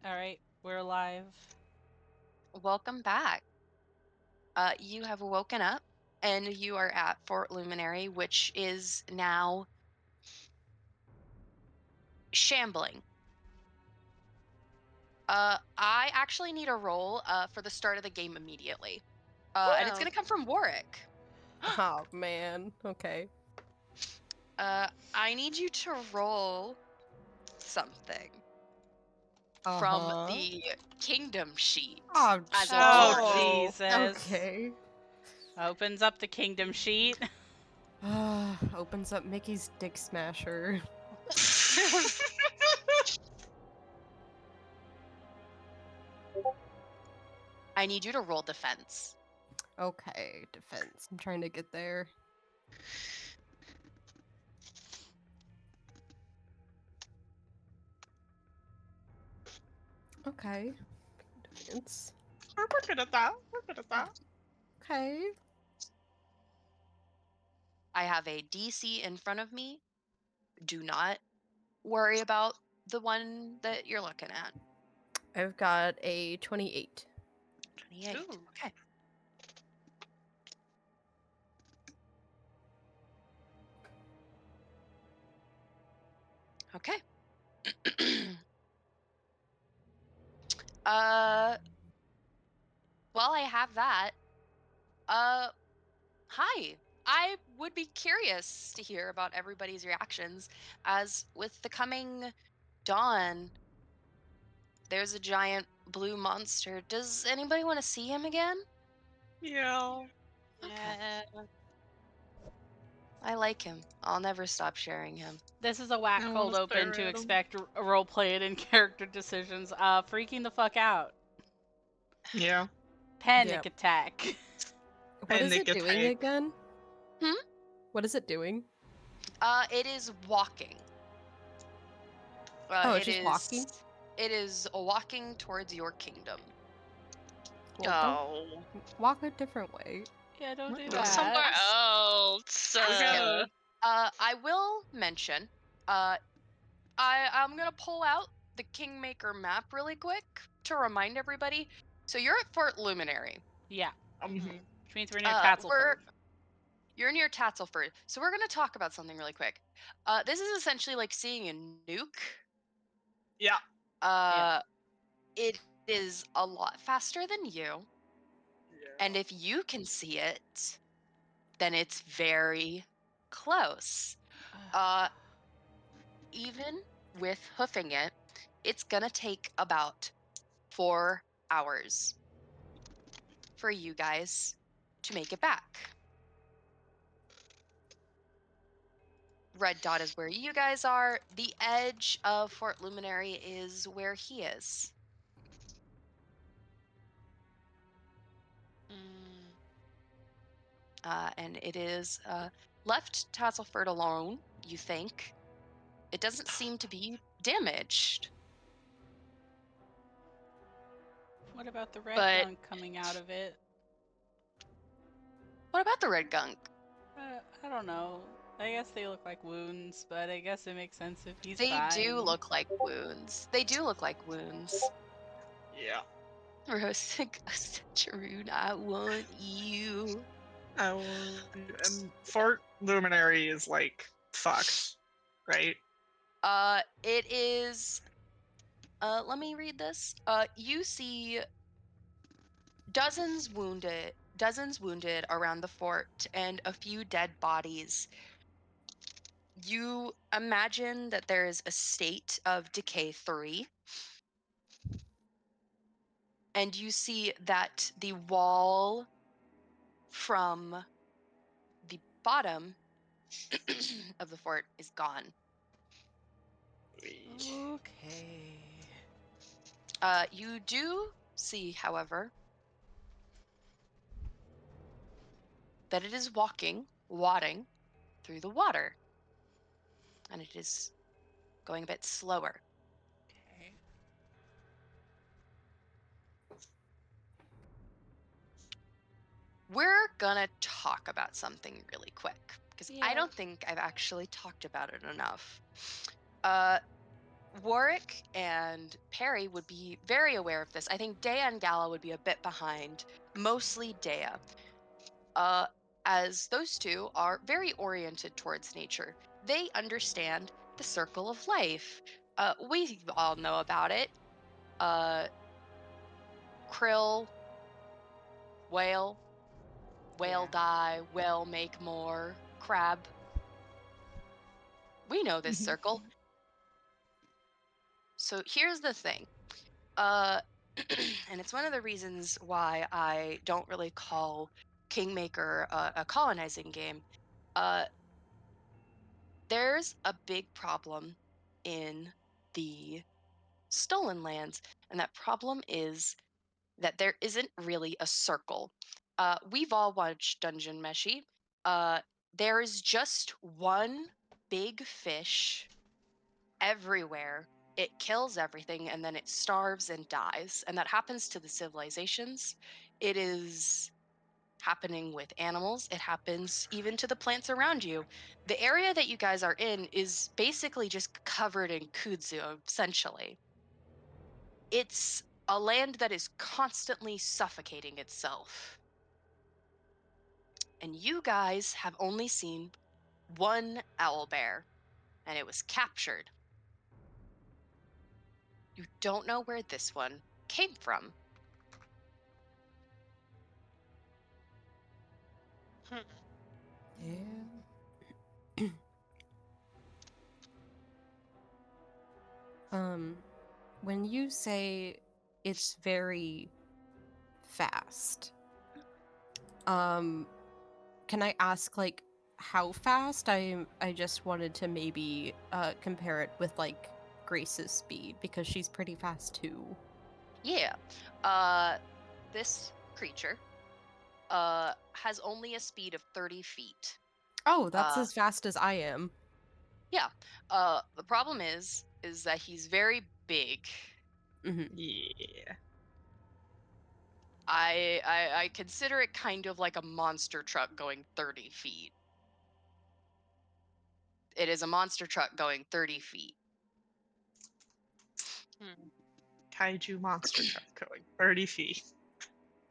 All right, we're live. Welcome back. You have woken up and you are at Fort Luminary, which is now shambling. I actually need a roll for the start of the game immediately. And it's Oh. going to come from Warwick. Oh man. Okay. I need you to roll something from Uh-huh. the kingdom sheet Oh, as a Oh, D20. Jesus. okay. Opens up the kingdom sheet. Opens up Mickey's dick smasher. I need you to roll defense. Okay, defense. I'm trying to get there. Okay. Defense. We're good at that. We're good at that. Okay. I have a DC in front of me. Do not worry about the one that you're looking at. I've got a 28. 28. Ooh. Okay. Okay. uh while I have that, uh hi. I would be curious to hear about everybody's reactions as with the coming dawn, there's a giant blue monster. Does anybody want to see him again? Yeah. Okay. I like him. I'll never stop sharing him. This is a whack I cold wanna open stare to at 'em. expect a role play it in character decisions. Freaking the fuck out. Yeah. Panic Yep. attack. What is Panic it doing attack. again? Hmm? What is it doing? It is walking. Oh, It it's just walking? it is walking towards your kingdom. Well, Oh. don't walk a different way. Yeah, don't do Go that. somewhere else. Okay. I will mention, I'm gonna pull out the Kingmaker map really quick to remind everybody. So you're at Fort Luminary. Yeah, Mhm. which means we're near We're Tatzelford. You're near Tatzelford. So we're gonna talk about something really quick. This is essentially like seeing a nuke. Yeah. Uh, it is a lot faster than you, and if you can see it, then it's very close. Uh, even with hoofing it, it's gonna take about 4 hours for you guys to make it back. Red dot is where you guys are. The edge of Fort Luminary is where he is. Mm. And it is left Tasselford alone, you think. It doesn't seem to be damaged. What about the red But gunk coming out of it? what about the red gunk? I don't know. I guess they look like wounds, but I guess it makes sense if he's They fine. do look like wounds. They do look like wounds. Yeah. Roasted Charoon, I want you. And Fort Luminary is like fucked, right? It is. Let me read this. You see dozens wounded around the fort, and a few dead bodies. You imagine that there is a state of decay 3, and you see that the wall from the bottom of the fort is gone. Okay. You do see, however, that it is wadding through the water, and it is going a bit slower. Okay. We're gonna talk about something really quick because I Yeah. don't think I've actually talked about it enough. Uh, Warwick and Perry would be very aware of this. I think Dea and Gala would be a bit behind, mostly Dea. As those two are very oriented towards nature. They understand the circle of life. We all know about it. Krill, whale, whale die, whale make more, crab. We know this circle. So here's the thing. And it's one of the reasons why I don't really call Kingmaker a colonizing game. There's a big problem in the Stolen Lands, and that problem is that there isn't really a circle. We've all watched Dungeon Meshi. There is just one big fish everywhere. It kills everything and then it starves and dies. And that happens to the civilizations. It is happening with animals. It happens even to the plants around you. The area that you guys are in is basically just covered in kudzu, essentially. It's a land that is constantly suffocating itself. And you guys have only seen one owlbear, and it was captured. You don't know where this one came from. Yeah. When you say it's very fast, can I ask like how fast? I just wanted to maybe compare it with like Grace's speed because she's pretty fast too. Yeah. This creature has only a speed of 30 feet. Oh, that's Uh, as fast as I am. Yeah. The problem is that he's very big. Yeah. I consider it kind of like a monster truck going 30 feet. It is a monster truck going 30 feet. Kaiju monster truck going 30 feet.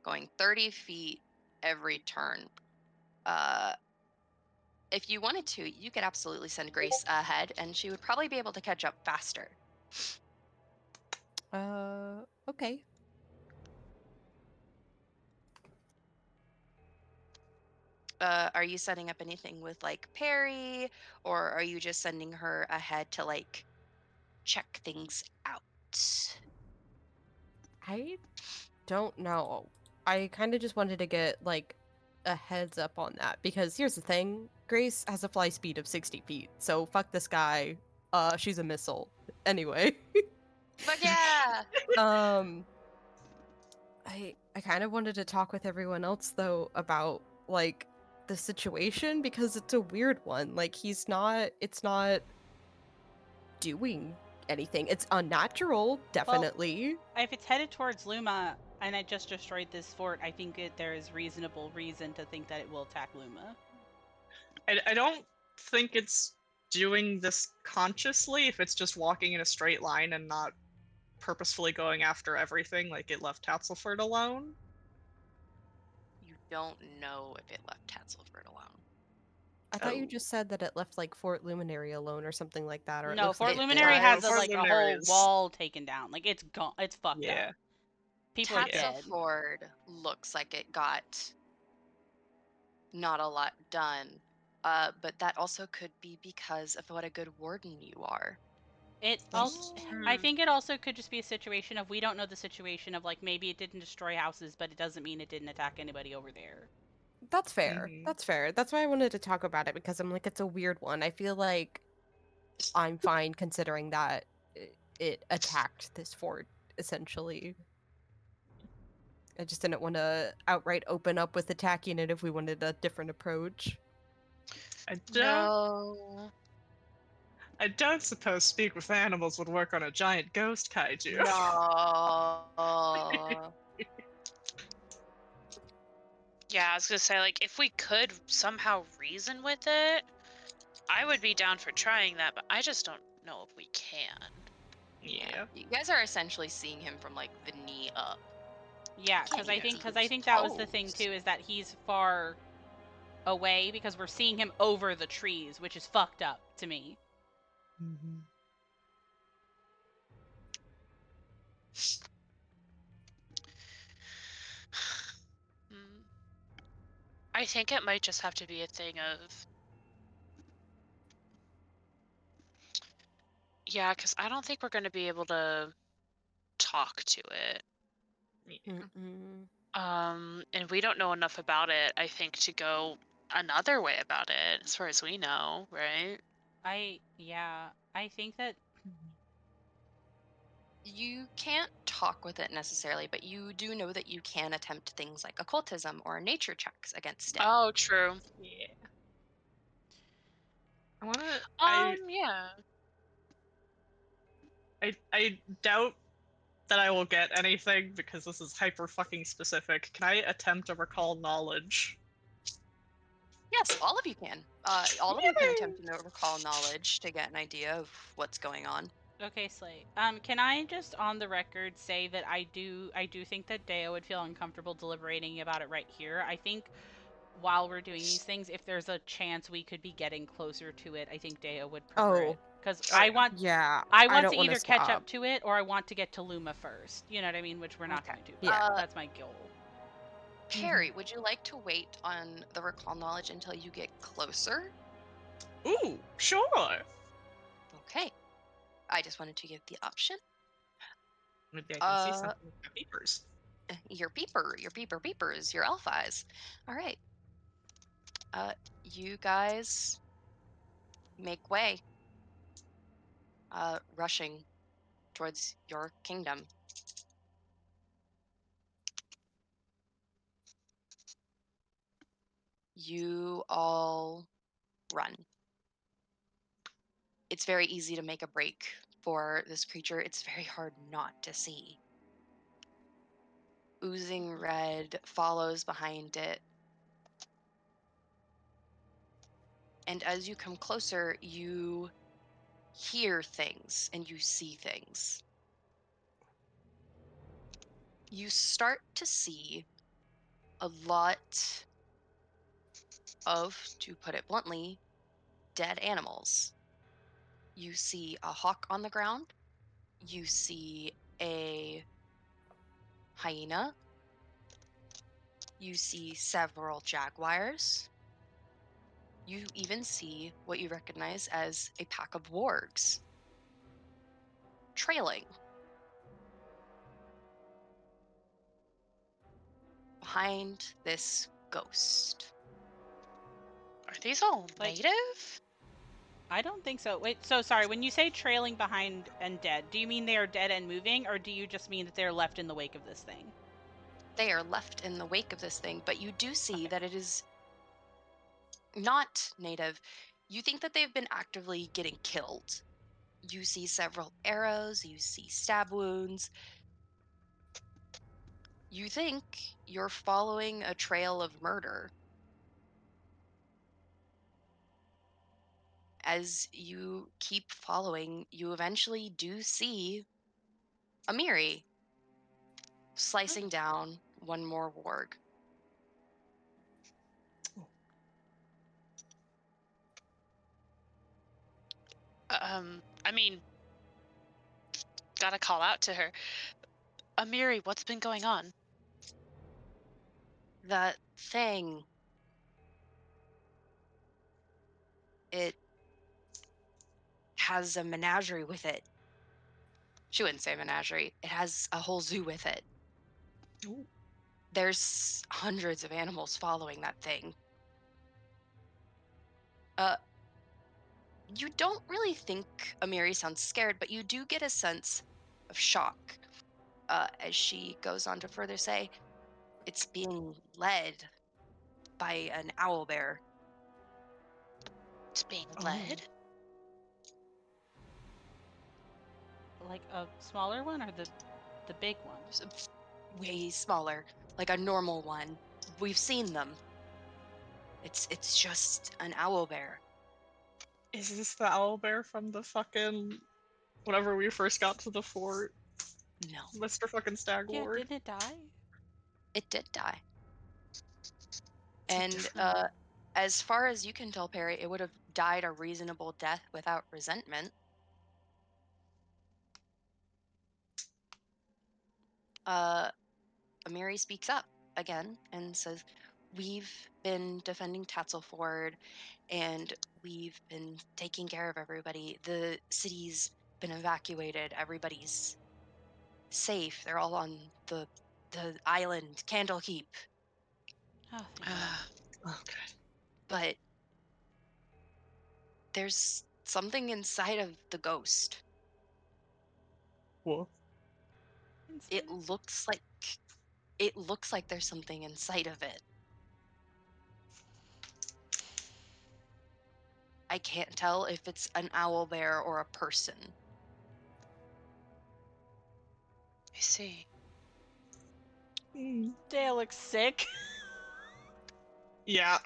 Going 30 feet every turn. If you wanted to, you could absolutely send Grace ahead, and she would probably be able to catch up faster. Okay. Are you setting up anything with like Perry, or are you just sending her ahead to like check things out? I don't know. I kind of just wanted to get like a heads up on that because here's the thing: Grace has a fly speed of 60 feet, so fuck this guy. She's a missile. Anyway. But yeah. I kind of wanted to talk with everyone else though about like the situation because it's a weird one. Like it's not doing anything. It's unnatural, definitely. If it's headed towards Luma and I just destroyed this fort, I think there is reasonable reason to think that it will attack Luma. I don't think it's doing this consciously if it's just walking in a straight line and not purposefully going after everything like it left Tatzelford alone. You don't know if it left Tatzelford alone. I thought you Oh. just said that it left like Fort Luminary alone or something like that. Or it No, looks Fort like Luminary does. has Fort like a Luminary whole is- wall taken down. Like it's gone. It's fucked Yeah. up. People are dead. Tatzelford looks like it got not a lot done. But that also could be because of what a good warden you are. It also, I think it also could just be a situation of we don't know the situation of like maybe it didn't destroy houses, but it doesn't mean it didn't attack anybody over there. That's fair. Mhm. That's fair. That's why I wanted to talk about it because I'm like it's a weird one. I feel like I'm fine considering that it attacked this fort essentially. I just didn't want to outright open up with attacking it if we wanted a different approach. I don't suppose speak with animals would work on a giant ghost kaiju. No. Yeah, I was gonna say, like, if we could somehow reason with it, I would be down for trying that, but I just don't know if we can. Yeah. You guys are essentially seeing him from like the knee up. Yeah, Can't because I even think see his that was the thing toes. too, is that he's far away because we're seeing him over the trees, which is fucked up to me. Mm-hmm. Hmm. I think it might just have to be a thing of, yeah, because I don't think we're going to be able to talk to it. Mm-mm. And we don't know enough about it, I think, to go another way about it, as far as we know, right? I think that You can't talk with it necessarily, but you do know that you can attempt things like occultism or nature checks against it. Oh, true. Yeah. I wanna. Yeah. I doubt that I will get anything because this is hyper fucking specific. Can I attempt to recall knowledge? Yes, all of you can. All of you can attempt to recall knowledge to get an idea of what's going on. Okay, Slate. Can I just on the record say that I do think that Deo would feel uncomfortable deliberating about it right here. I think while we're doing these things, if there's a chance we could be getting closer to it, I think Deo would prefer it. Because Oh, yeah. Yeah, I I want don't to wanna either catch stop. up to it or I want to get to Luma first. You know what I mean? Which we're not Okay. going to do. Yeah. That's my goal. Perry, would you like to wait on the recall knowledge until you get closer? Ooh, sure. Okay. I just wanted to give the option. Maybe I can see something with my papers. Your beepers, your elf eyes. All right. You guys make way, rushing towards your kingdom. You all run. It's very easy to make a break for this creature. It's very hard not to see. Oozing red follows behind it. And as you come closer, you hear things and you see things. You start to see a lot of, to put it bluntly, dead animals. You see a hawk on the ground. You see a hyena. You see several jaguars. You even see what you recognize as a pack of wargs trailing behind this ghost. Are these all Like- native? I don't think so. Wait, so sorry. When you say trailing behind and dead, do you mean they are dead and moving, or do you just mean that they're left in the wake of this thing? They are left in the wake of this thing, but you do see that it is not native. You think that they've been actively getting killed. You see several arrows, you see stab wounds. You think you're following a trail of murder. As you keep following, you eventually do see Amiri slicing down one more warg. I mean, gotta call out to her. Amiri, what's been going on? That thing, it has a menagerie with it. She wouldn't say menagerie. It has a whole zoo with it. Ooh. There's hundreds of animals following that thing. You don't really think Amiri sounds scared, but you do get a sense of shock as she goes on to further say, it's being led by an owl bear. It's being Oh. led? Like a smaller one or the big one? Way smaller, like a normal one. We've seen them. It's just an owl bear. Is this the owlbear from the fucking Whenever we first got to the fort, No, Mr. fucking Stag Yeah, Lord. didn't it die? it did die. It's a And different- as far as you can tell, Perry, it would have died a reasonable death without resentment. Amiri speaks up again and says, "We've been defending Tatzelford, and we've been taking care of everybody. The city's been evacuated. Everybody's safe. They're all on the island, Candlekeep. Oh, thank God. Okay. But there's something inside of the ghost. Well, It looks like there's something inside of it. I can't tell if it's an owl bear or a person." I see. Dale looks sick. yeah.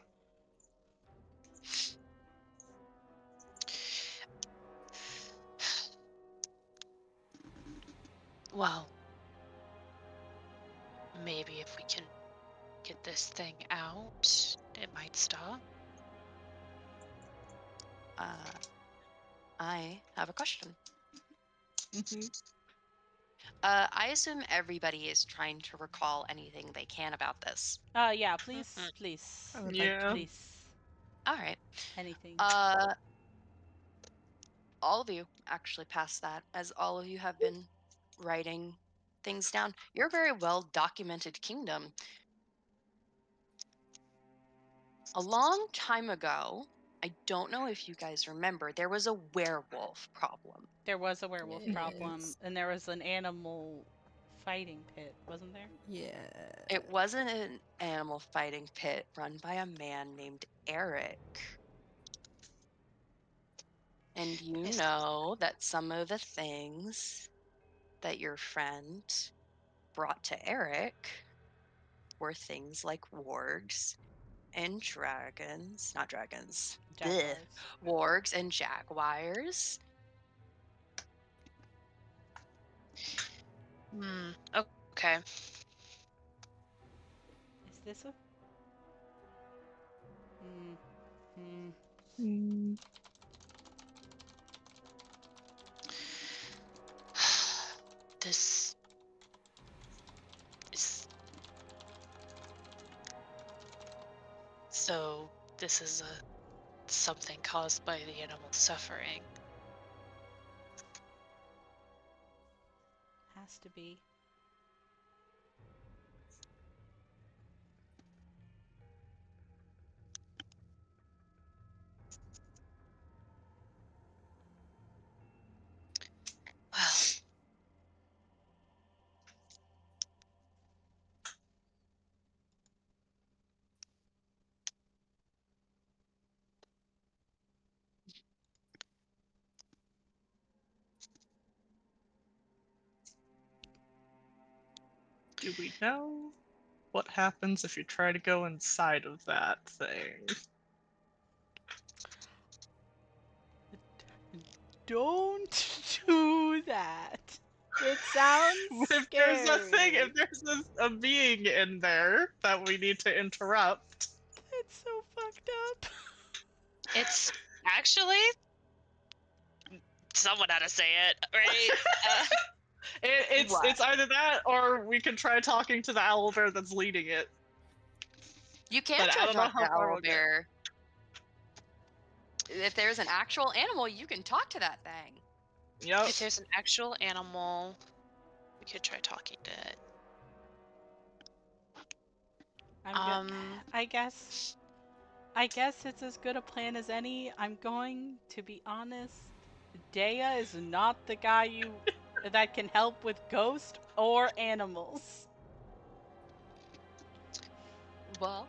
Well, maybe if we can get this thing out, it might stop. I have a question. Mhm. I assume everybody is trying to recall anything they can about this. Yeah, please, please, I would Yeah. please. All right. Anything. All of you actually passed that, as all of you have been writing things down. You're a very well documented kingdom. A long time ago, I don't know if you guys remember, there was a werewolf problem. There was a werewolf problem, Yes. and there was an animal fighting pit, wasn't there? Yeah. It wasn't an animal fighting pit run by a man named Eric. And you Yes. know that some of the things that your friend brought to Eric were things like wargs and dragons, not dragons, bleh, Jaguars. wargs and jaguars. Okay. Is this a? This is so. This is something caused by the animal suffering. Has to be. Well, Do we know what happens if you try to go inside of that thing? Don't do that. It sounds If scary. there's a thing, if there's a being in there that we need to interrupt. It's so fucked up. it's actually someone had to say it, right? It's either that or we can try talking to the owlbear that's leading it. You can But I try to don't know talk to how far we'll get. owlbear. If there's an actual animal, you can talk to that thing. Yep. If there's an actual animal, we could try talking to it. I guess it's as good a plan as any. I'm going to be honest. Dea is not the guy that can help with ghost or animals. Well,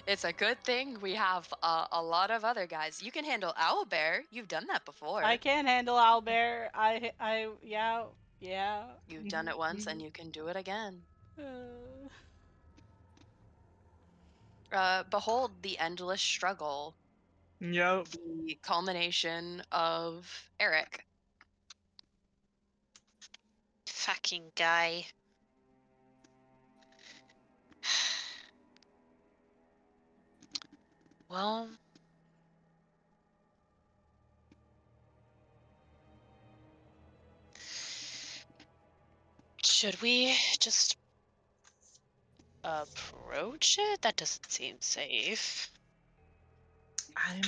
it's a good thing we have a lot of other guys. You can handle owlbear. You've done that before. I can handle owlbear. Yeah. You've done it once, and you can do it again. Behold the endless struggle. Yep. The culmination of Eric. fucking guy. Well, should we just approach it? That doesn't seem safe. I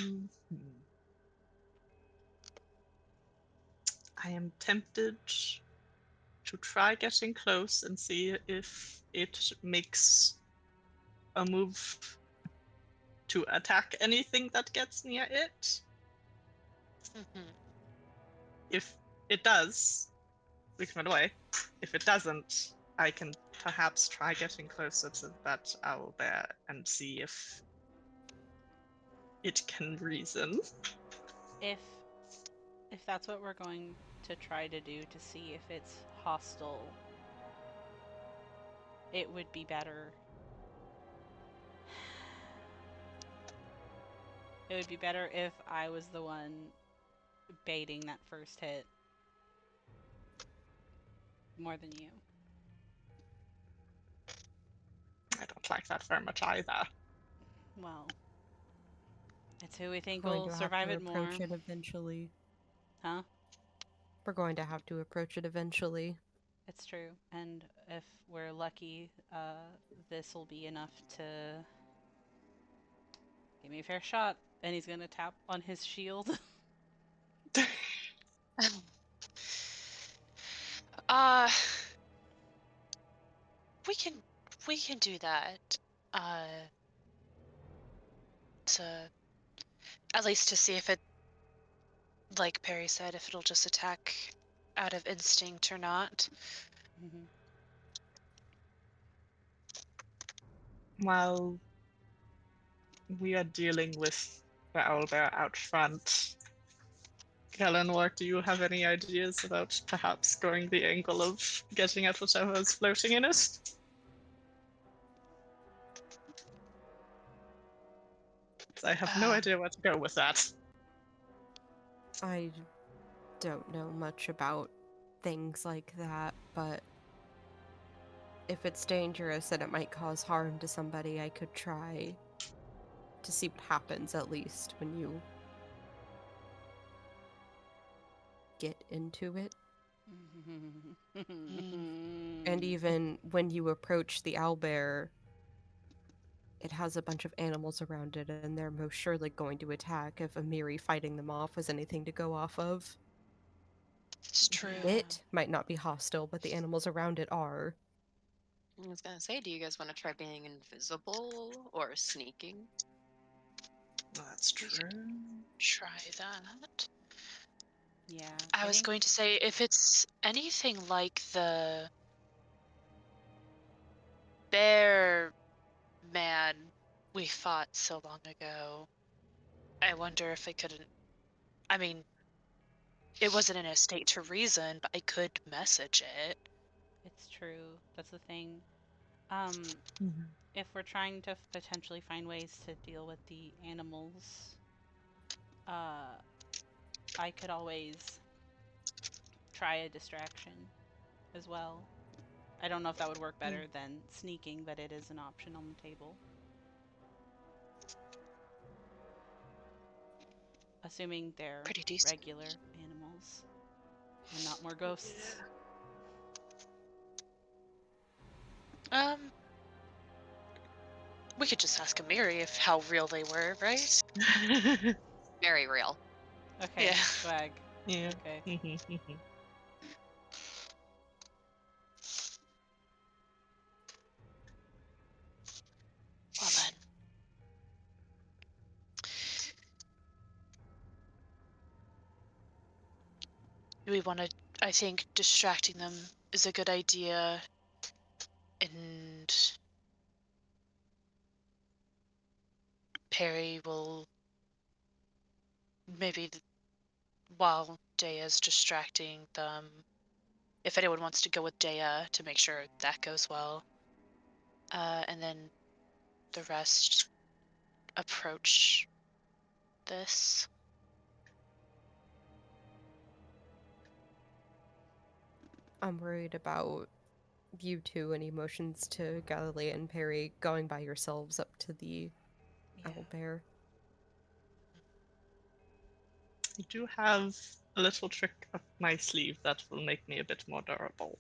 am tempted to try getting close and see if it makes a move to attack anything that gets near it. Mhm. If it does, we can run away. If it doesn't, I can perhaps try getting closer to that owlbear and see if it can reason. If that's what we're going to try to do to see if it's hostile, it would be better. It would be better if I was the one baiting that first hit more than you. I don't like that very much either. Well, it's who we think We're going will to have survive to it more. approach it eventually. Huh? We're going to have to approach it eventually. It's true. And if we're lucky, this will be enough to give me a fair shot. And he's gonna tap on his shield. Uh, we can do that. To at least to see if it, like Perry said, if it'll just attack out of instinct or not. Mhm. While we are dealing with the owlbear out front, Eleanor, do you have any ideas about perhaps going the angle of getting at whatever is floating in it? I have no idea where to go with that. I don't know much about things like that, but if it's dangerous and it might cause harm to somebody, I could try to see what happens at least when you get into it. And even when you approach the owlbear, it has a bunch of animals around it, and they're most surely going to attack if Amiri fighting them off was anything to go off of. It's true. It might not be hostile, but the animals around it are. I was gonna say, do you guys want to try being invisible or sneaking? That's true. Try that. Yeah. I was going to say, if it's anything like the bear man we fought so long ago, I wonder if it couldn't. I mean, it wasn't in a state to reason, but I could message it. It's true. That's the thing. Mm-hmm. If we're trying to potentially find ways to deal with the animals, I could always try a distraction as well. I don't know if that would work better than sneaking, but it is an option on the table. Assuming they're Pretty decent. regular animals and not more ghosts. We could just ask Amiri if how real they were, right? Very real. Okay, Yeah. swag. Yeah. Okay. Well then. Do we want to? I think distracting them is a good idea, and Perry will maybe while Daya's distracting them, if anyone wants to go with Daya to make sure that goes well, and then the rest approach this. I'm worried about you two and emotions to Galilea and Perry going by yourselves up to the Yeah. owlbear. I do have a little trick up my sleeve that will make me a bit more durable.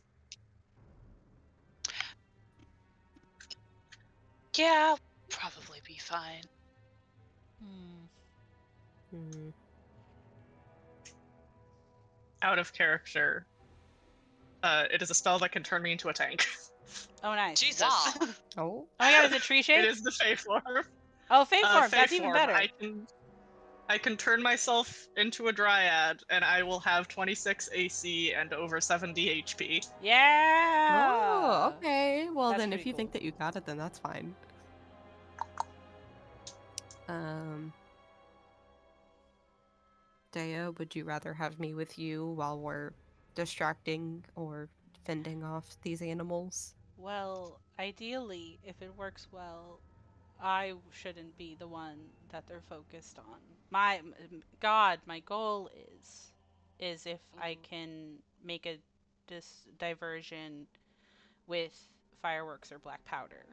Yeah, I'll probably be fine. Hmm. Out of character, it is a spell that can turn me into a tank. Oh, nice. Jesus. Wow. Oh, Oh my god, is it tree shape? It is the Fey form. Oh, Fey form. Fey That's even form. better. I can turn myself into a dryad, and I will have 26 AC and over 70 HP. Yeah. oh, okay. Well, That's then if pretty you think cool. that you got it, then that's fine. Dea, would you rather have me with you while we're distracting or fending off these animals? Well, ideally, if it works well, I shouldn't be the one that they're focused on. My goal is if I Mhm. can make a diversion with fireworks or black powder.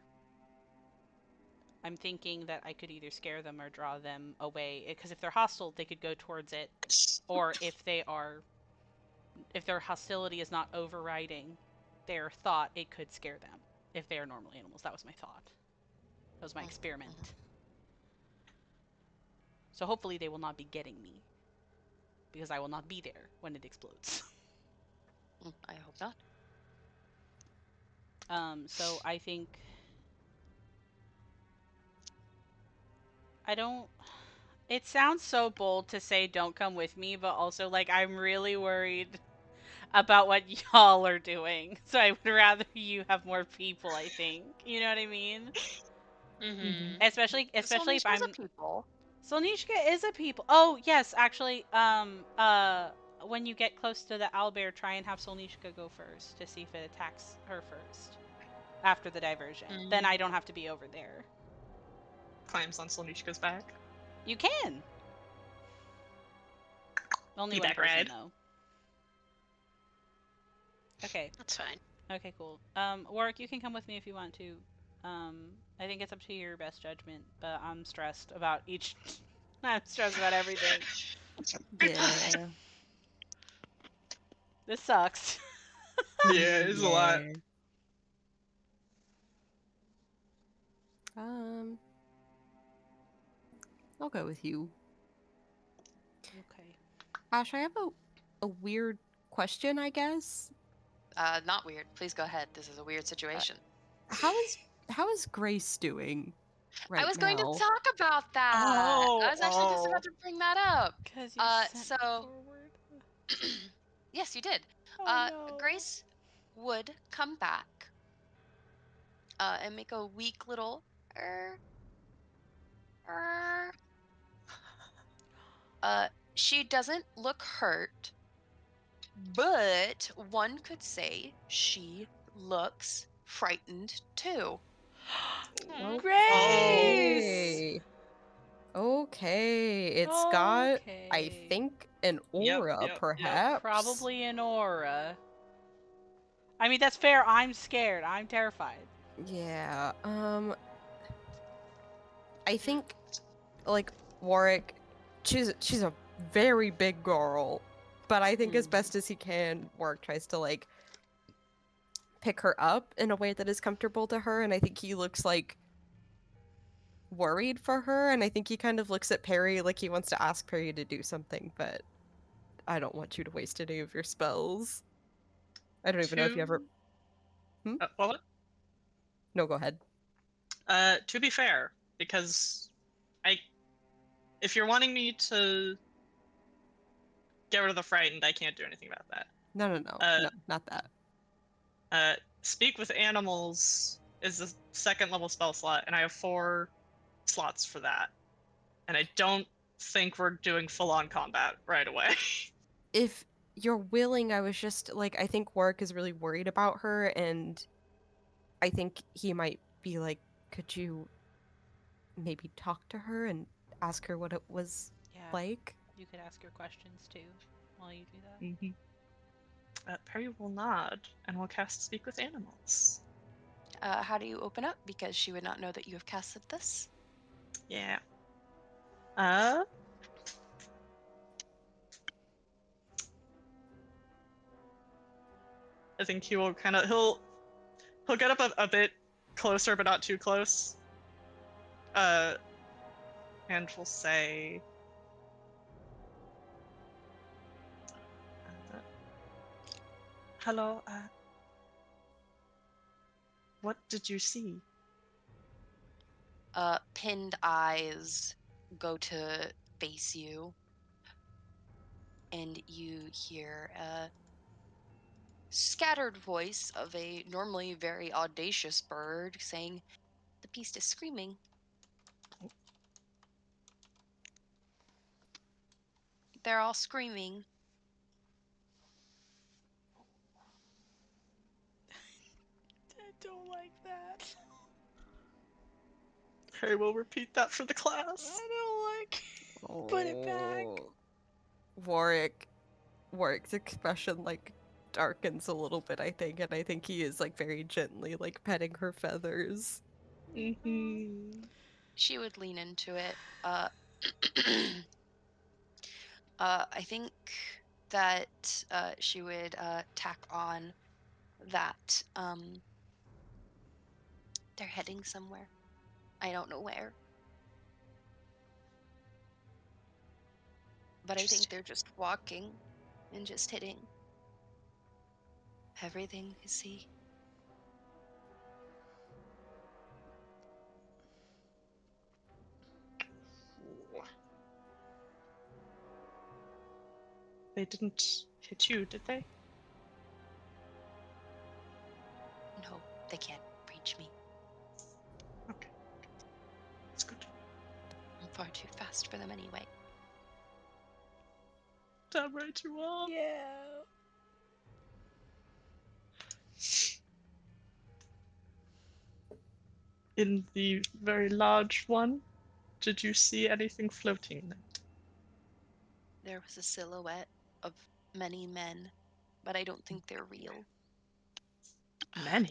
I'm thinking that I could either scare them or draw them away. Because if they're hostile, they could go towards it, or if their hostility is not overriding their thought, it could scare them. If they are normal animals, that was my thought. That was my experiment. So hopefully they will not be getting me, because I will not be there when it explodes. I hope not. So I think I don't. It sounds so bold to say don't come with me, but also like I'm really worried about what y'all are doing. So I would rather you have more people, I think. You know what I mean? Mm-hmm. Especially Solnish if is a I'm people. Solnishka is a people. Oh, yes, actually when you get close to the owlbear, try and have Solnishka go first to see if it attacks her first after the diversion. Then I don't have to be over there. Climbs on Solnishka's back. You can. Only one Piggyback person ride. though. Okay. That's fine. Okay, cool. Warwick, you can come with me if you want to. I think it's up to your best judgment, but I'm stressed about each. I'm stressed about everything. Yeah. This sucks. Yeah, it's a lot. Yeah. I'll go with you. Okay. Ash, I have a weird question, I guess. Not weird. Please go ahead. This is a weird situation. How is Grace doing right I was going to now? talk about that. I was actually just about to bring that up. Because you sent me So forward. yes, you did. Oh no. Grace would come back and make a weak little er. She doesn't look hurt, but one could say she looks frightened too. Grace! Okay. Okay. It's got, I Okay. think, an aura, Yep. perhaps. Probably an aura. I mean, that's fair. I'm scared. I'm terrified. Yeah. I think, like, Warwick, she's a very big girl, but I think as best as he can, Warwick tries to, like, pick her up in a way that is comfortable to her, and I think he looks, like, worried for her, and I think he kind of looks at Perry like he wants to ask Perry to do something, but I don't want you to waste any of your spells. I don't even know if you ever... What? No, go ahead. To be fair, because if you're wanting me to get rid of the frightened, I can't do anything about that. No, no, not that. Speak with animals is the second level spell slot, and I have 4 slots for that. And I don't think we're doing full-on combat right away. If you're willing, I was just, like, I think Warwick is really worried about her, and I think he might be like, could you maybe talk to her and ask her what it was Yeah. like? You could ask your questions too while you do that. Mm-hmm. Perry will nod and will cast Speak with Animals. How do you open up? Because she would not know that you have casted this. Yeah. I think he will he'll get up a bit closer, but not too close. And will say, "Hello. What did you see?" Pinned eyes go to face you, and you hear a scattered voice of a normally very audacious bird saying, "The beast is screaming." They're all screaming. I don't like that. Perry will repeat that for the class. I don't like. Put it back. Oh. Warwick's expression like darkens a little bit, I think, and I think he is like very gently like petting her feathers. Mm-hmm. She would lean into it. I think that she would tack on that they're heading somewhere. I don't know where. But I think they're just walking and just hitting everything they see. They didn't hit you, did they? No, they can't reach me. Okay. That's good. I'm far too fast for them anyway. Damn right you are. Yeah. In the very large one, did you see anything floating in it? There was a silhouette of many men, but I don't think they're real. Many men.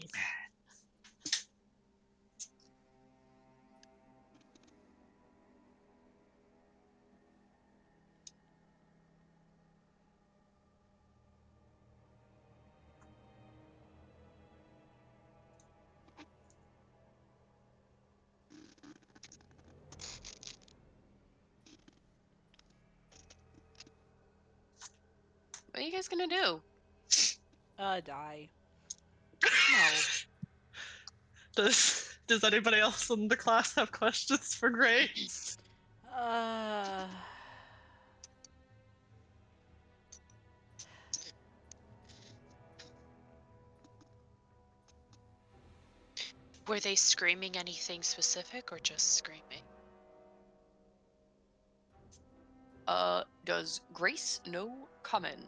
What are you guys gonna do? Die. No. Does anybody else in the class have questions for Grace? Were they screaming anything specific or just screaming? Does Grace know common?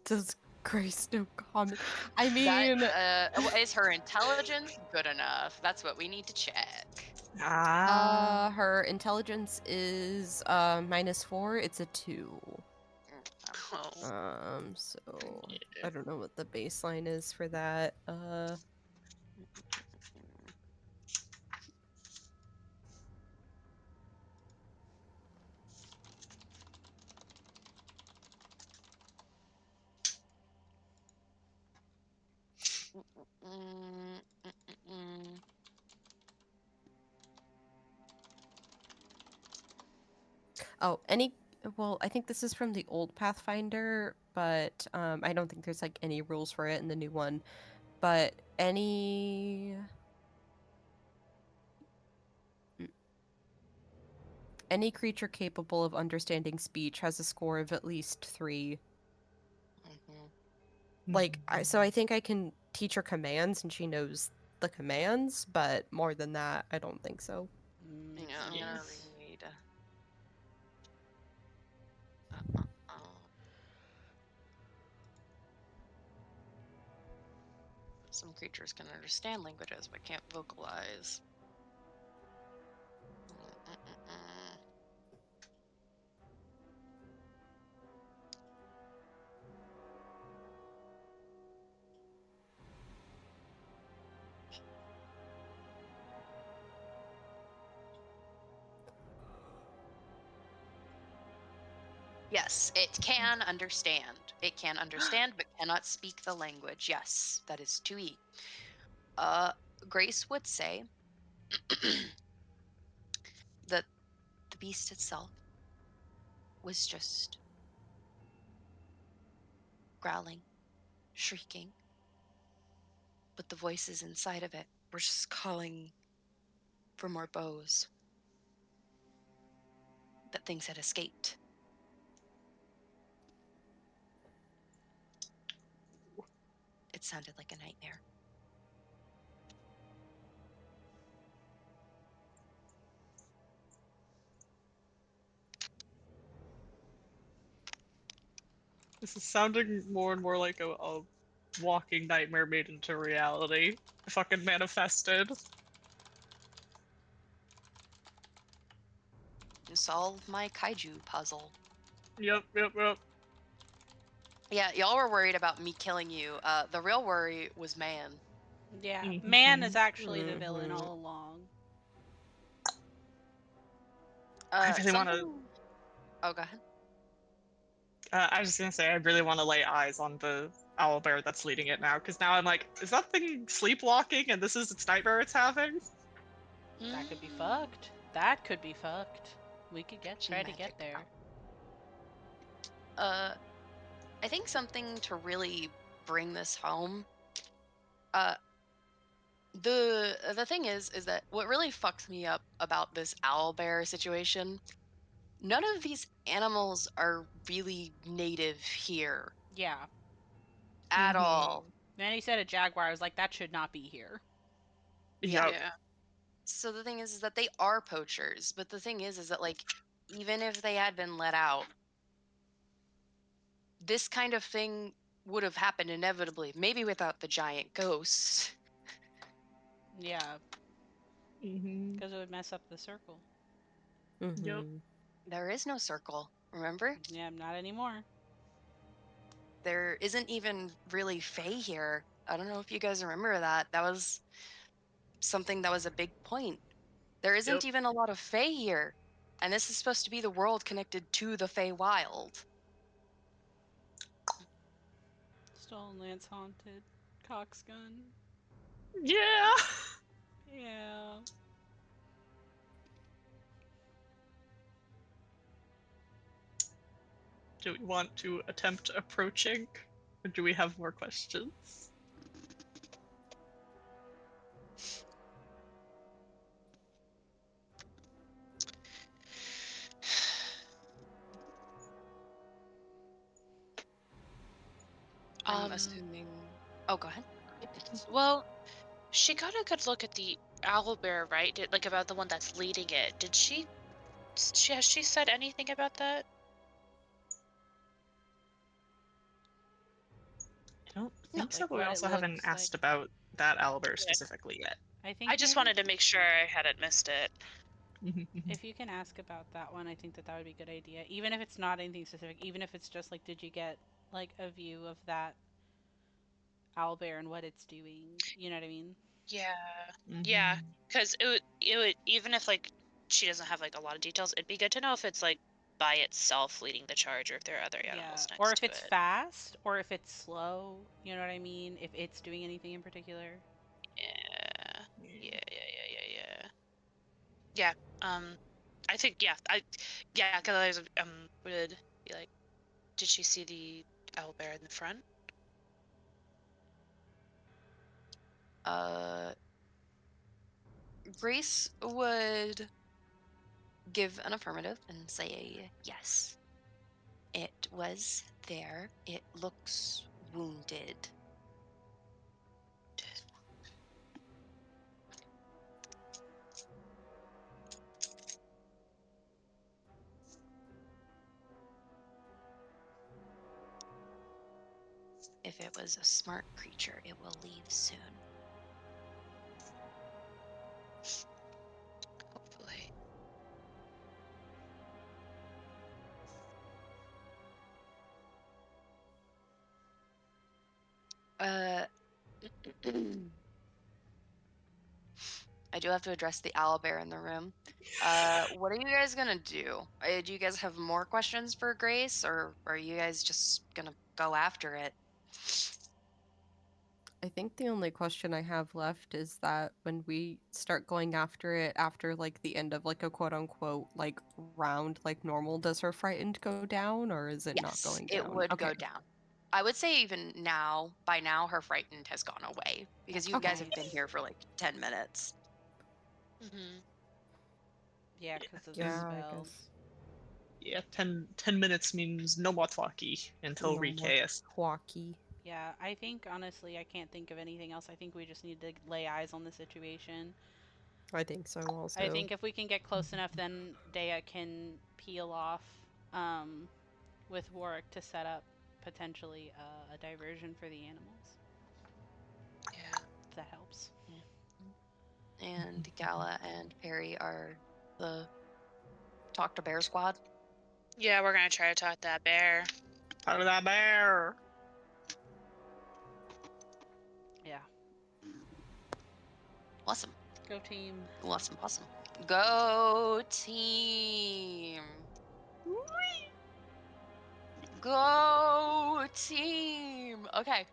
Does Grace know comment? I mean, Is her intelligence good enough? That's what we need to check. her intelligence is -4. It's a 2. Oh. So I don't know what the baseline is for that. Oh, well, I think this is from the old Pathfinder, but I don't think there's like any rules for it in the new one. But any creature capable of understanding speech has a score of at least 3. Like, so I think I can teach her commands and she knows the commands, but more than that, I don't think so. Yeah, I'm gonna Yes. read. Some creatures can understand languages but can't vocalize. Yes, it can understand. It can understand, but cannot speak the language. Yes, that is 2E. Grace would say that the beast itself was just growling, shrieking, but the voices inside of it were just calling for more bows. That things had escaped. It sounded like a nightmare. This is sounding more and more like a walking nightmare made into reality. Fucking manifested. Solve my kaiju puzzle. Yep. Yeah, y'all were worried about me killing you. The real worry was man. Yeah, Mhm. man is actually the villain all along. I really want to. Something- Oh, go ahead. I was just gonna say, I really want to lay eyes on the owlbear that's leading it now, because now I'm like, is that thing sleepwalking and this is its nightmare it's having? That could be fucked. That could be fucked. We could try to get Magic there. I think something to really bring this home. The thing is that what really fucks me up about this owl bear situation, none of these animals are really native here Yeah. at Mhm. all. Then he said a jaguar. I was like, that should not be here. Yeah. Yep. So the thing is that they are poachers, but the thing is that like even if they had been let out, this kind of thing would have happened inevitably, maybe without the giant ghosts. Yeah, Mhm. because it would mess up the circle. Mhm. There is no circle, remember? Yeah, not anymore. There isn't even really Fae here. I don't know if you guys remember that. That was something that was a big point. There isn't Yep. even a lot of Fae here. And this is supposed to be the world connected to the Fae Wild. Stolen Lance Haunted. Cox gun. Yeah. Yeah. Do we want to attempt approaching, or do we have more questions? I'm assuming. Oh, go ahead. Well, she got a good look at the owlbear, right? Like about the one that's leading it. Did has she said anything about that? I don't No. think so, Like but we what it also haven't looks asked like. about that owlbear Yeah. specifically yet. I think I just maybe wanted to make sure I hadn't missed it. if you can ask about that one, I think that would be a good idea. Even if it's not anything specific, even if it's just like, did you get like a view of that owlbear and what it's doing? You know what I mean? Yeah, Mhm. because it would even if like she doesn't have like a lot of details, it'd be good to know if it's like by itself leading the charge or if there are other animals next Or if to it's it. fast, or if it's slow. You know what I mean? If it's doing anything in particular. Yeah. Yeah. I think because I was would be like, did she see the owlbear in the front? Grace would give an affirmative and say yes. It was there. It looks wounded. If it was a smart creature, it will leave soon. Hopefully. I I do have to address the owlbear in the room. What are you guys gonna do? Do you guys have more questions for Grace, or are you guys just gonna go after it? I think the only question I have left is that when we start going after it after like the end of like a quote unquote like round like normal, does her frightened go down or is it not Yes, going it down? would Okay. go down. I would say even now, by now, her frightened has gone away because That's you guys have nice. been here for like 10 minutes. Mm-hmm. Yeah, because of the Yeah, I spell. guess. Yeah, 10 minutes means no more talkie until No more recast. Walkie. Yeah, I think honestly, I can't think of anything else. I think we just need to lay eyes on the situation. I think so also. I think if we can get close enough, then Dea can peel off with Warwick to set up potentially a diversion for the animals. Yeah. If that helps. And Gala and Perry are the Talk to Bear squad. Yeah, we're gonna try to talk that bear. Part of that bear. Yeah. Awesome. Go team. Awesome. Awesome. Go team. Go team. Okay.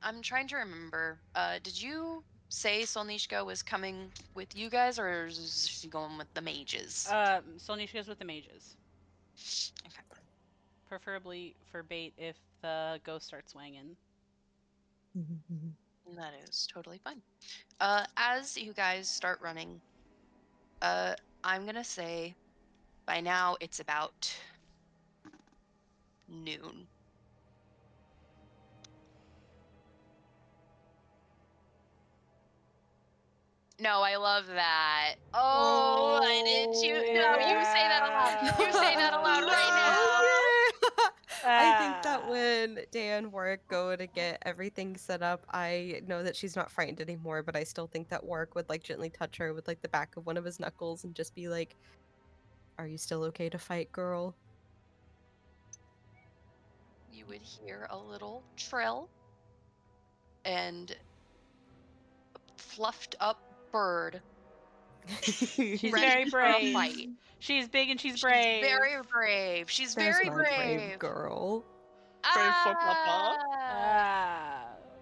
I'm trying to remember. Did you say Solnishka was coming with you guys, or is she going with the mages? Solnish goes with the mages. Okay. Preferably for bait if the ghost starts swinging. That is totally fine. As you guys start running, I'm gonna say by now it's about noon. No, I love that. Oh, I didn't you? No, you say that aloud. You say that aloud right now. I think that when Dan and Warwick go to get everything set up, I know that she's not frightened anymore, but I still think that Warwick would like gently touch her with like the back of one of his knuckles and just be like, "Are you still okay to fight, girl?" You would hear a little trill and a fluffed up bird. She's ready very for a brave. fight. She's big and she's She's brave. very brave. She's There's very my brave. girl. Brave for Papa.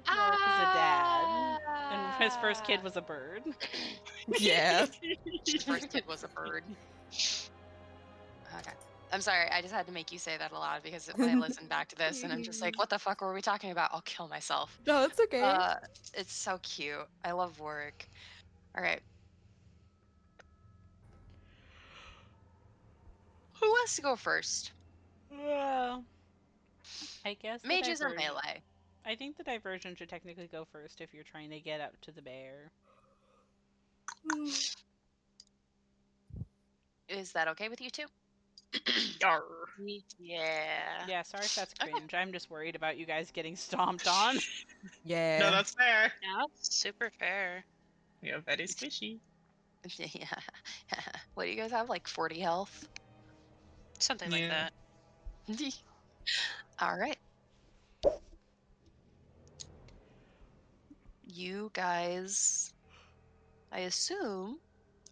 Warwick is a dad. And his first kid was a bird. Yeah. First kid was a bird. Okay. I'm sorry, I just had to make you say that aloud because when I listen back to this and I'm just like, what the fuck were we talking about? I'll kill myself. No, it's okay. It's so cute. I love Warwick. All right. Who wants to go first? Well, I guess the Mages or diversion- melee? I think the diversion should technically go first if you're trying to get up to the bear. Is that okay with you two? Yarr. Yeah. Yeah, sorry if that's Okay. cringe. I'm just worried about you guys getting stomped on. Yeah. No, that's fair. Yeah, that's super fair. Yeah, very squishy. Yeah. What do you guys have? Like 40 health? Something like Yeah. that. All right. You guys, I assume,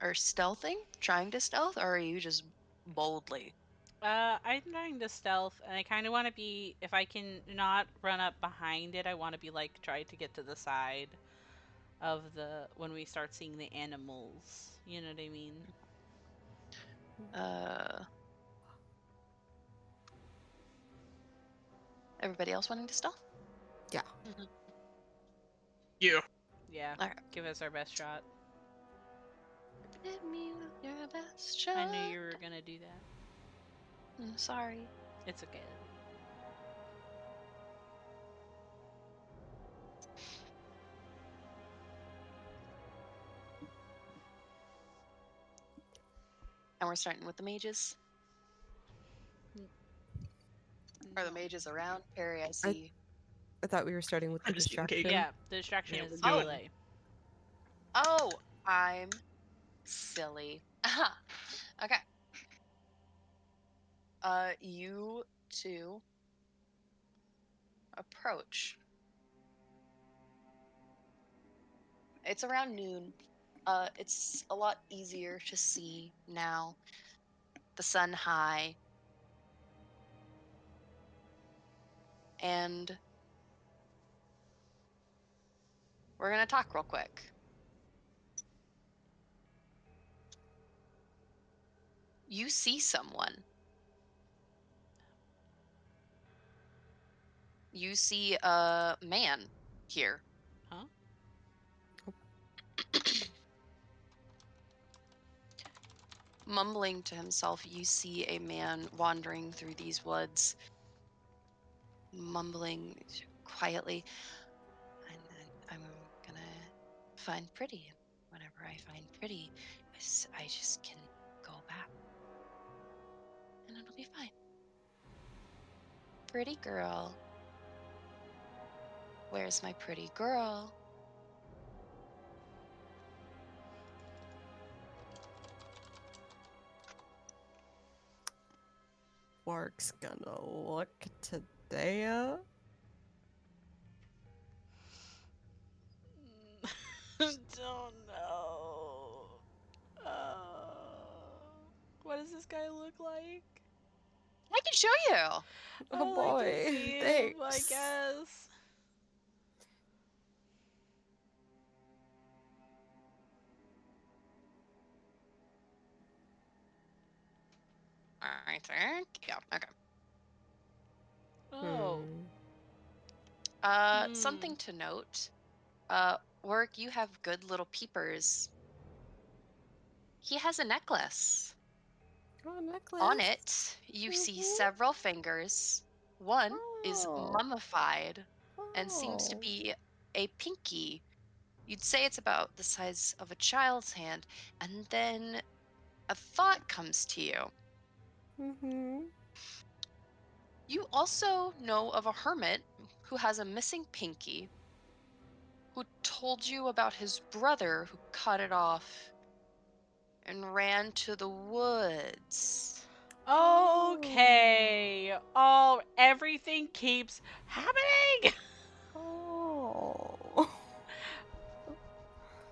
are stealthing? Trying to stealth? Or are you just boldly? I'm trying to stealth, and I kind of want to be, if I can not run up behind it, I want to be like, try to get to the side of the, when we start seeing the animals. You know what I mean? Everybody else wanting to stealth? Yeah. Yeah. Yeah. All right. Give us our best shot. Hit me with your best shot. I knew you were gonna do that. I'm sorry. It's okay. And we're starting with the mages. Are the mages around? Perry, I see. I thought we were starting with the I'm just being cake. distraction. Yeah, the distraction Yeah, is we're doing- melee. Oh, I'm silly. Aha. Okay. You two approach. It's around noon. It's a lot easier to see now. The sun high. And we're gonna talk real quick. You see someone. You see a man here. Huh? Mumbling to himself, you see a man wandering through these woods, mumbling quietly. And I'm gonna find Pretty. Whenever I find Pretty, I just can go back. And it'll be fine. Pretty girl. Where's my pretty girl? Warg's gonna look to Dea. Don't know. What does this guy look like? I can show you. Oh I'd like to boy, see him, I thanks. guess. I think. Yeah, okay. Oh. Something to note. Work, you have good little peepers. He has a necklace. Oh, necklace. On it, you see several fingers. One is Oh. mummified and seems to Oh. be a pinky. You'd say it's about the size of a child's hand. And then a thought comes to you. Mm-hmm. You also know of a hermit who has a missing pinky, who told you about his brother who cut it off and ran to the woods. Okay. Oh, everything keeps happening. Oh.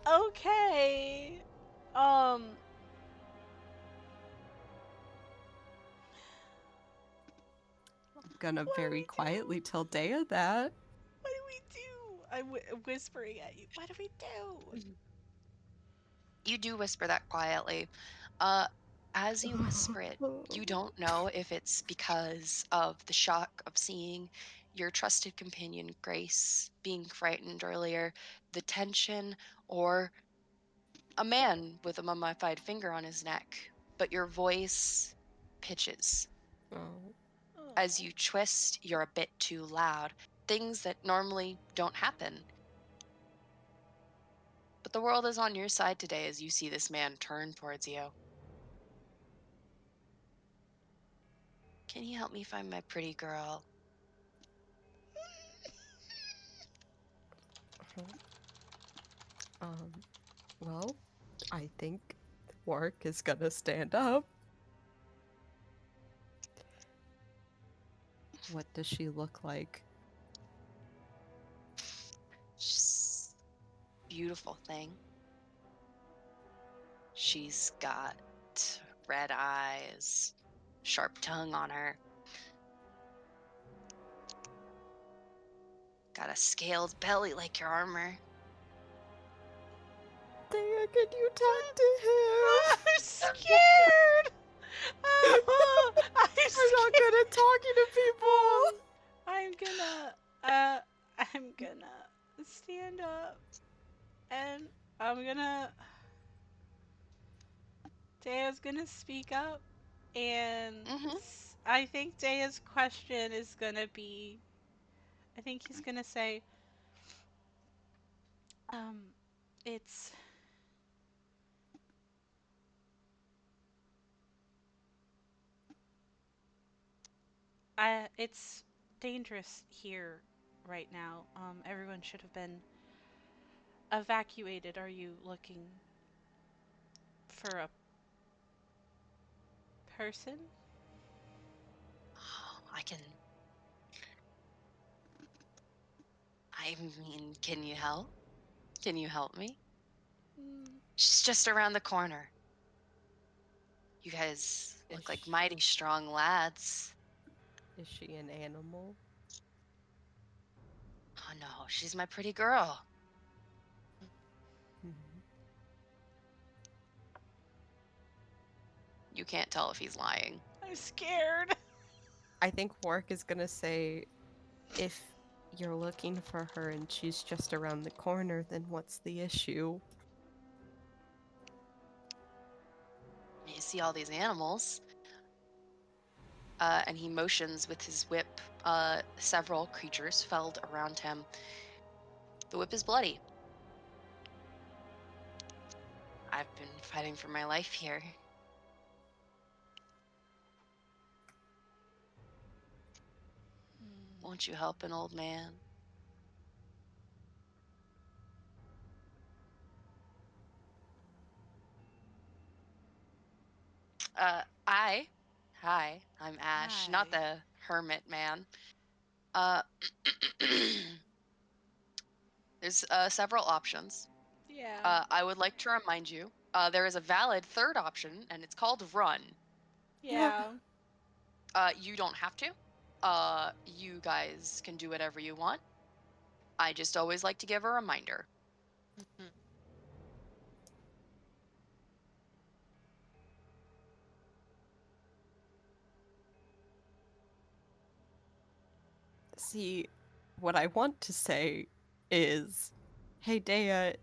Okay. Um. I'm gonna What do very we quietly do? tell Dea that. What do we do? I'm whispering at you. What do we do? You do whisper that quietly. As you whisper it, you don't know if it's because of the shock of seeing your trusted companion Grace being frightened earlier, the tension, or a man with a mummified finger on his neck, but your voice pitches. Oh. As you twist, you're a bit too loud. Things that normally don't happen. But the world is on your side today as you see this man turn towards you. Can you help me find my pretty girl? Well, I think Warg is gonna stand up. What does she look like? She's a beautiful thing. She's got red eyes, sharp tongue on her. Got a scaled belly like your armor. Dea, can you talk to him? I'm scared. I'm I'm not good at talking to people. I'm gonna stand up and I'm gonna Dea's gonna speak up and I think Dea's question is gonna be I think he's gonna say it's it's dangerous here right now. Everyone should have been evacuated. Are you looking for a person? I can I mean, can you help? Can you help me? Mm. She's just around the corner. You guys look like mighty strong lads. Is she an animal? Oh no, she's my pretty girl. Mhm. You can't tell if he's lying. I'm scared. I think Warwick is gonna say, if you're looking for her and she's just around the corner, then what's the issue? You see all these animals. And he motions with his whip. Several creatures felled around him. The whip is bloody. I've been fighting for my life here. Won't you help an old man? Hi, I'm Ash, not Hi. the hermit man. Uh, there's several options. Yeah. I would like to remind you, there is a valid third option, and it's called run. Yeah. You don't have to. You guys can do whatever you want. I just always like to give a reminder. Mhm. See, what I want to say is, hey Dea,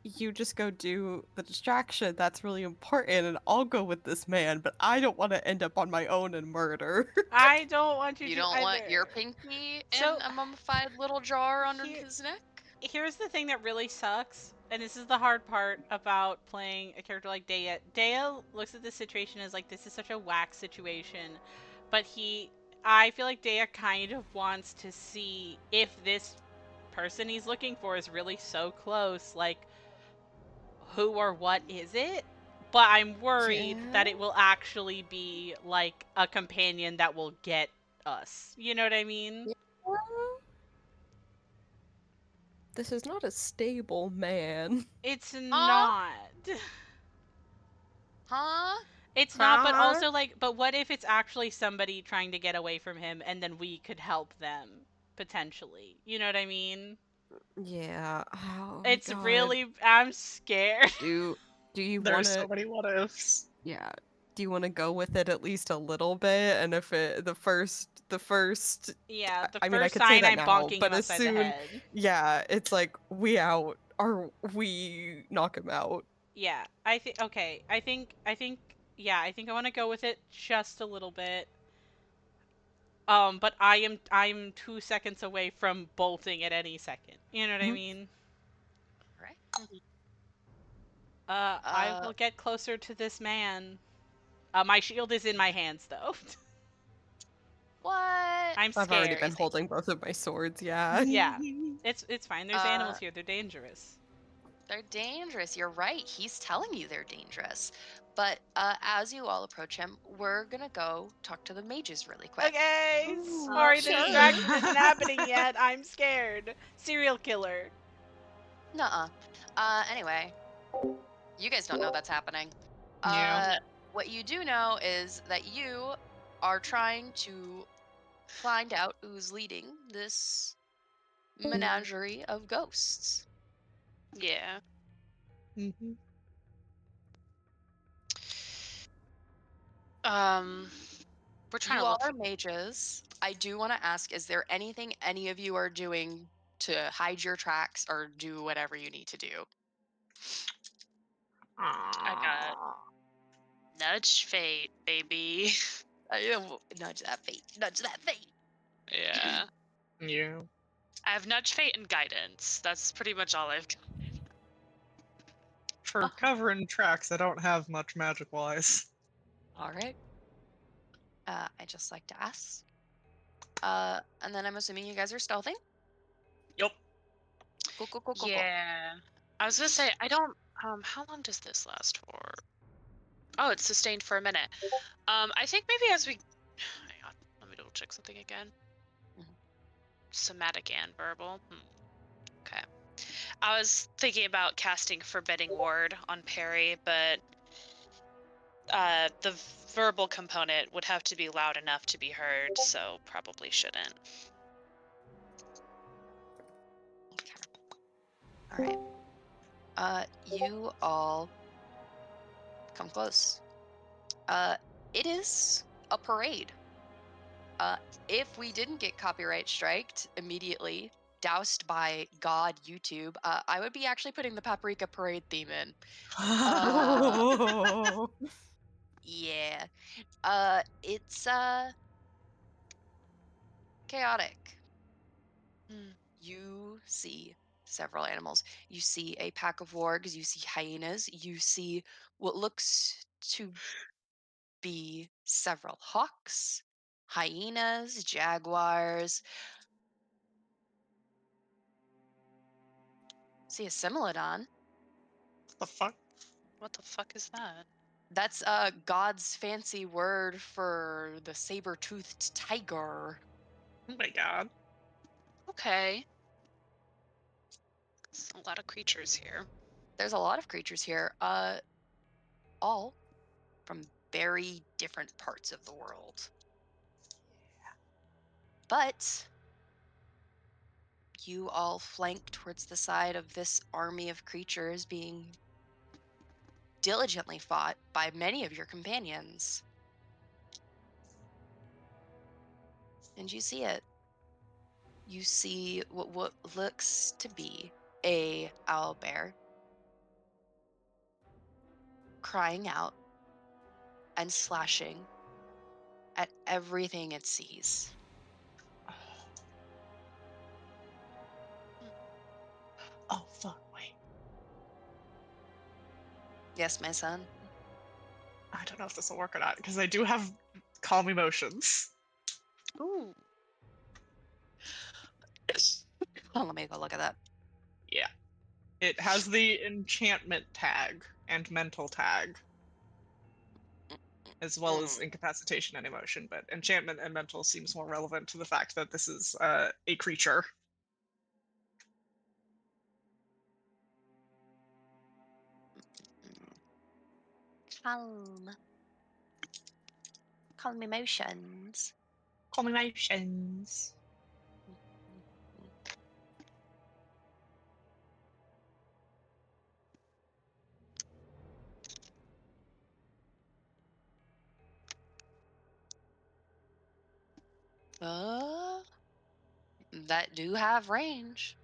you just go do the distraction. That's really important, and I'll go with this man, but I don't want to end up on my own and murder. I don't want you You to don't want your either. pinky So, in a mummified little jar under here- his neck? Here's the thing that really sucks, and this is the hard part about playing a character like Dea. Dea looks at this situation as like, this is such a whack situation, but I feel like Dea kind of wants to see if this person he's looking for is really so close, like, who or what is it? But I'm worried that Yeah? it will actually be like a companion that will get us. You know what I mean? This is not a stable man. It's Huh? not. Huh? It's not, but Huh? also like, but what if it's actually somebody trying to get away from him and then we could help them potentially? You know what I mean? Yeah. Oh my It's god. really, I'm scared. Do you want There's to? so many what ifs. Yeah. Do you want to go with it at least a little bit? And if it the first Yeah, the I mean, I first could say sign that I'm now, bonking but him as upside the soon, head. yeah, it's like we out or we knock him out. Yeah, I think okay. Yeah, I think I want to go with it just a little bit. But I'm 2 seconds away from bolting at any second. You know what I Mhm. mean? Right? I will get closer to this man. My shield is in my hands though. What? I'm I've already scared. been holding both of my swords. Yeah. Yeah, it's fine. There's animals Uh, here. They're dangerous. They're dangerous. You're right. He's telling you they're dangerous. But as you all approach him, we're gonna go talk to the mages really quick. Okay, Ooh, sorry, the sure. distraction isn't happening yet. I'm scared. Serial killer. Nuh-uh. Anyway, you guys don't know that's happening. Yeah. What you do know is that you are trying to find out who's leading this menagerie of ghosts. Yeah. Mhm. We're trying You to all look. are mages. I do want to ask, is there anything any of you are doing to hide your tracks or do whatever you need to do? I got nudge fate, baby. Nudge that fate. Nudge that fate. Yeah. Yeah. I have nudge fate and guidance. That's pretty much all I've got. For covering tracks, I don't have much magic wise. All right. I just like to ask. And then I'm assuming you guys are stealthing. Yup. Cool. Yeah. I was gonna say I don't. How long does this last for? Oh, it's sustained for a minute. I think maybe as we. Hang on. Let me double check something again. Mhm. Somatic and verbal. I was thinking about casting Forbidding Ward on Perry, but the verbal component would have to be loud enough to be heard, so probably shouldn't. Okay. All right. You all come close. It is a parade. If we didn't get copyright striked immediately, doused by God YouTube, I would be actually putting the Paprika Parade theme in. Yeah. It's chaotic. Hmm. You see several animals. You see a pack of wargs, you see hyenas, you see what looks to be several hawks, hyenas, jaguars. See a Similodon. The fuck? What the fuck is that? That's God's fancy word for the saber-toothed tiger. Oh my god. Okay. It's a lot of creatures here. There's a lot of creatures here, all from very different parts of the world. But you all flank towards the side of this army of creatures being diligently fought by many of your companions. And you see it. You see what looks to be a owlbear crying out and slashing at everything it sees. Oh fuck, wait. Yes, my son. I don't know if this will work or not, because I do have calm emotions. Ooh. Oh, let me go look at that. Yeah. It has the enchantment tag and mental tag, as well as incapacitation and emotion, but enchantment and mental seems more relevant to the fact that this is a creature. Calm. Calm emotions. Calm emotions. That do have range.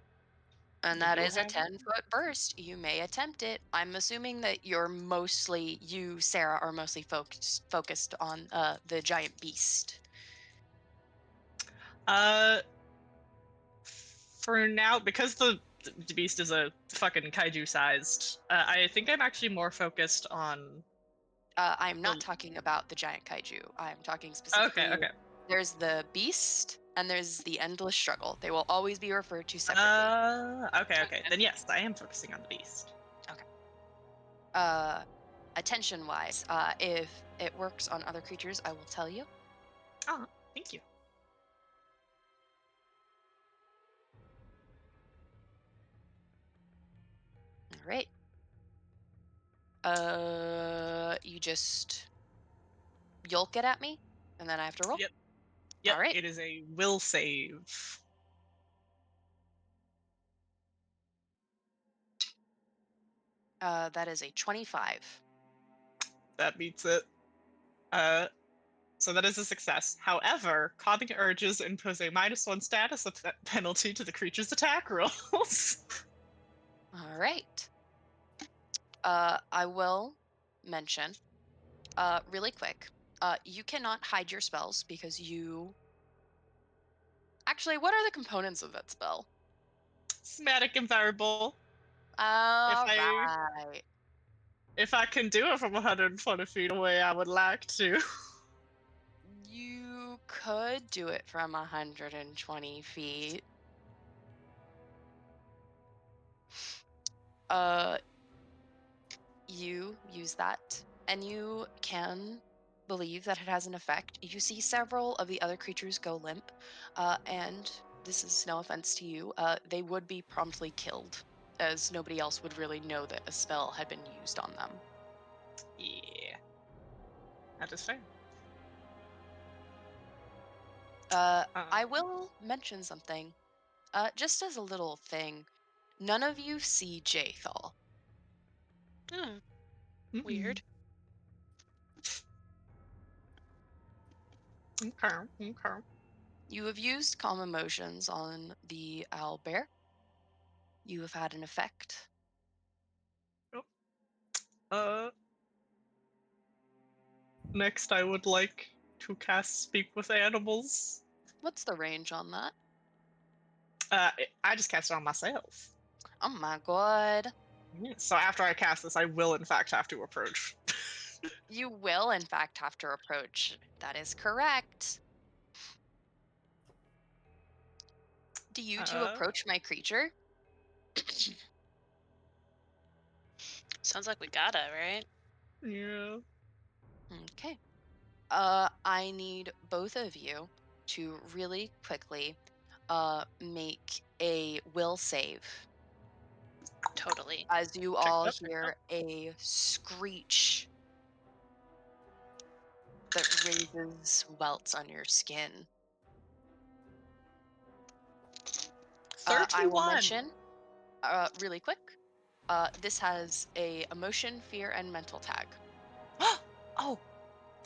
And They that do is a have 10-foot burst. You may attempt it. I'm assuming that you, Sarah, are mostly focused on the giant beast. For now, because the beast is a fucking kaiju sized, I think I'm actually more focused on. I'm not the... talking about the giant kaiju. I'm talking specifically. Okay. There's the beast and there's the endless struggle. They will always be referred to separately. Okay. Then yes, I am focusing on the beast. Attention wise, if it works on other creatures, I will tell you. Oh, thank you. All right. You just yolk it at me, and then I have to roll. Yep. All right. It is a will save. That is a 25. That beats it. So that is a success. However, calming urges impose a -1 status penalty to the creature's attack rolls. All right. I will mention, really quick, you cannot hide your spells because you. Actually, what are the components of that spell? Somatic and variable. All If right. if I can do it from 120 feet away, I would like to. You could do it from 120 feet. You use that, and you can believe that it has an effect. You see several of the other creatures go limp, and this is no offense to you, they would be promptly killed as nobody else would really know that a spell had been used on them. Yeah. That is fair. I will mention something. Just as a little thing, none of you see Jathal. Hmm, Mm-mm. weird. Okay. Okay. You have used calm emotions on the owlbear. You have had an effect. Uh. Next, I would like to cast Speak with Animals. What's the range on that? I just cast it on myself. Oh my god. Yeah, so after I cast this, I will in fact have to approach. You will, in fact, have to approach. That is correct. Do you two approach my creature? Sounds like we gotta, right? Yeah. Okay. I need both of you to really quickly make a will save Totally. as you Check all it out, check it hear a screech that raises welts on your skin. I will 31. mention really quick. This has a emotion, fear, and mental tag. Oh,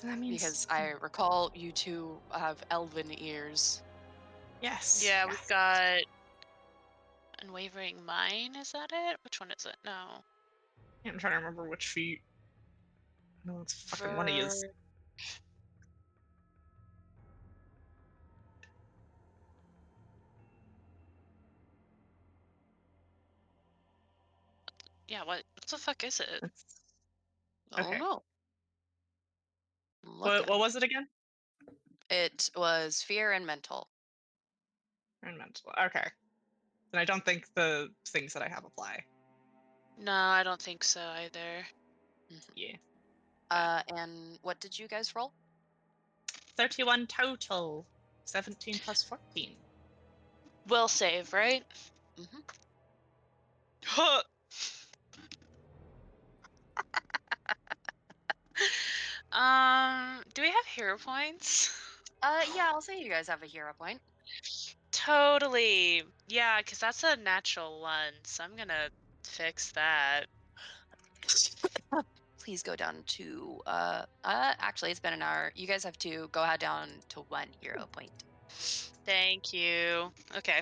that means Because I recall you two have elven ears. yes. Yeah, yes. we've got Unwavering Mind, is that it? Which one is it? No. I'm trying to remember which feet. No, it's fucking one he is. Yeah, what the fuck is it? I don't Okay. know. What was it again? It was fear and mental. And mental. Okay. And I don't think the things that I have apply. No, I don't think so either. Yeah. And what did you guys roll? 31 total. 17 plus 14. Will save, right? Mm-hmm. Do we have hero points? Yeah, I'll say you guys have a hero point. Totally. Yeah, because that's a natural one, so I'm gonna fix that. Please go down to actually it's been an hour. You guys have to go ahead down to 1 hero point. Thank you. Okay.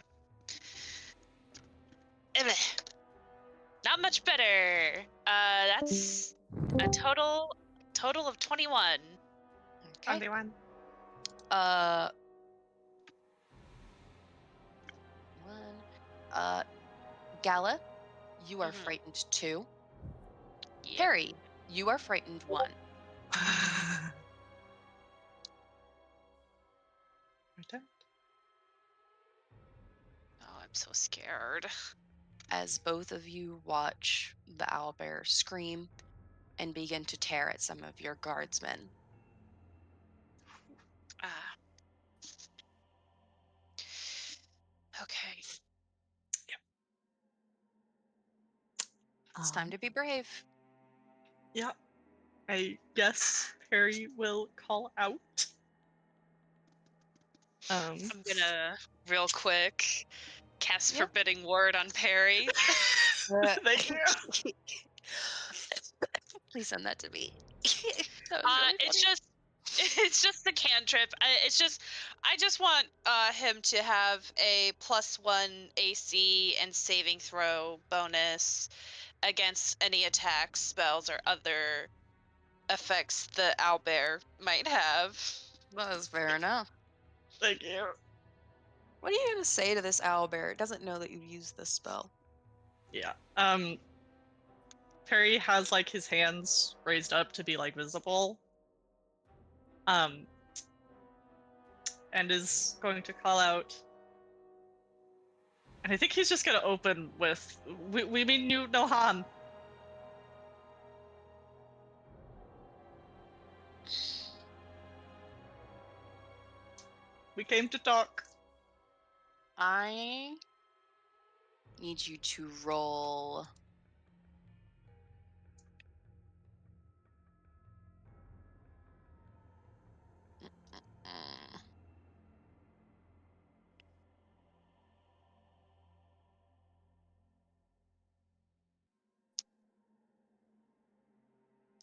Not much better. That's a total of 21. Okay. 21. Uh, Gala, you are Mhm. frightened 2. Yeah. Harry, you are frightened 1. Oh, I'm so scared. As both of you watch the owlbear scream and begin to tear at some of your guardsmen. Ah. Okay. It's time to be brave. Yeah. I guess Perry will call out. I'm gonna real quick cast Yeah. Forbidding Word on Perry. Thank you. Please send that to me. That was really It's funny. just the cantrip. I just want him to have a +1 AC and saving throw bonus against any attacks, spells, or other effects the owlbear might have. That was fair enough. Thank you. What are you gonna say to this owlbear? It doesn't know that you used this spell. Yeah. Perry has like his hands raised up to be like visible. And is going to call out. And I think he's just gonna open with we mean you no harm. We came to talk. I need you to roll. Mm.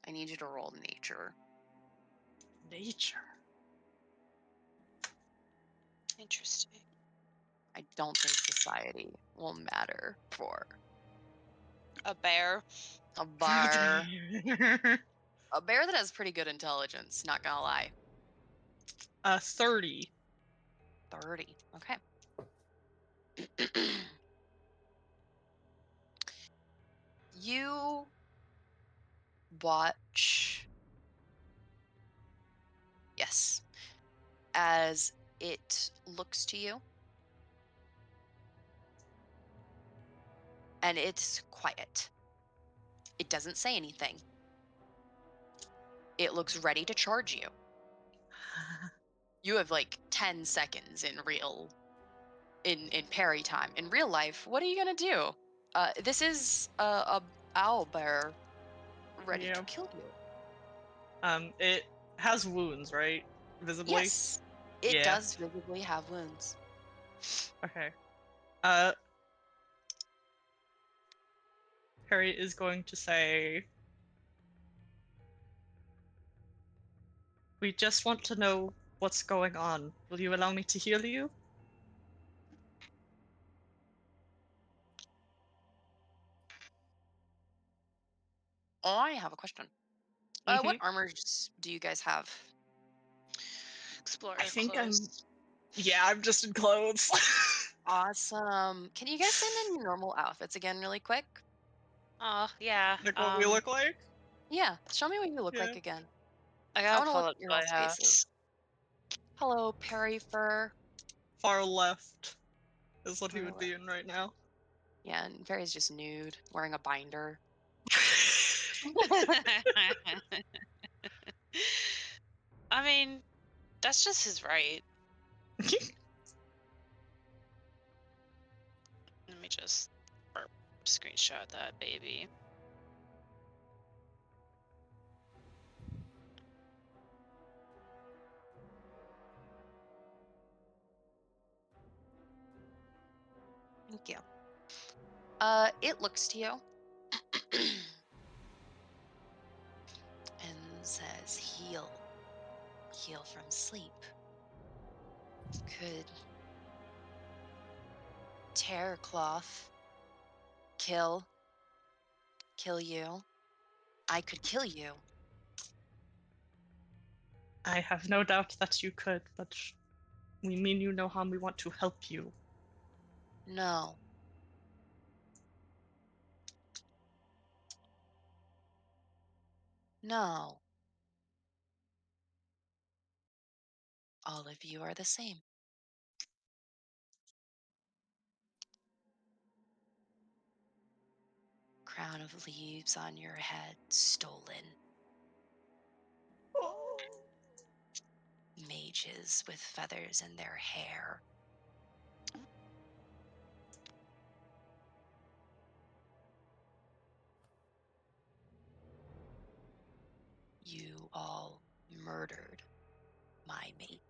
I need you to roll nature. Nature. Interesting. I don't think society will matter for A bear. a bar. A bear that has pretty good intelligence, not gonna lie. 30. 30. Okay. You watch. Yes. As it looks to you. And it's quiet. It doesn't say anything. It looks ready to charge you. You have like 10 seconds in parry time. In real life, what are you gonna do? This is a owl bear ready Yeah. to kill you. It has wounds, right? Visibly? Yes, it Yeah. does visibly have wounds. Okay. Perry is going to say, we just want to know what's going on. Will you allow me to heal you? I have a question. What armors do you guys have? Explorer I think clothes. I'm just in clothes. Awesome. Can you guys send in your normal outfits again really quick? Oh, yeah. Like what we look like? Yeah, show me what you look Yeah. like again. I I gotta want to pull look up at your what all's I have. faces. Hello, Perry Fur. Far left is what he Far would be in right now. Yeah, and Perry's just nude, wearing a binder. I mean, that's just his right. Let me just screenshot that baby. Thank you. It looks to you and says, heal. Heal from sleep. Could tear cloth kill you? I could kill you. I have no doubt that you could, but we mean you no harm. We want to help you. No. No. All of you are the same. Crown of leaves on your head stolen. Mages with feathers in their hair. You all murdered my mate.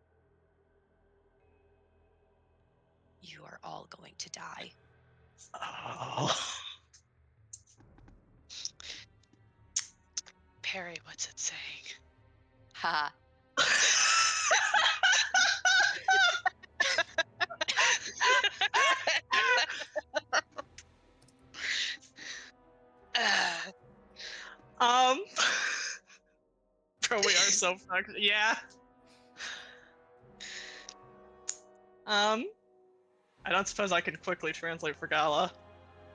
You are all going to die. Oh. Perry, what's it saying? Ha. Bro, we are so fucked. Yeah. I don't suppose I can quickly translate for Gala.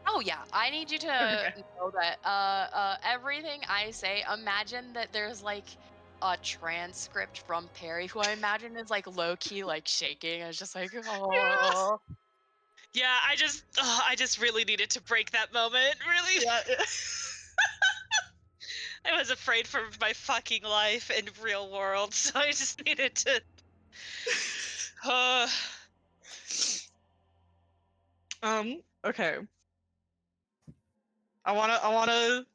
Oh yeah, I need you to know that everything I say, imagine that there's like a transcript from Perry, who I imagine is like low key like shaking. I was just like, oh. Yeah, I just really needed to break that moment. Really. Yeah. I was afraid for my fucking life in real world, so I just needed to. Okay. I wanna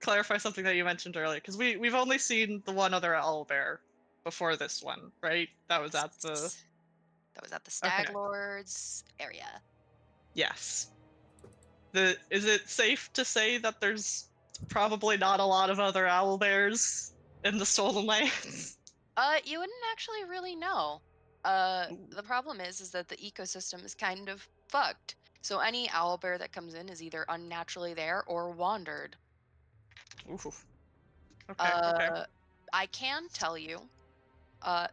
clarify something that you mentioned earlier, because we've only seen the one other owlbear before this one, right? That was at the Stag Okay. Lord's area. Yes. Is it safe to say that there's probably not a lot of other owlbears in the Stolen Lands? You wouldn't actually really know. The problem is that the ecosystem is kind of fucked. So any owlbear that comes in is either unnaturally there or wandered. Ooh. Okay. I can tell you,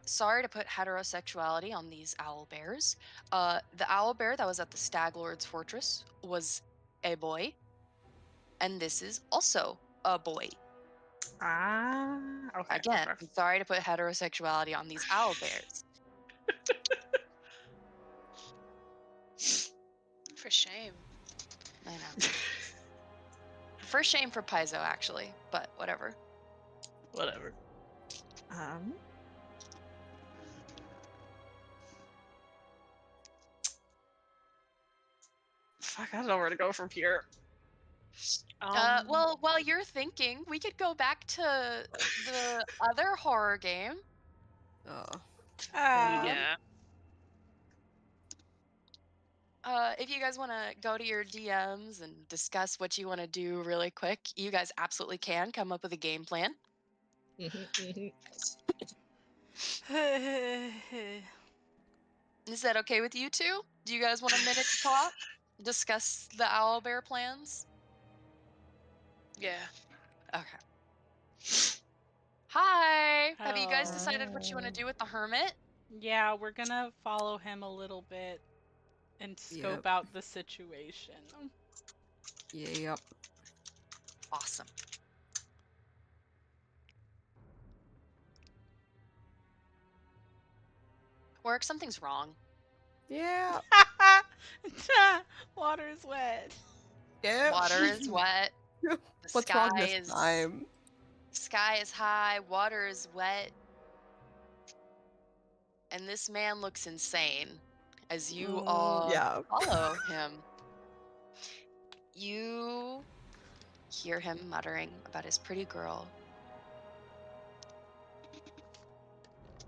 sorry to put heterosexuality on these owlbears. The owlbear that was at the Stag Lord's fortress was a boy, and this is also a boy. Okay. Again, Okay. I'm sorry to put heterosexuality on these owlbears. For shame. I know. For shame for Paizo, actually, but whatever. Whatever. Fuck, I don't know where to go from here. Well, while you're thinking, we could go back to the other horror game. Oh. Yeah. If you guys want to go to your DMs and discuss what you want to do really quick, you guys absolutely can come up with a game plan. Is that okay with you two? Do you guys want a minute to talk? Discuss the owlbear plans? Yeah. Okay. Hi! Have you guys Hello. decided what you want to do with the hermit? Yeah, we're gonna follow him a little bit and scope Yep. out the situation. Yep. Awesome. Work, something's wrong. Yeah. Water is wet. Yep. Water is wet. The What's sky wrong this is time? Sky is high, water is wet. And this man looks insane as you all Yeah. follow him. You hear him muttering about his pretty girl.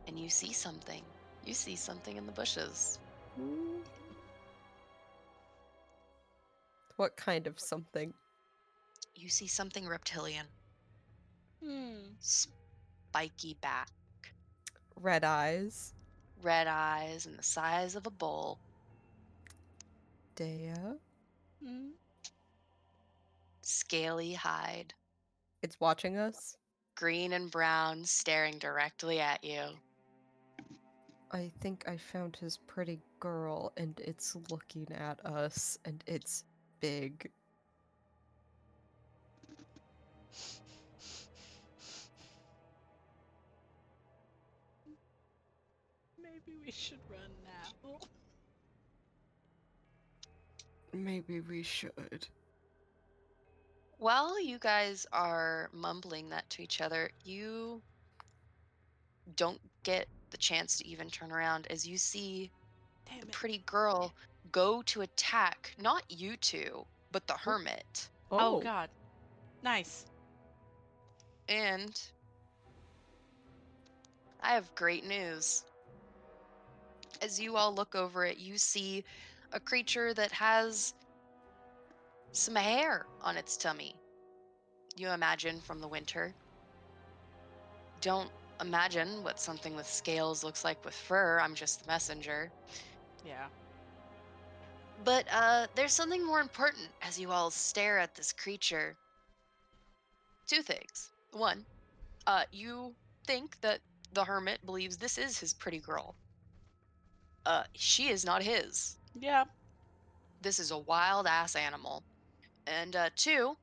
And you see something. You see something in the bushes. What kind of something? You see something reptilian. Hmm. Spiky back, Red eyes. red eyes, and the size of a bull. Dea. Hmm. Scaly hide. It's watching us. Green and brown, staring directly at you. I think I found his pretty girl, and it's looking at us, and it's big. Maybe we should run now. Maybe we should. While you guys are mumbling that to each other, you don't get the chance to even turn around as you see Damn the it. pretty girl go to attack not you two, but the hermit. Oh god. Nice. And I have great news. As you all look over it, you see a creature that has some hair on its tummy. You imagine from the winter. Don't imagine what something with scales looks like with fur. I'm just the messenger. Yeah. But there's something more important as you all stare at this creature. Two things. One, you think that the hermit believes this is his pretty girl. She is not his. Yeah. This is a wild ass animal. And two,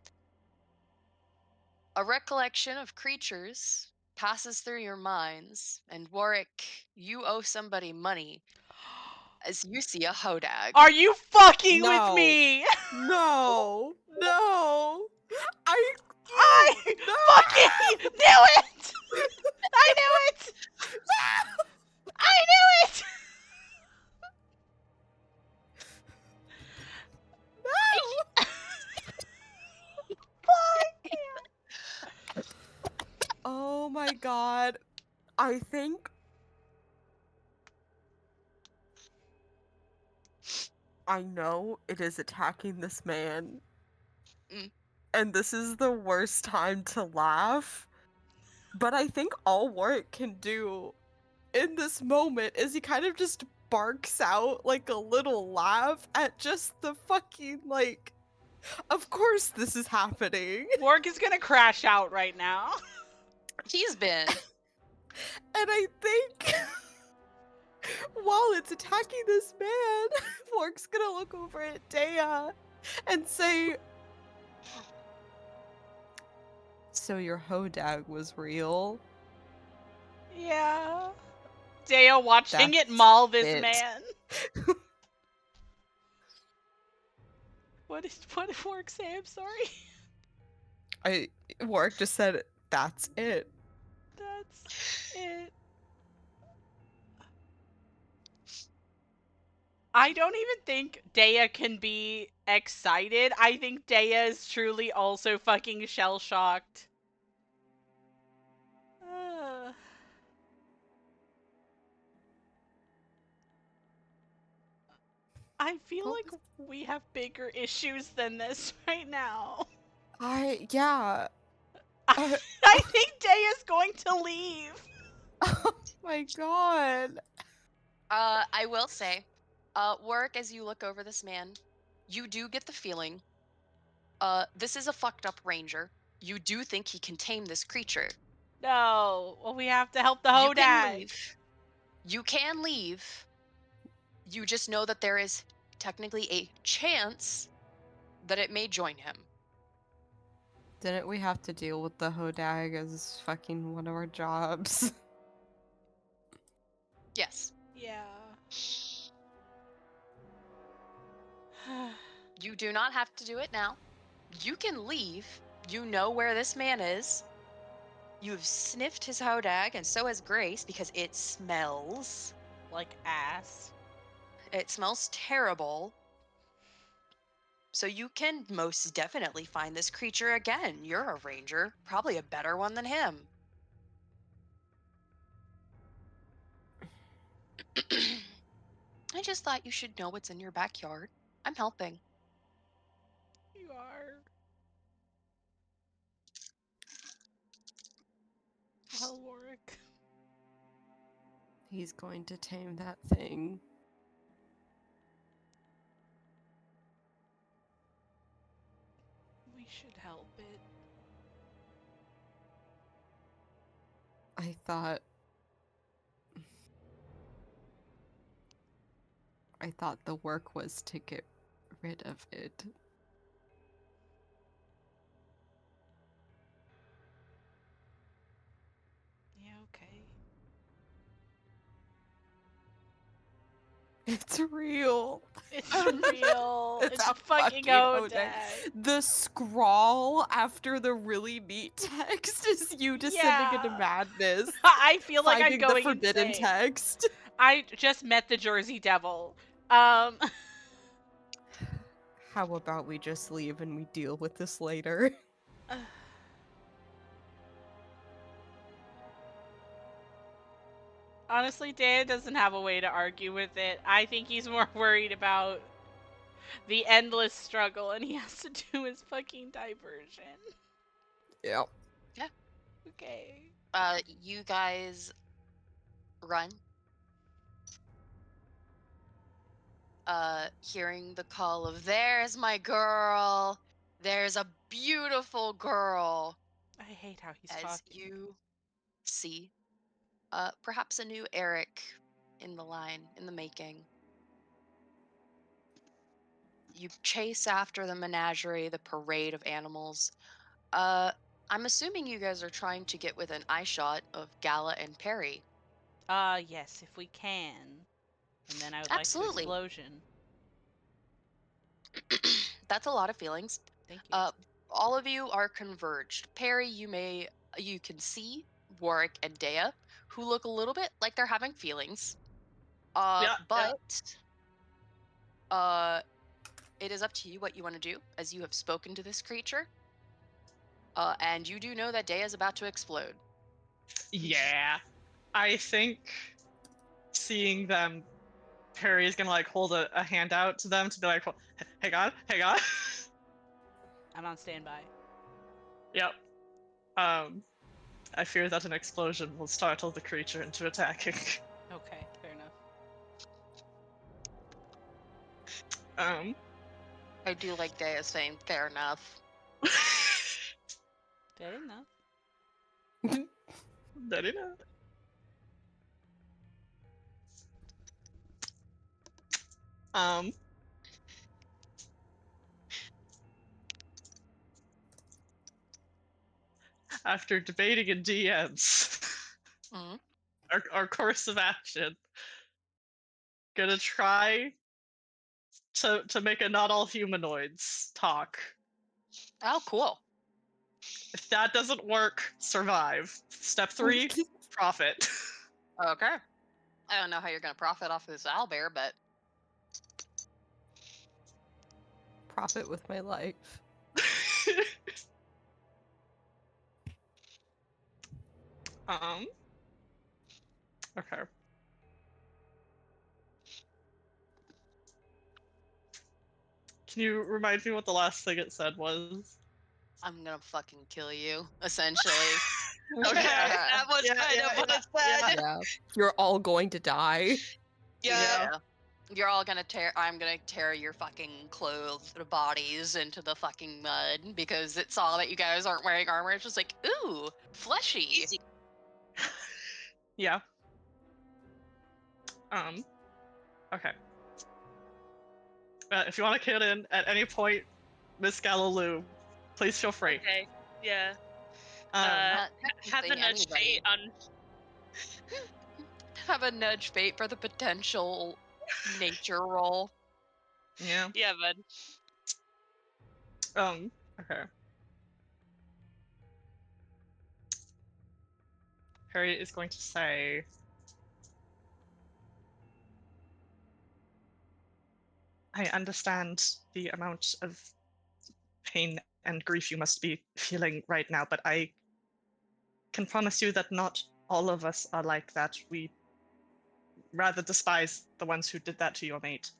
a recollection of creatures passes through your minds, and Warwick, you owe somebody money as you see a hodag. Are you fucking with No. me? No! No! I No! fucking knew it! I knew it! I knew it! god. I think I know it is attacking this man. Mm. And this is the worst time to laugh. But I think all Warwick can do in this moment is he kind of just barks out like a little laugh at just the fucking, like, of course this is happening. Warg is gonna crash out right now. He's been. And I think while it's attacking this man, Warwick's gonna look over at Dea and say, so your hodag was real? Yeah. Deo watching it That's maul this it. man. What did Warg say? I'm sorry. Warwick just said, that's it. That's it. I don't even think Dea can be excited. I think Dea is truly also fucking shell-shocked. I feel What like we have bigger issues than this right now. Yeah. I think Dea's going to leave. Oh my god. I will say, Warwick, as you look over this man, you do get the feeling, this is a fucked up ranger. You do think he can tame this creature. No. Well, we have to help the You can Hodag. leave. You can leave. You just know that there is technically a chance that it may join him. Didn't we have to deal with the hodag as fucking one of our jobs? Yes. Yeah. You do not have to do it now. You can leave. You know where this man is. You've sniffed his hodag, and so has Grace, because it smells. Like ass. It smells terrible. So you can most definitely find this creature again. You're a ranger, probably a better one than him. I just thought you should know what's in your backyard. I'm helping. You are. Well, Warwick. He's going to tame that thing. We should help it. I thought the work was to get rid of it. Yeah, okay. It's real. It's real. It's It's a a fucking fucking Hodag. The scrawl after the really neat text is you descending into Yeah. madness. I feel like I'm Finding going the forbidden insane. text. I just met the Jersey Devil. How about we just leave and we deal with this later? Honestly, Dan doesn't have a way to argue with it. I think he's more worried about the endless struggle and he has to do his fucking diversion. Yep. Okay. You guys run. Hearing the call of, there's my girl. There's a beautiful girl. I hate how he's As talking. you see, perhaps a new Eric in the line, in the making. You chase after the menagerie, the parade of animals. I'm assuming you guys are trying to get within eye shot of Gala and Perry. Yes, if we can. And then I would like Absolutely. to explosion. That's a lot of feelings. Thank you. All of you are converged. Perry, you can see Warwick and Dea, who look a little bit like they're having feelings. It is up to you what you want to do, as you have spoken to this creature. And you do know that Dea is about to explode. Yeah. I think seeing them, Perry is gonna like hold a hand out to them to be like, hang on, hang on. I'm on standby. Yep. I fear that an explosion will startle the creature into attacking. Okay, fair enough. I do like Dea saying fair enough. Fair enough. That enough. After debating in DMs, Mhm. our course of action, gonna try to make a not all humanoids talk. Oh, cool. If that doesn't work, survive. Step 3, profit. Okay. I don't know how you're gonna profit off of this owlbear, but Profit with my life. Okay. Can you remind me what the last thing it said was? I'm gonna fucking kill you, essentially. Okay. That was Yeah, kind yeah, of what yeah, it said. Yeah. You're all going to die. Yeah. You're all gonna I'm gonna tear your fucking clothed bodies into the fucking mud because it saw that you guys aren't wearing armor. It's just like, ooh, fleshy. Easy. Yeah. Okay. If you want to kill in at any point, Miss Galilou, please feel free. Okay. Yeah. Not Have a technically nudge anybody. fate on. Have a nudge fate for the potential nature roll. Yeah. Yeah, bud. Okay. Harry is going to say, I understand the amount of pain and grief you must be feeling right now, but I can promise you that not all of us are like that. We rather despise the ones who did that to your mate.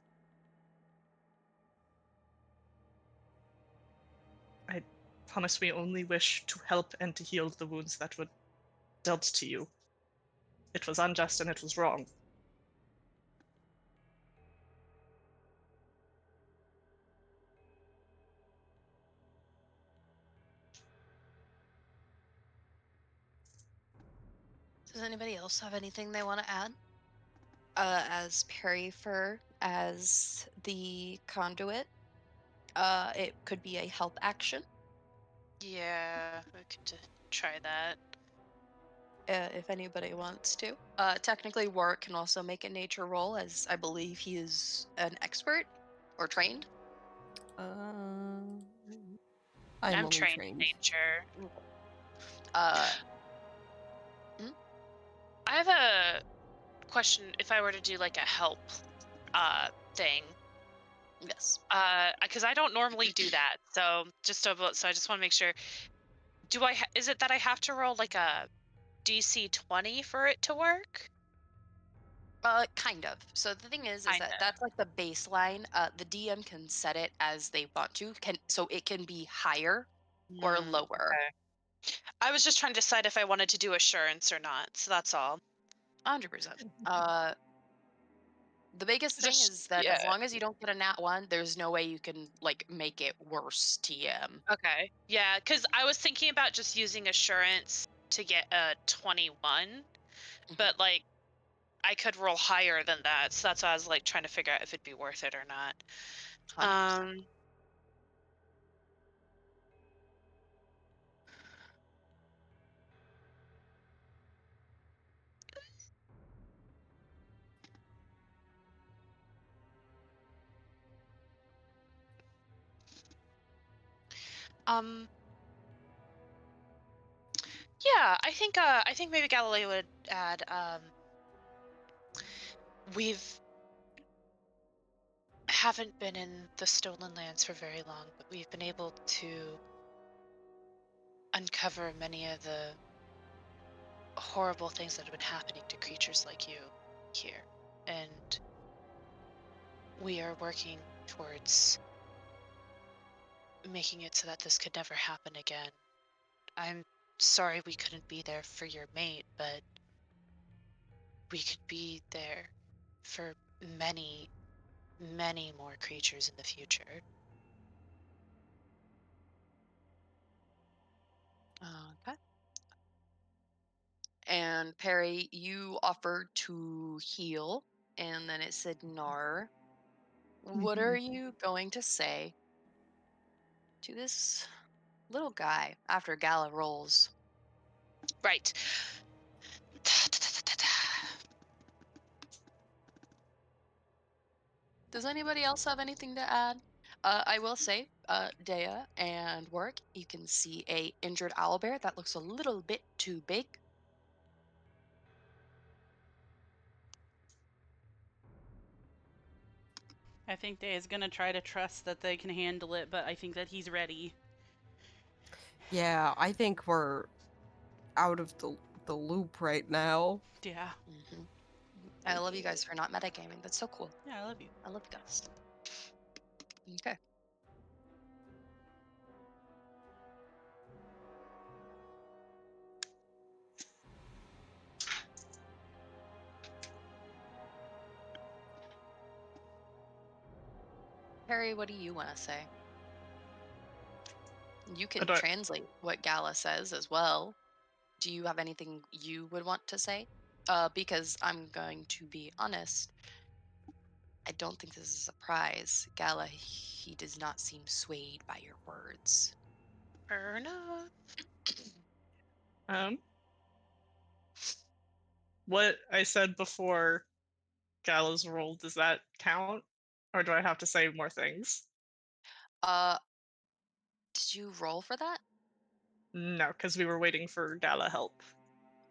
I promise we only wish to help and to heal the wounds that were dealt to you. It was unjust and it was wrong. Does anybody else have anything they want to add? As Perry Fur as the conduit, it could be a help action. Yeah, we could try that. If anybody wants to. Technically, Warwick can also make a nature roll, as I believe he is an expert or trained. I'm I'm only trained in nature. Uh, I have a question. If I were to do like a help thing, yes. because I don't normally do that. So so I just want to make sure. Is it that I have to roll like a DC 20 for it to work? Kind of. So the thing is Kind that of. that's like the baseline. The DM can set it as they want to. So it can be higher or lower. Okay. I was just trying to decide if I wanted to do assurance or not. So that's all. 100%. The biggest thing is that as long as you don't get a nat 1, there's no way you can like make it worse TM. Okay. Yeah, because I was thinking about just using assurance to get a 21, but like I could roll higher than that. So that's why I was like trying to figure out if it'd be worth it or not. 100%. Yeah, I think maybe Galileo would add we've haven't been in the Stolen Lands for very long, but we've been able to uncover many of the horrible things that have been happening to creatures like you here. And we are working towards making it so that this could never happen again. I'm sorry we couldn't be there for your mate, but we could be there for many, many more creatures in the future. Okay. And Perry, you offered to heal, and then it said Nar. What are you going to say to this little guy after Gala rolls? Right. Does anybody else have anything to add? I will say, Dea and Warwick, you can see a injured owlbear that looks a little bit too big. I think Day is gonna try to trust that they can handle it, but I think that he's ready. Yeah, I think we're out of the loop right now. Yeah. Mm-hmm. I love you guys for not metagaming. That's so cool. Yeah, I love you. I love you guys. Okay. Harry, what do you want to say? You can don't- translate what Gala says as well. Do you have anything you would want to say? Because I'm going to be honest, I don't think this is a surprise. Gala, he does not seem swayed by your words. Fair enough. What I said before Gala's roll, does that count? Or do I have to say more things? Did you roll for that? No, because we were waiting for Gala help.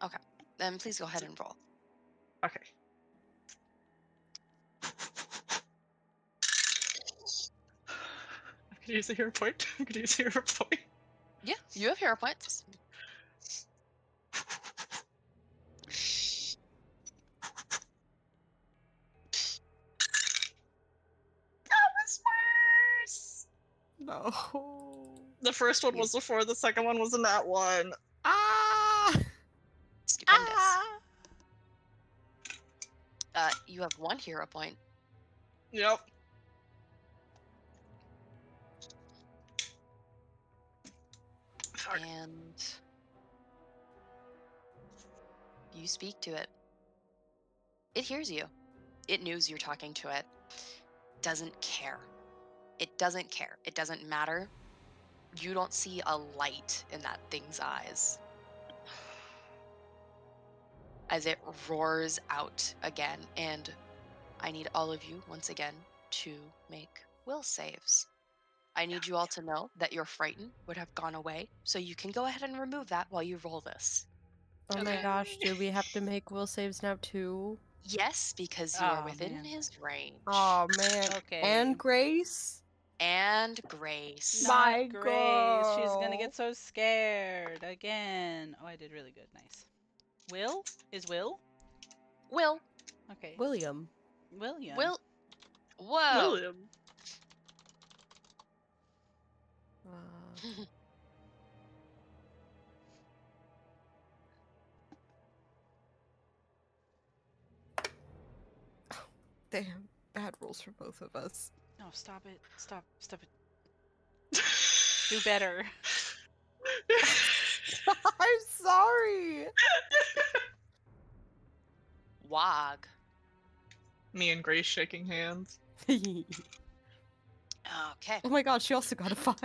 Okay, then please go ahead and roll. Okay. I'm gonna use a hero point. I'm gonna use a hero point. Yeah, you have hero points. That was worse! No. The first one was a 4, the second one was a nat 1. Ah! Stupendous. Ah! You have 1 hero point. Yep. And you speak to it. It hears you. It knows you're talking to it. Doesn't care. It doesn't care. It doesn't matter. You don't see a light in that thing's eyes as it roars out again. And I need all of you, once again, to make will saves. I need you all to know that your frighten would have gone away, so you can go ahead and remove that while you roll this. Oh my Okay. gosh, do we have to make will saves now too? Yes, because you are Aw, within man. his range. Oh man. Okay. And Grace? And Grace. Not My Grace. She's gonna girl. get so scared again. Oh, I did really good. Nice. Will? Is Will? Will. Okay. William. William. Will. Whoa. William. Damn, bad rules for both of us. No, stop it. Stop it. Do better. I'm sorry. Wog. Me and Grace shaking hands. Okay. Oh my god, she also got a 5.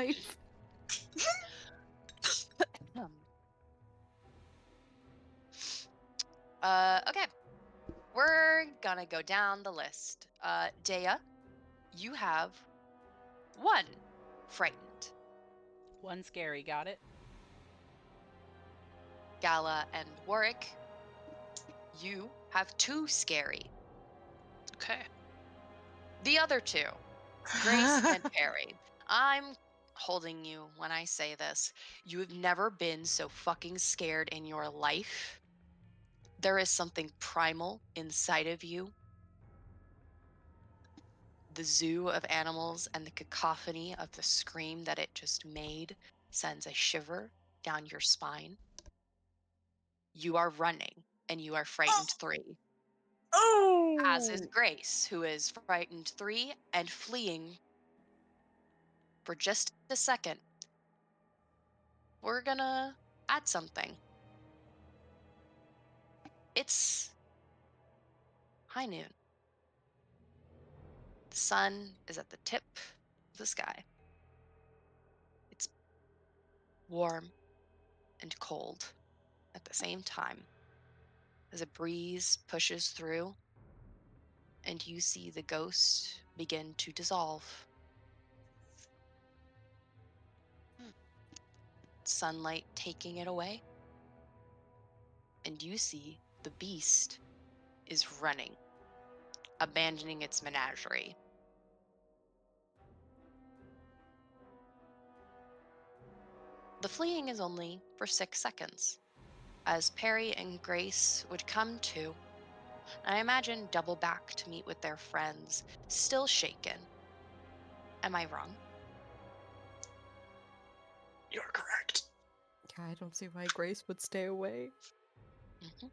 Okay. We're gonna go down the list. Dea, you have 1 frightened. One scary. Got it? Gala and Warwick, you have 2 scary. Okay. The other 2, Grace and Perry. I'm holding you when I say this. You have never been so fucking scared in your life there is something primal inside of you. The zoo of animals and the cacophony of the scream that it just made sends a shiver down your spine. You are running, and you are frightened 3. As is Oh! Grace, who is frightened 3 and fleeing for just a second. We're gonna add something. It's high noon. The sun is at the tip of the sky. It's warm and cold at the same time as a breeze pushes through and you see the ghost begin to dissolve. Sunlight taking it away, and you see the beast is running, abandoning its menagerie. The fleeing is only for 6 seconds, as Perry and Grace would come to, and I imagine double back to meet with their friends, still shaken. Am I wrong? You're correct. Yeah, I don't see why Grace would stay away. Mm-hmm.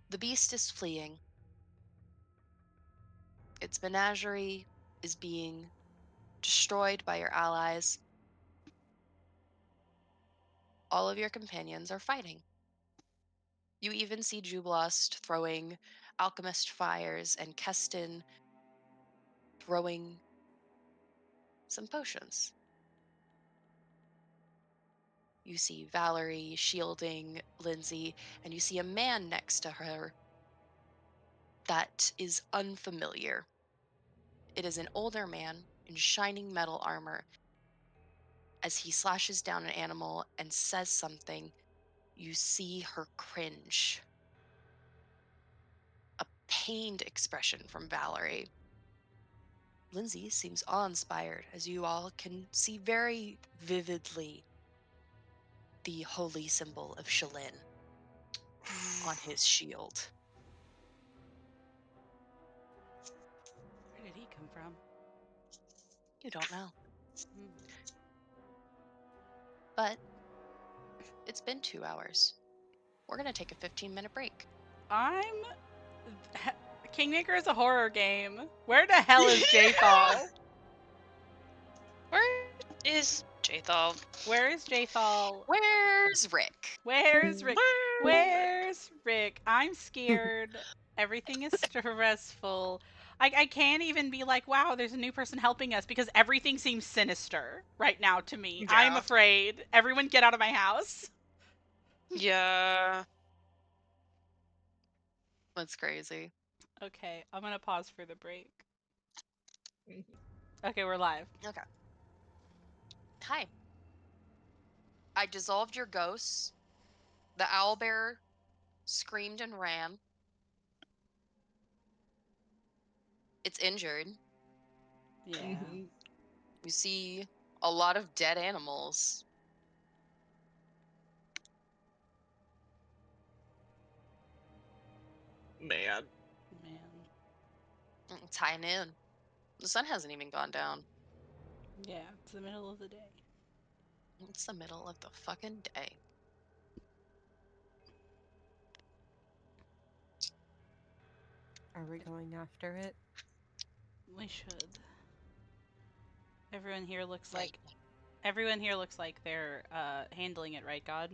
The beast is fleeing. Its menagerie is being destroyed by your allies. All of your companions are fighting. You even see Jublost throwing alchemist fires and Keston throwing some potions. You see Valerie shielding Lindsay, and you see a man next to her that is unfamiliar. It is an older man in shining metal armor. As he slashes down an animal and says something, you see her cringe. A pained expression from Valerie. Lindsay seems awe-inspired as you all can see very vividly the holy symbol of Shalyn on his shield. Where did he come from? You don't know. Hmm. But it's been 2 hours. We're going to take a 15-minute break. Kingmaker is a horror game. Where the hell is Jthal? Where is Jthal? Where is Jthal? Where's Rick? Where's Rick? Where's Rick? I'm scared. Everything is stressful. I can't even be like, wow, there's a new person helping us because everything seems sinister right now to me. I'm Yeah. afraid. Everyone get out of my house. Yeah. That's crazy. Okay, I'm gonna pause for the break. Mhm. Okay, we're live. Okay. Hi. I dissolved your ghosts. The owlbear screamed and ran. It's injured. Yeah. Mhm. You see a lot of dead animals. Man. Man. It's high noon. The sun hasn't even gone down. Yeah, it's the middle of the day. It's the middle of the fucking day. Are we going after it? We should. Everyone here looks Like, like they're handling it right, God.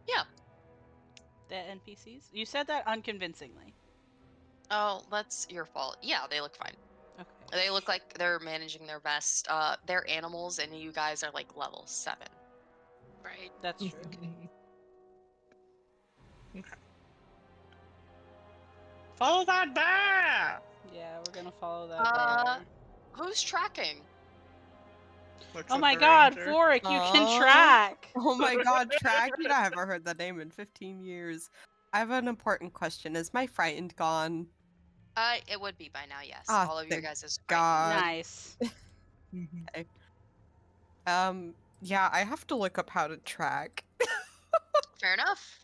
yeah. The NPCs? You said that unconvincingly. Oh, that's your fault. Yeah, they look fine. Okay. They look like they're managing their best. They're animals, and you guys are like level 7. Right. That's true. Mhm. Okay. Follow that bear! Yeah, we're gonna follow that Uh, bear. Who's tracking? Looks Oh at my the god, ranger. Floric, you can Oh. track! Oh my god, tracking? I haven't heard that name in 15 years. I have an important question. Is my frightened gone? It would be by now, yes. Ah, All of your thank guys is God. Nice. Mhm. Yeah, I have to look up how to track. Fair enough.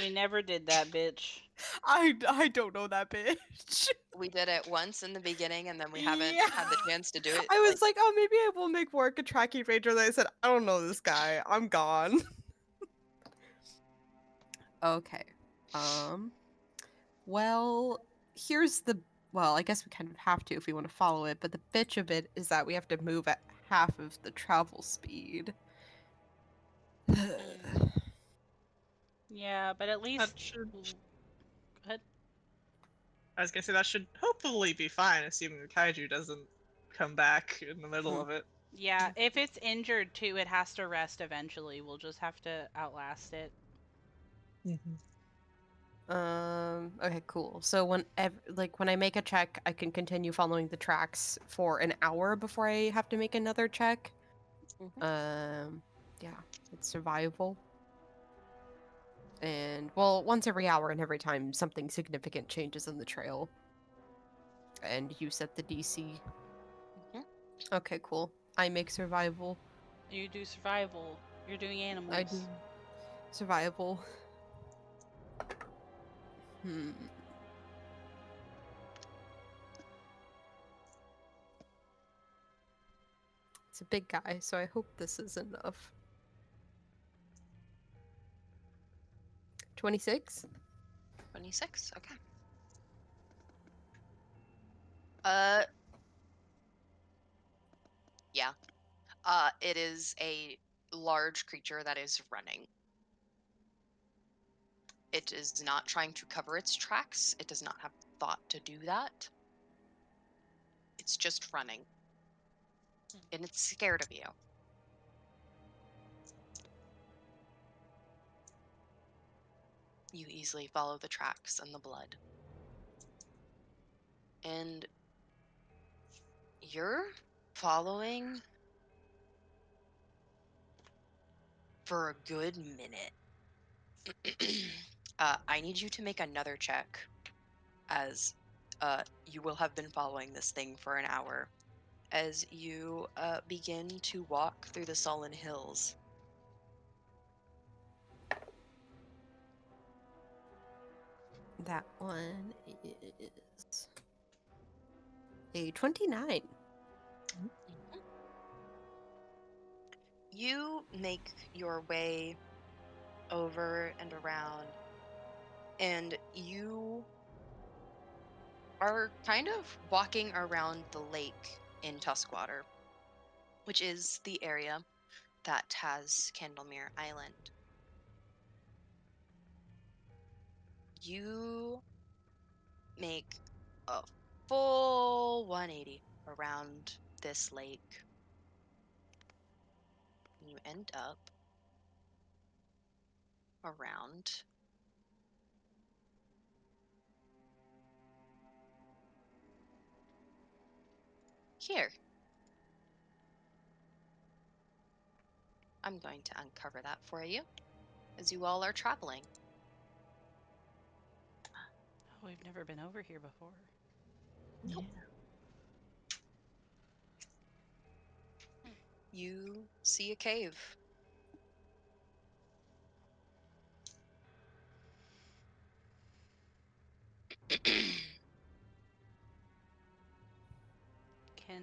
We never did that, bitch. I don't know that bitch. We did it once in the beginning, and then we haven't Yeah. had the chance to do it. I was like, oh, maybe I will make work a tracking ranger. Then I said, I don't know this guy. I'm gone. Okay. Well, here's the. Well, I guess we kind of have to if we want to follow it, but the bitch of it is that we have to move at half of the travel speed. Yeah, but at That least. should. Go ahead. I was gonna say that should hopefully be fine, assuming the kaiju doesn't come back in the middle of it. Yeah, if it's injured too, it has to rest eventually. We'll just have to outlast it. Okay, cool. So when I make a check, I can continue following the tracks for an hour before I have to make another check. Yeah, it's survival. And well, once every hour and every time something significant changes in the trail. And you set the DC. Okay, cool. I make survival. You do survival. You're doing animals. I do survival. It's a big guy, so I hope this is enough. 26? 26. Okay. Yeah. It is a large creature that is running. It is not trying to cover its tracks. It does not have thought to do that. It's just running. And it's scared of you. You easily follow the tracks and the blood. And you're following for a good minute. I need you to make another check, as you will have been following this thing for an hour, as you begin to walk through the Sullen Hills. That one is a 29. You make your way over and around, and you are kind of walking around the lake in Tuskwater, which is the area that has Candlemere Island. You make a full 180 around this lake. And you end up around here. I'm going to uncover that for you as you all are traveling. Oh, we've never been over here before. Nope. You see a cave.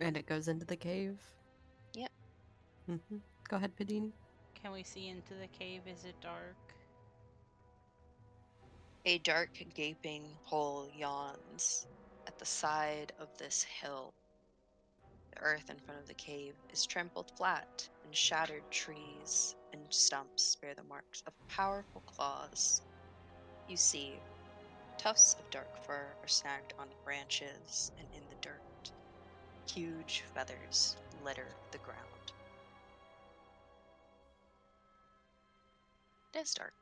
And it goes into the cave. Yep. Go ahead, Padini. Can we see into the cave? Is it dark? A dark, gaping hole yawns at the side of this hill. The earth in front of the cave is trampled flat, and shattered trees and stumps bear the marks of powerful claws. You see, tufts of dark fur are snagged on branches and in the dirt. Huge feathers litter the ground. It is dark.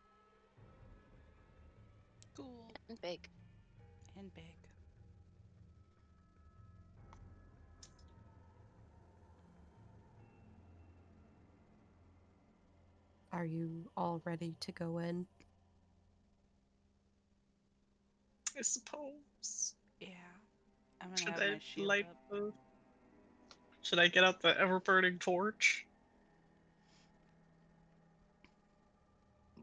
Cool. And big. And big. Are you all ready to go in? I suppose. Yeah. I'm gonna Should have I my shield light up. the? Should I get out the ever-burning torch?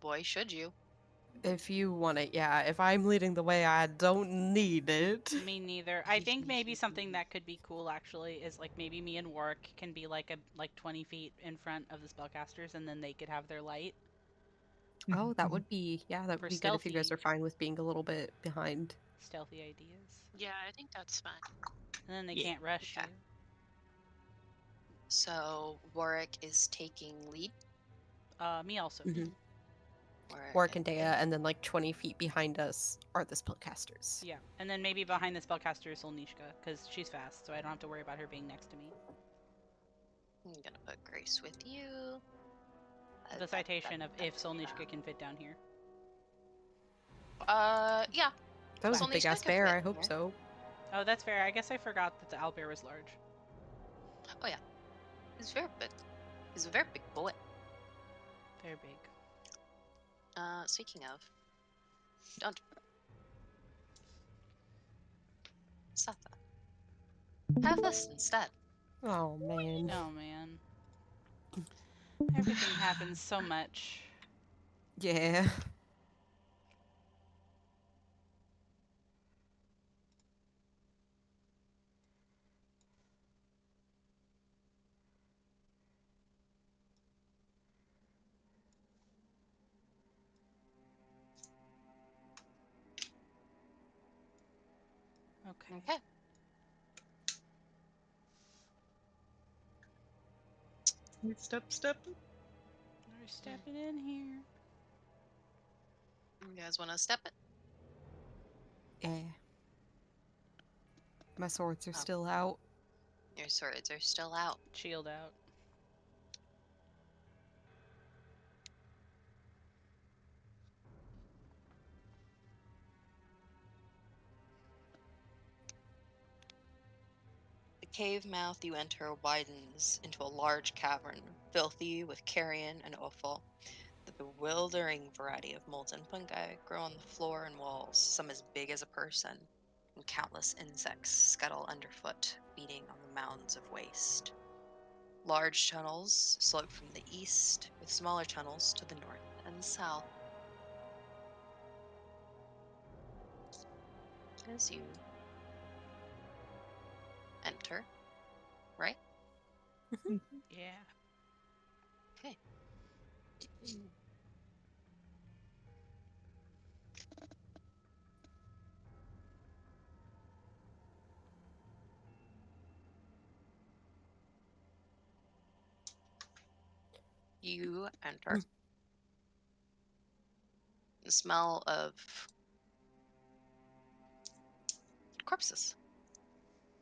boy, should you? If you want it, yeah. If I'm leading the way, I don't need it. Me neither. I think maybe something that could be cool actually is like maybe me and Warwick can be like 20 feet in front of the spellcasters, and then they could have their light Oh, that would be, yeah, that For would be good if you guys stealthy. are fine with being a little bit behind. stealthy ideas, Yeah, I think that's fine. and then they Yeah. can't rush Okay. you. So Warwick is taking lead. Me also. Mhm. Warwick Warwick and Dea, Dea. and then like 20 feet behind us are the spellcasters. Yeah, and then maybe behind the spellcaster is Solnishka, because she's fast, so I don't have to worry about her being next to me. I'm gonna put Grace with you. The citation of if Solnishka can fit down here. Yeah. That was a Solnishka big ass could bear, fit I hope here. so. Oh, that's fair. I guess I forgot that the owlbear was large. Oh yeah. He's very big. He's a very big boy. Very big. Speaking of, don't. Satha. Have this instead. Oh man. Oh man. Everything happens so much. Yeah. Okay. Okay. Step. We're stepping in here. You guys want to step it? Yeah. My swords are Oh. still out. Your swords are still out. Shield out. The cave mouth you enter widens into a large cavern, filthy with carrion and offal. The bewildering variety of molten fungi grow on the floor and walls, some as big as a person, and countless insects scuttle underfoot, feeding on the mounds of waste. Large tunnels slope from the east, with smaller tunnels to the north and south. As you enter, right? Yeah. Okay. You enter. The smell of corpses.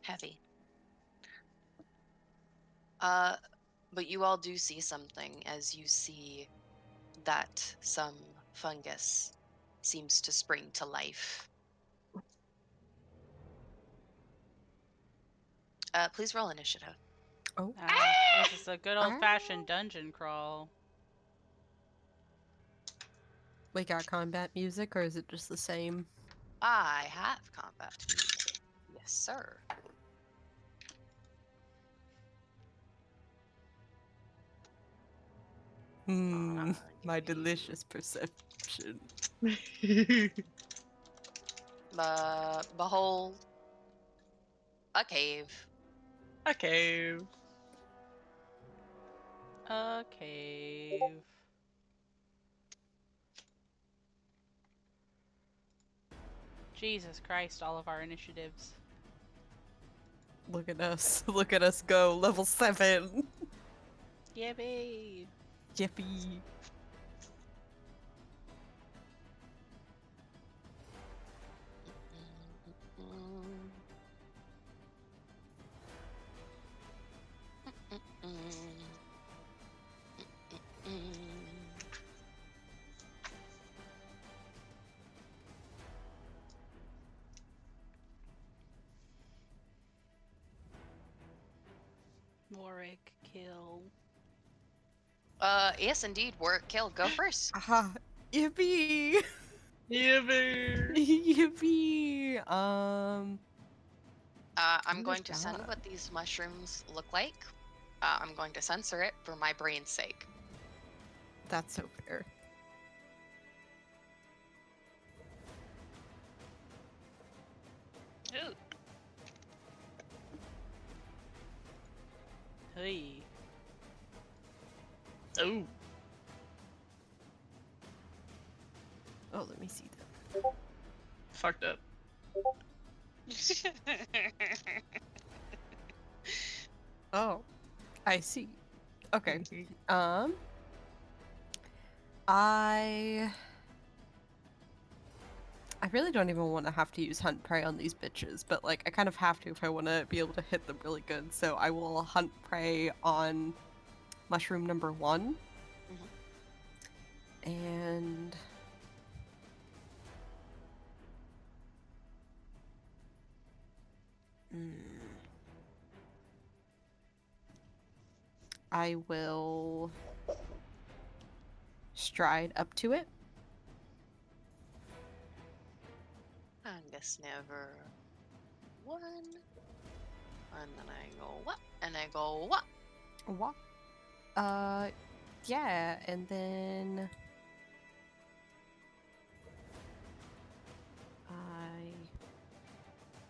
Heavy. But you all do see something as you see that some fungus seems to spring to life. Please roll initiative. Oh. This is a good old-fashioned dungeon crawl. We got combat music, or is it just the same? I have combat music. Yes, sir. My delicious perception. Behold a cave. A cave. A cave. Jesus Christ, all of our initiatives. Look at us. Look at us go. Level 7. Yippee! Yippee. Warwick, kill. Yes, indeed. Work, kill. Go first. Aha. Yippee. Yippee! Yippee. I'm Good going to send job. what these mushrooms look like. I'm going to censor it for my brain's sake. That's so fair. Hey. Oh. Oh, let me see that. Fucked up. Oh, I see. Okay. Mhm. I really don't even want to have to use hunt prey on these bitches, but like I kind of have to if I want to be able to hit them really good. So I will hunt prey on mushroom number 1. And I will stride up to it. Fungus never one. And then I go what? And I go what? What? Yeah, and then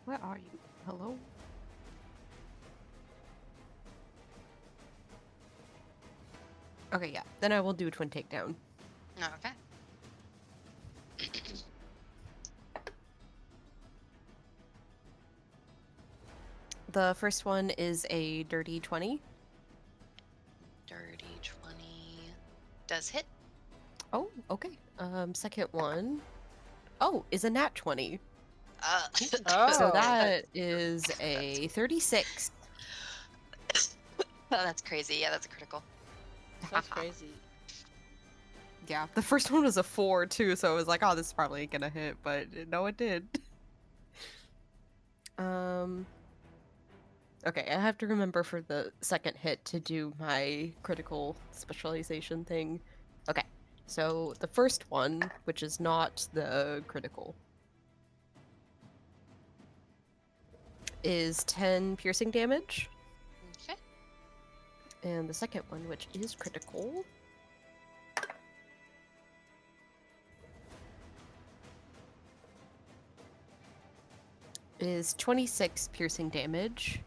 where are you? Hello? Okay, yeah. Then I will do a twin takedown. Okay. The first one is a dirty 20. Dirty 20 does hit. Oh, okay. Second one. Oh, is a nat 20. So Oh. that is a 36. Oh, that's crazy. Yeah, that's a critical. That's crazy. Yeah, the first one was a 4 too, so I was like, oh, this is probably gonna hit, but no, it did. Okay, I have to remember for the second hit to do my critical specialization thing. Okay, so the first one, which is not the critical, is 10 piercing damage. Okay. And the second one, which is critical, is 26 piercing damage.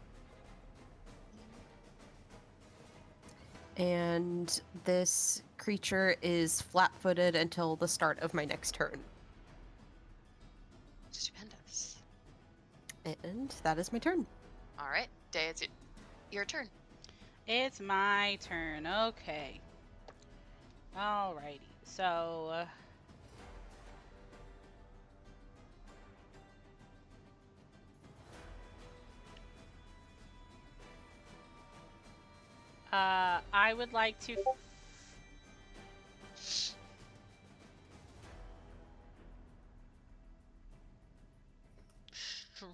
And this creature is flat-footed until the start of my next turn. Stupendous. And that is my turn. All right, Day, it's your turn. It's my turn. Okay. Alrighty. So. I would like to.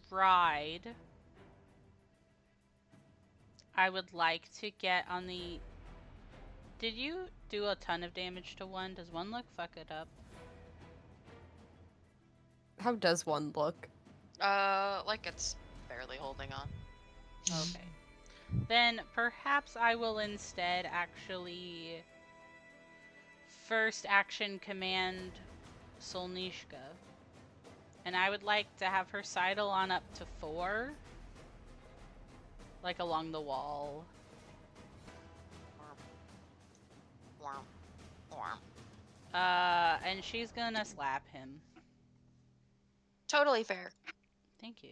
Stride. I would like to get on the. Did you do a ton of damage to one? Does one look fuck it up? How does one look? Like it's barely holding on. Okay. Then perhaps I will instead actually first action command Solnishka. And I would like to have her sidle on up to 4. Like along the wall. And she's gonna slap him. Totally fair. Thank you.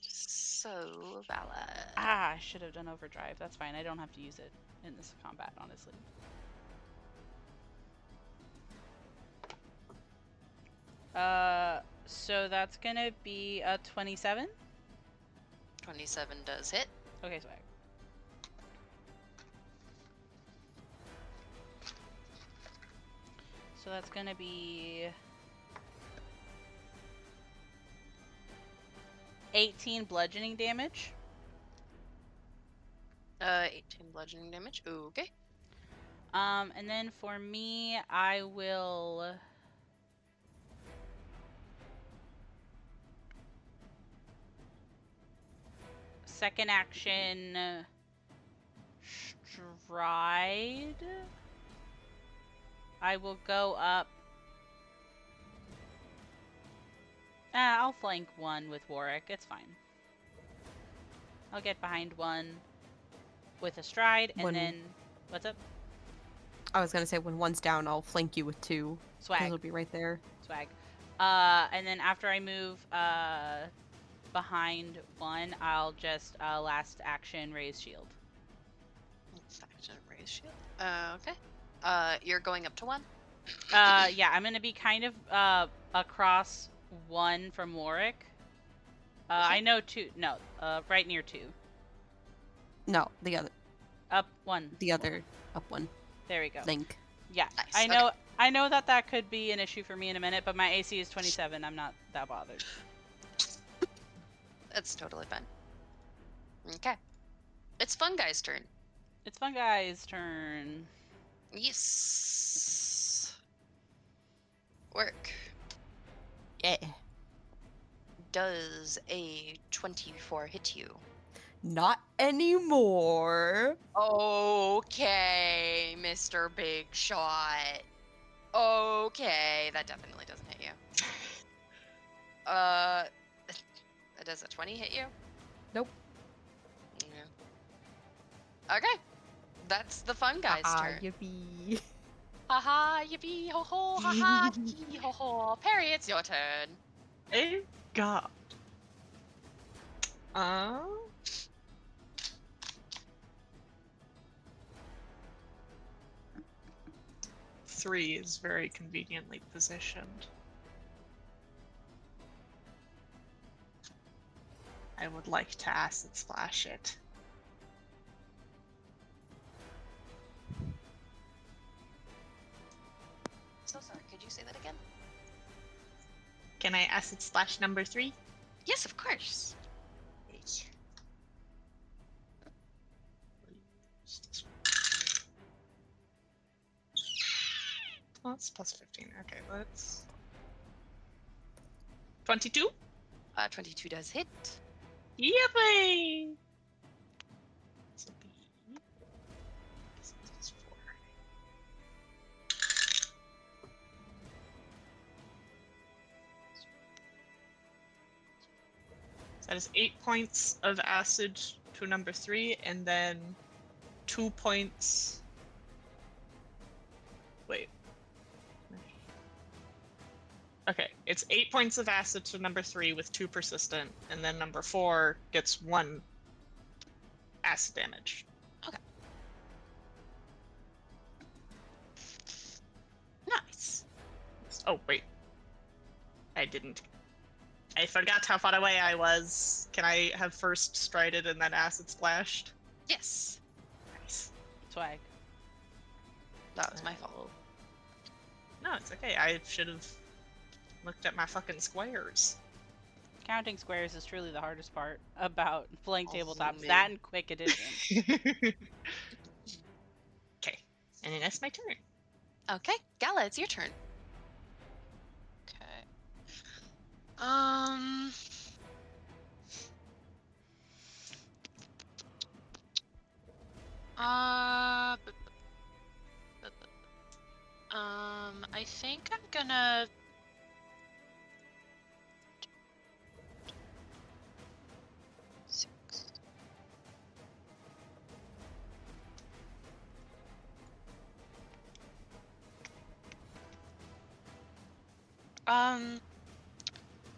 So valid. I should have done overdrive. That's fine. I don't have to use it in this combat, honestly. So that's gonna be a 27. 27 does hit. Okay, swag. So that's gonna be 18 bludgeoning damage. 18 bludgeoning damage. Okay. And then for me, I will second action stride. I will go up. I'll flank one with Warwick. It's fine. I'll get behind one. with a stride, and When- then what's up? I was gonna say when one's down, I'll flank you with 2. Because Swag. it'll be right there. Swag. And then after I move behind one, I'll just last action raise shield. Action raise shield. Okay. You're going up to 1? Yeah, I'm gonna be kind of across 1 from Warwick. Okay. I know 2. No, right near 2. No, the other Up 1. up one. There we go. Link. Yeah, Nice, I okay. know. I know that could be an issue for me in a minute, but my AC is 27. I'm not that bothered. That's totally fine. Okay. It's Fun Guy's turn. It's Fun Guy's turn. Yes. Work. Yeah. Does a 24 hit you? Not anymore. Okay, Mr. Big Shot. Okay, that definitely doesn't hit you. Does a 20 hit you? Nope. Yeah. Okay, that's the Fun Guy's turn. Yippee. Haha, yippee ho ho, haha, yee ho ho. Perry, it's your turn. Hey, God. Three is very conveniently positioned. I would like to acid splash it. So sorry, could you say that again? Can I acid splash number 3? Yes, of course. Oh, it's plus 15. Okay, let's. 22? 22 does hit. Yippee! This will be. This is 4. So that is 8 points of acid to number 3, and then 2 points. Wait. Okay, it's 8 points of acid to number 3 with 2 persistent, and then number 4 gets 1 acid damage. Nice. Oh, wait. I didn't. I forgot how far away I was. Can I have first strided and then acid splashed? Yes, Nice. Swag. that was my fault. No, it's okay. I should have looked at my fucking squares. Counting squares is truly the hardest part about playing Also tabletops. me. That and quick addition. Okay, and then that's my turn. Okay, Gala, it's your turn. Okay. I think I'm gonna. Six.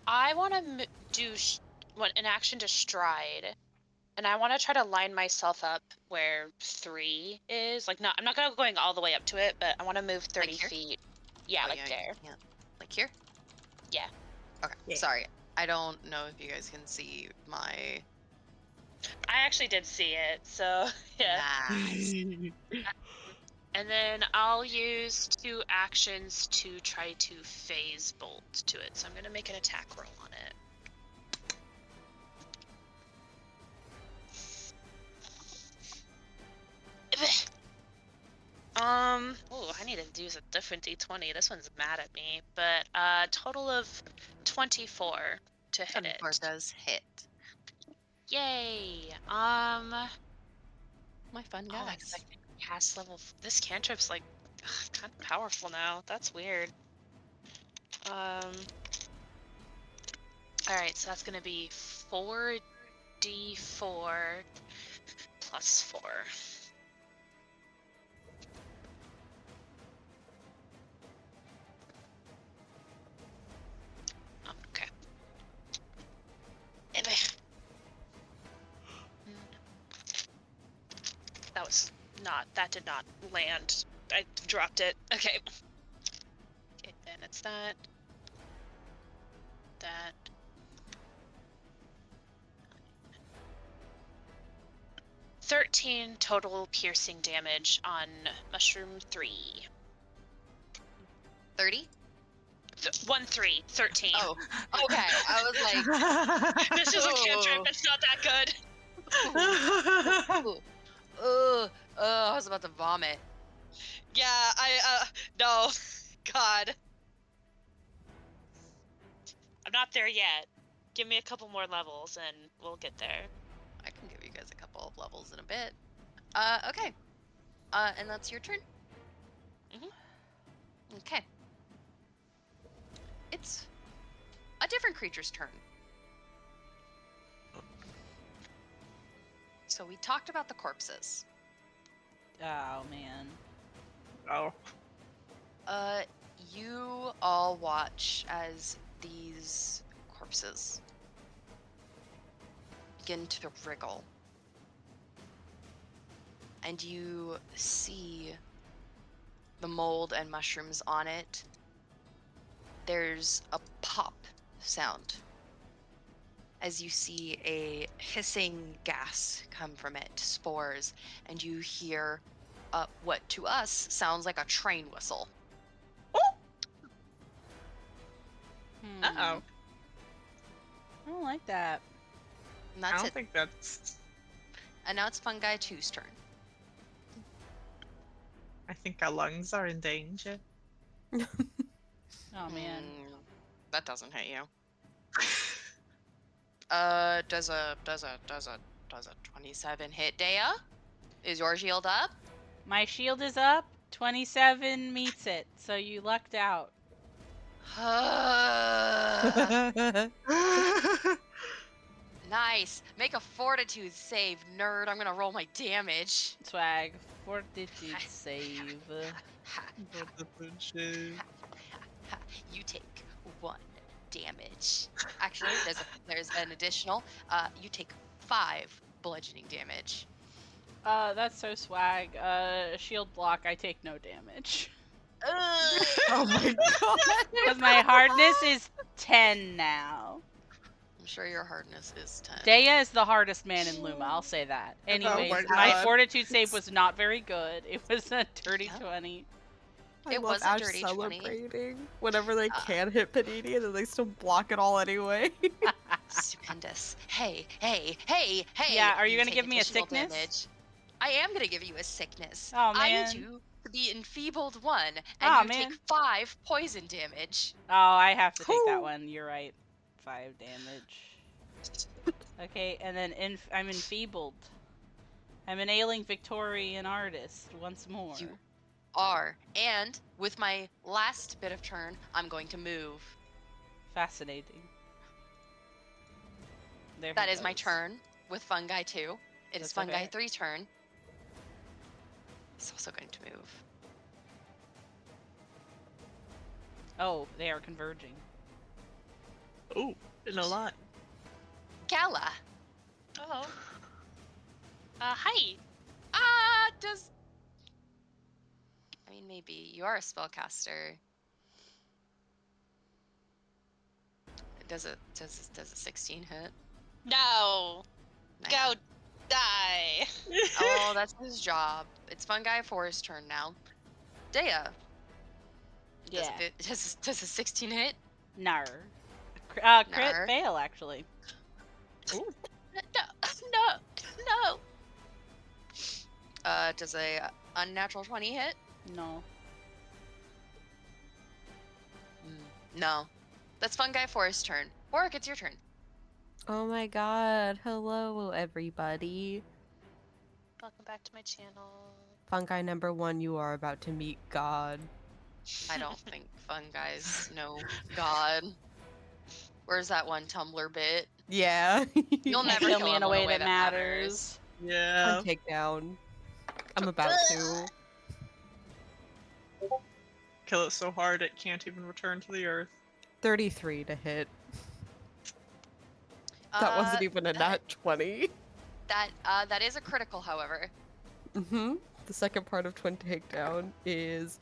I want to do an action to stride, and I want to try to line myself up where 3 is. Like, I'm not going all the way up to it, but I want to move 30 here? feet. Yeah, Oh, like yeah, there. yeah. Like here? Yeah. Okay, Yeah. sorry. I don't know if you guys can see my... I actually did see it, so yeah. Nice. And then I'll use 2 actions to try to phase bolt to it. So I'm gonna make an attack roll on it. Oh, I need to use a different d20. This one's mad at me. But total of 24 to hit 24 it. does hit. Yay. My fun Oh, I guys. think cast level. This cantrip's like kind of powerful now. That's weird. All right, so that's gonna be 4d4 +4. Okay. Anyway. That did not land. I dropped it. Okay. Okay, then it's that. 13 total piercing damage on mushroom 3. 30? 13. Oh, okay. I was like, This is a cantrip. Oh. It's not that good. I was about to vomit. Yeah, no. God. I'm not there yet. Give me a couple more levels and we'll get there. I can give you guys a couple of levels in a bit. Okay. And that's your turn? Mhm. Okay. It's a different creature's turn. So we talked about the corpses. Oh man. Oh. You all watch as these corpses begin to wriggle. And you see the mold and mushrooms on it. There's a pop sound as you see a hissing gas come from it, spores, and you hear what to us sounds like a train whistle. Uh-oh. I don't like that. And I that's don't it. think that's... And now it's Fungi 2's turn. I think our lungs are in danger. Oh man. That doesn't hit you. Does a 27 hit Dea? Is your shield up? My shield is up. 27 meets it, so you lucked out. Nice. Make a fortitude save, nerd. I'm gonna roll my damage. Swag. Fortitude save. You take 1 damage. Actually, there's an additional. You take 5 bludgeoning damage. That's so swag. Shield block, I take no damage. Oh my god. Because my hardness is 10 now. I'm sure your hardness is 10. Dea is the hardest man in Luma, I'll say that. Anyways, my my God. fortitude save was not very good. It was a dirty 20. I It love was a Ash dirty 20. celebrating whenever they can hit Panini and then they still block it all anyway. Stupendous. Hey. Yeah, are you gonna take give me a additional sickness? damage. I am gonna give you a sickness. Oh, I man. need you to be enfeebled 1, and Oh, you man. take 5 poison damage. Oh, I have to take that Whew. one. You're right. 5 damage. Okay, and then I'm enfeebled. I'm an ailing Victorian artist once more. You are. And with my last bit of turn, I'm going to move. Fascinating. There That he is my goes. turn with Fungi 2. It is That's Fungi okay. 3's turn. He's also going to move. Oh, they are converging. Ooh, in a lot. Gala. Oh. Hi. Does... I mean, maybe. You are a spellcaster. Does a 16 hit? No. Nah. Go die. Oh, that's his job. It's Fungi 4's turn now. Dea. Yeah. Does a 16 hit? Nar. Crit Nar. fail, actually. No. Does a unnatural 20 hit? No. No. That's Fungi 4's turn. Warwick, it's your turn. Oh my god. Hello, everybody. Welcome back to my channel. Fungi number 1, you are about to meet God. I don't think fungi's know God. Where's that one Tumblr bit? Yeah. You'll Can't never kill kill me him in a way that matters. Yeah. One takedown. I'm about to. Kill it so hard it can't even return to the earth. 33 to hit. That wasn't even a nat 20. That is a critical, however. Mm-hmm. The second part of twin takedown is,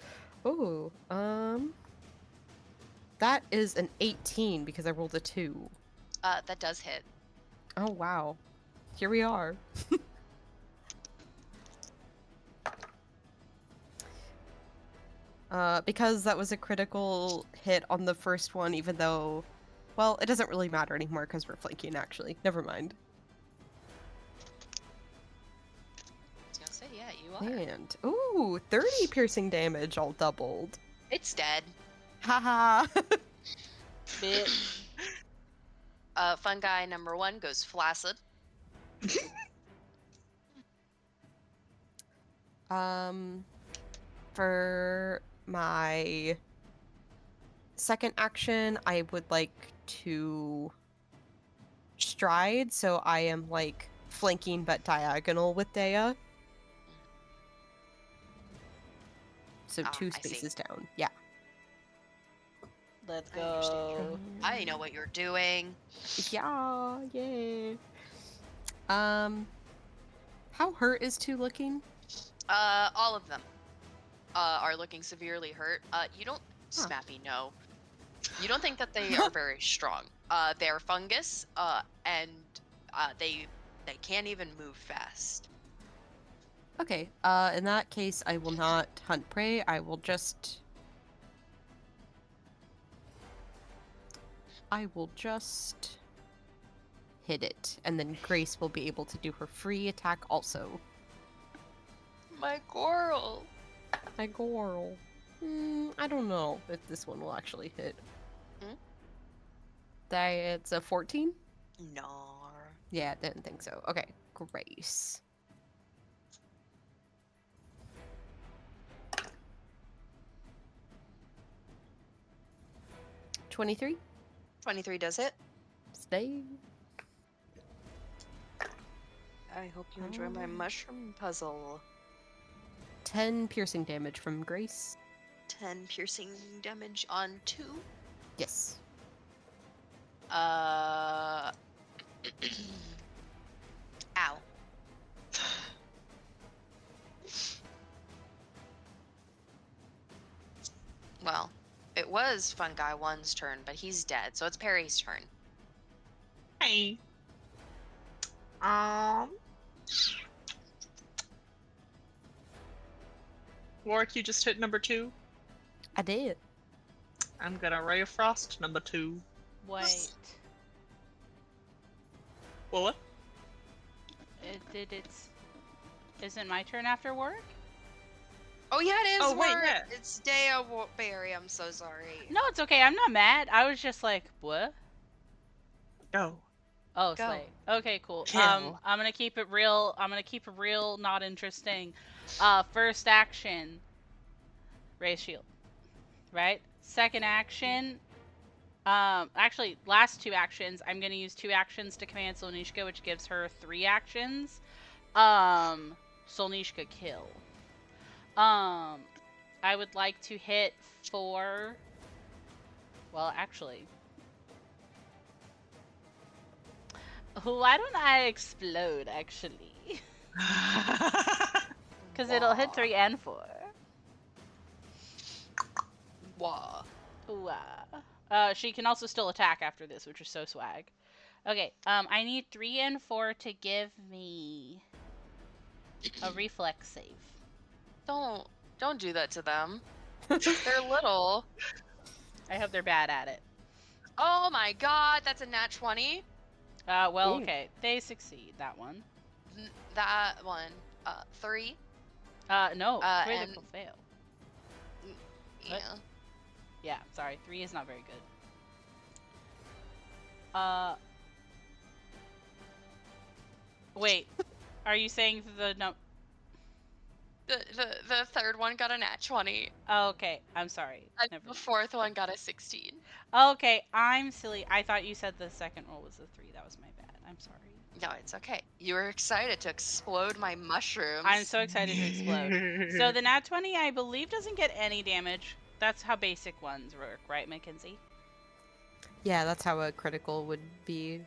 that is an 18 because I rolled a 2. That does hit. Oh wow, here we are. Because that was a critical hit on the first one, even though, well, it doesn't really matter anymore because we're flanking. Actually, never mind. I was gonna say, yeah, you are. And 30 piercing damage, all doubled. It's dead. Haha. Bitch. Fungi number 1 goes flaccid. For my second action, I would like to stride, so I am like flanking but diagonal with Dea. So 2 I see. spaces down. Yeah. Let's I understand. go. I know what you're doing. Yeah, yay. How hurt is 2 looking? All of them are looking severely hurt. You don't, Huh. Smappy, no. You don't think that they are very strong. They're fungus, and they can't even move fast. Okay, in that case, I will not hunt prey. I will just hit it, and then Grace will be able to do her free attack also. My Goral. My Goral. I don't know if this one will actually hit. It's a 14? No. Yeah, didn't think so. Okay, Grace. $23? 23 does it. Stay. I hope you enjoy my mushroom puzzle. 10 piercing damage from Grace. 10 piercing damage on 2. Yes. Ow. Well, it was Fungi 1's turn, but he's dead, so it's Perry's turn. Hey. Warwick, you just hit number 2. I did. I'm gonna Ray of Frost number 2. Wait. What? Isn't my turn after work? Oh yeah, it is. Oh, wait, Warwick. yeah. It's Dea Berry. I'm so sorry. No, it's okay. I'm not mad. I was just like, what? Go. Oh, Go. slay. Okay, cool. Kill. I'm gonna keep it real. I'm gonna keep it real, not interesting. First action, raise shield. Right. Second action. Actually, last 2 actions. I'm gonna use 2 actions to command Solnishka, which gives her 3 actions. Solnishka kill. I would like to hit for. Well, actually. Why don't I explode, actually? Because it'll hit 3 and 4. Wah. Wow. She can also still attack after this, which is so swag. Okay, I need 3 and 4 to give me a reflex save. Don't do that to them. They're little. I hope they're bad at it. Oh my god, that's a nat 20. Well, Ooh. okay. They succeed, that one. That one. 3. No, and- critical fail. Yeah. Yeah, sorry. 3 is not very good. Wait. Are you saying the no... The third one got a nat 20, Oh, okay, I'm sorry. and Never the mind. fourth one got a 16. Okay, I'm silly. I thought you said the second roll was a 3. That was my bad. I'm sorry. No, it's okay. You were excited to explode my mushrooms. I'm so excited to explode. So the nat 20, I believe, doesn't get any damage. That's how basic ones work, right, Mackenzie? Yeah, that's how a critical would be.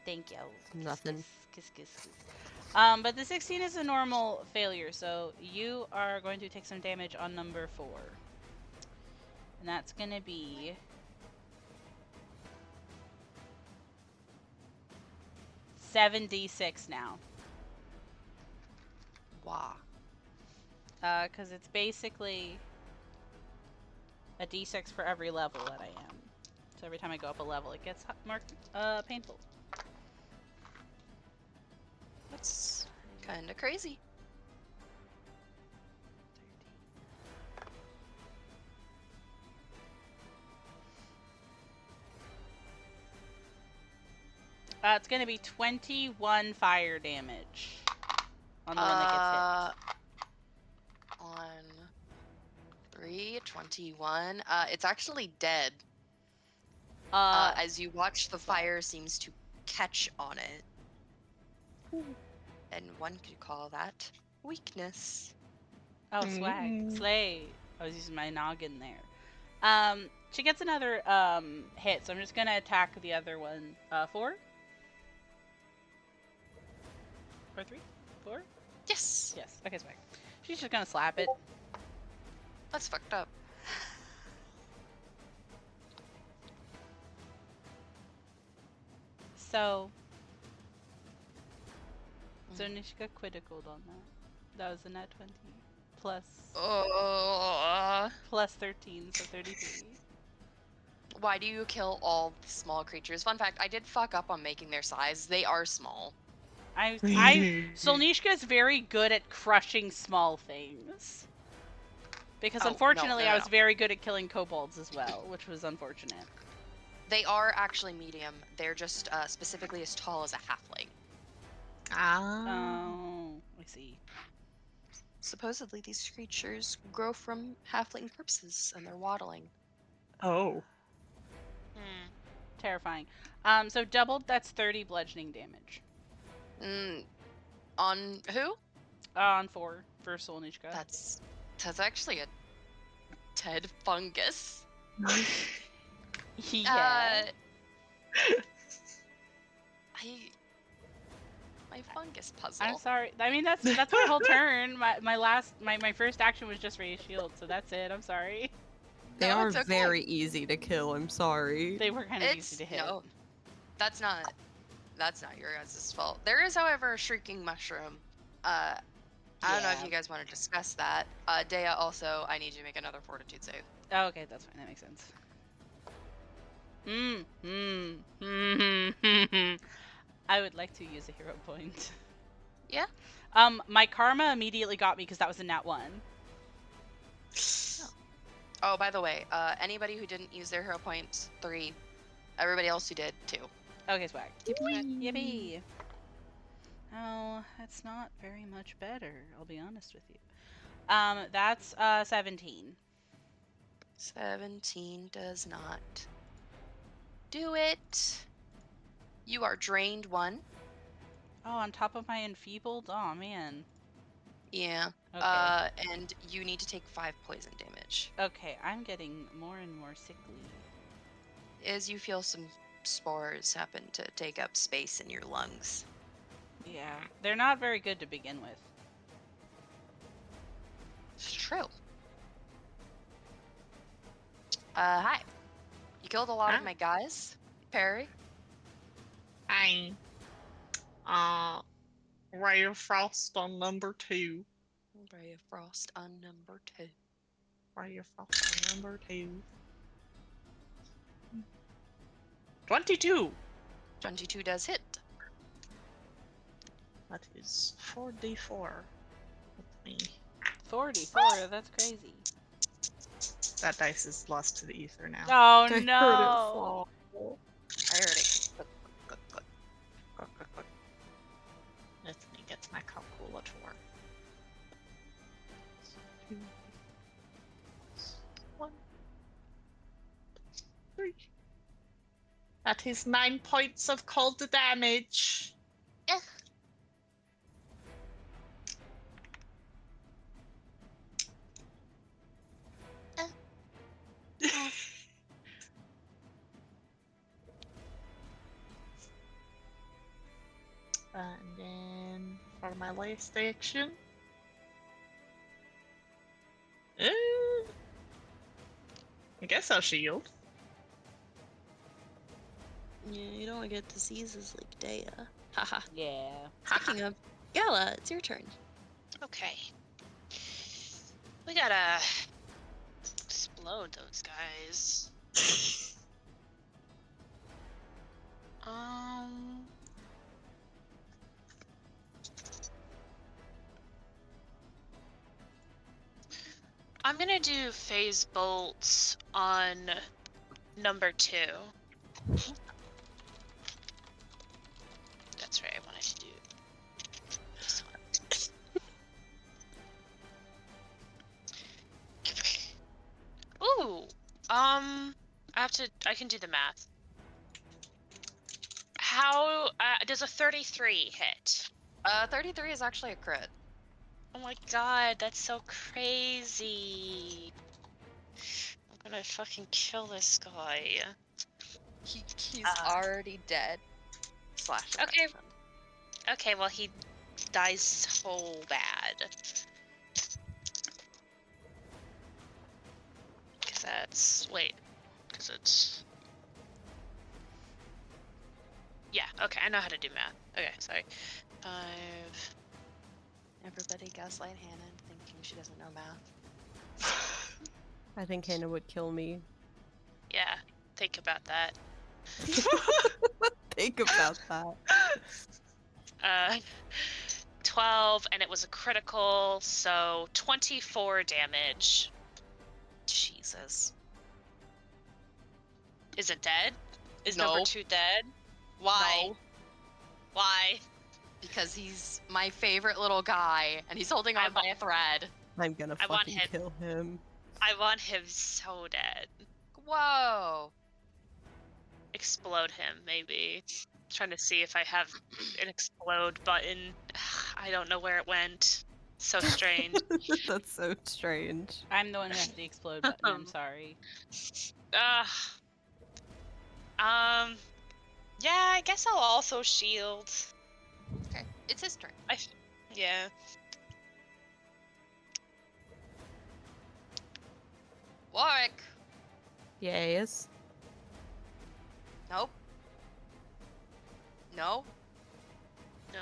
Thank you. Nothing. Kiss, kiss, kiss. But the 16 is a normal failure, so you are going to take some damage on number 4. And that's going to be... $7d6 now. Wow. Because it's basically a d6 for every level that I am. So every time I go up a level, it gets more painful. That's kind of crazy. It's going to be 21 fire damage on the one that gets hit. On 321. It's actually dead. As you watch, the fire seems to catch on it. And one could call that weakness. Oh, swag. Slay. I was using my noggin there. She gets another hit, so I'm just going to attack the other one. 4? Or 3? 4? Yes. Yes. Okay, swag. She's just going to slap it. That's fucked up. So Nishka critical on that. That was a nat 20. Plus 13, so 33. Why do you kill all the small creatures? Fun fact, I did fuck up on making their size. They are small. Solnishka is very good at crushing small things. Because unfortunately, I was very good at killing kobolds as well, which was unfortunate. They are actually medium. They're just specifically as tall as a halfling. Oh, I see. Supposedly, these creatures grow from halfling corpses, and they're waddling. Oh. Terrifying. So doubled, that's 30 bludgeoning damage. On who? On 4 for Solnishka. That's actually a dead fungus. Yeah. My fungus puzzle. I'm sorry. I mean, that's my whole turn. My first action was just raise shield, so that's it. I'm sorry. They are very easy to kill. I'm sorry. They were kind of easy to hit. No, that's not your guys' fault. There is, however, a shrieking mushroom. I don't know if you guys want to discuss that. Dea, also, I need you to make another fortitude save. Oh, okay, that's fine. That makes sense. I would like to use a hero point. Yeah? My karma immediately got me because that was a nat 1. Oh, by the way, anybody who didn't use their hero points, 3. Everybody else who did, 2. Okay, swag. Yippee! Oh, that's not very much better, I'll be honest with you. That's 17. 17 does not do it. You are drained 1. Oh, on top of my enfeebled? Oh, man. Yeah. Okay. And you need to take 5 poison damage. Okay, I'm getting more and more sickly. As you feel some spores happen to take up space in your lungs. Yeah, they're not very good to begin with. It's true. Hi. You killed a lot of my guys, Perry. Hi. Ray of Frost on number 2. Ray of Frost on number 2. Ray of Frost on number 2. 22! 22 does hit. That is 4d4. With me. 44, that's crazy. That dice is lost to the ether now. Oh no! I heard it. Click, click, Let me get my calculator. That is 9 points of cold damage. Eh. And then for my last action, I guess I'll shield. Yeah, you don't want to get diseases like Dea. Haha. Yeah. Speaking of, Gala, it's your turn. Okay. We gotta explode those guys. I'm gonna do phase bolts on number 2. That's right, I wanted to do this one. Ooh, I can do the math. How, does a 33 hit? 33 is actually a crit. Oh my god, that's so crazy. I'm gonna fucking kill this guy. He's Uh. already dead. Slash. Okay. affection. Okay, well he dies so bad. Cause that's, wait, cause it's, yeah, okay, I know how to do math. Okay, sorry. 5, Everybody gaslight Hannah thinking she doesn't know math. I think Hannah would kill me. yeah, think about that. Think about that. 12, and it was a critical, so 24 damage. Jesus. Is it dead? Is number No. 2 dead? Why? No, Why? because he's my favorite little guy, and he's holding on by a thread. I'm gonna I want fucking him. kill him. I want him so dead. Whoa. Explode him, maybe. Trying to see if I have an explode button. I don't know where it went. So strange. That's so strange. I'm the one who has the explode button. I'm sorry. Yeah, I guess I'll also shield. Okay, it's his turn. Yeah. Warwick. Yes. Nope. No. No?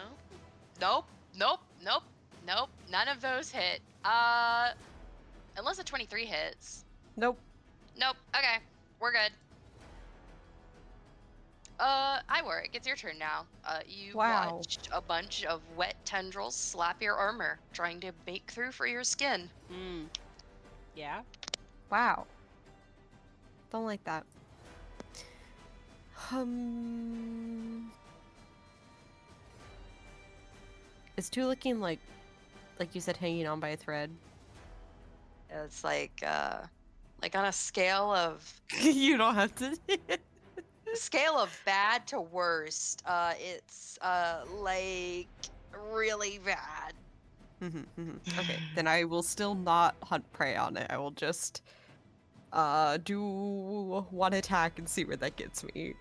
Nope. Nope. Nope. Nope. None of those hit. Unless a 23 hits. Nope. Nope. Okay. We're good. Warwick, it's your turn now. You Wow. watched a bunch of wet tendrils slap your armor, trying to make through for your skin. Yeah. Wow. Don't like that. Is 2 looking like you said, hanging on by a thread? It's like on a scale of You don't have to. bad to worst. It's like really bad. Okay, then I will still not hunt prey on it. I will just do one attack and see where that gets me.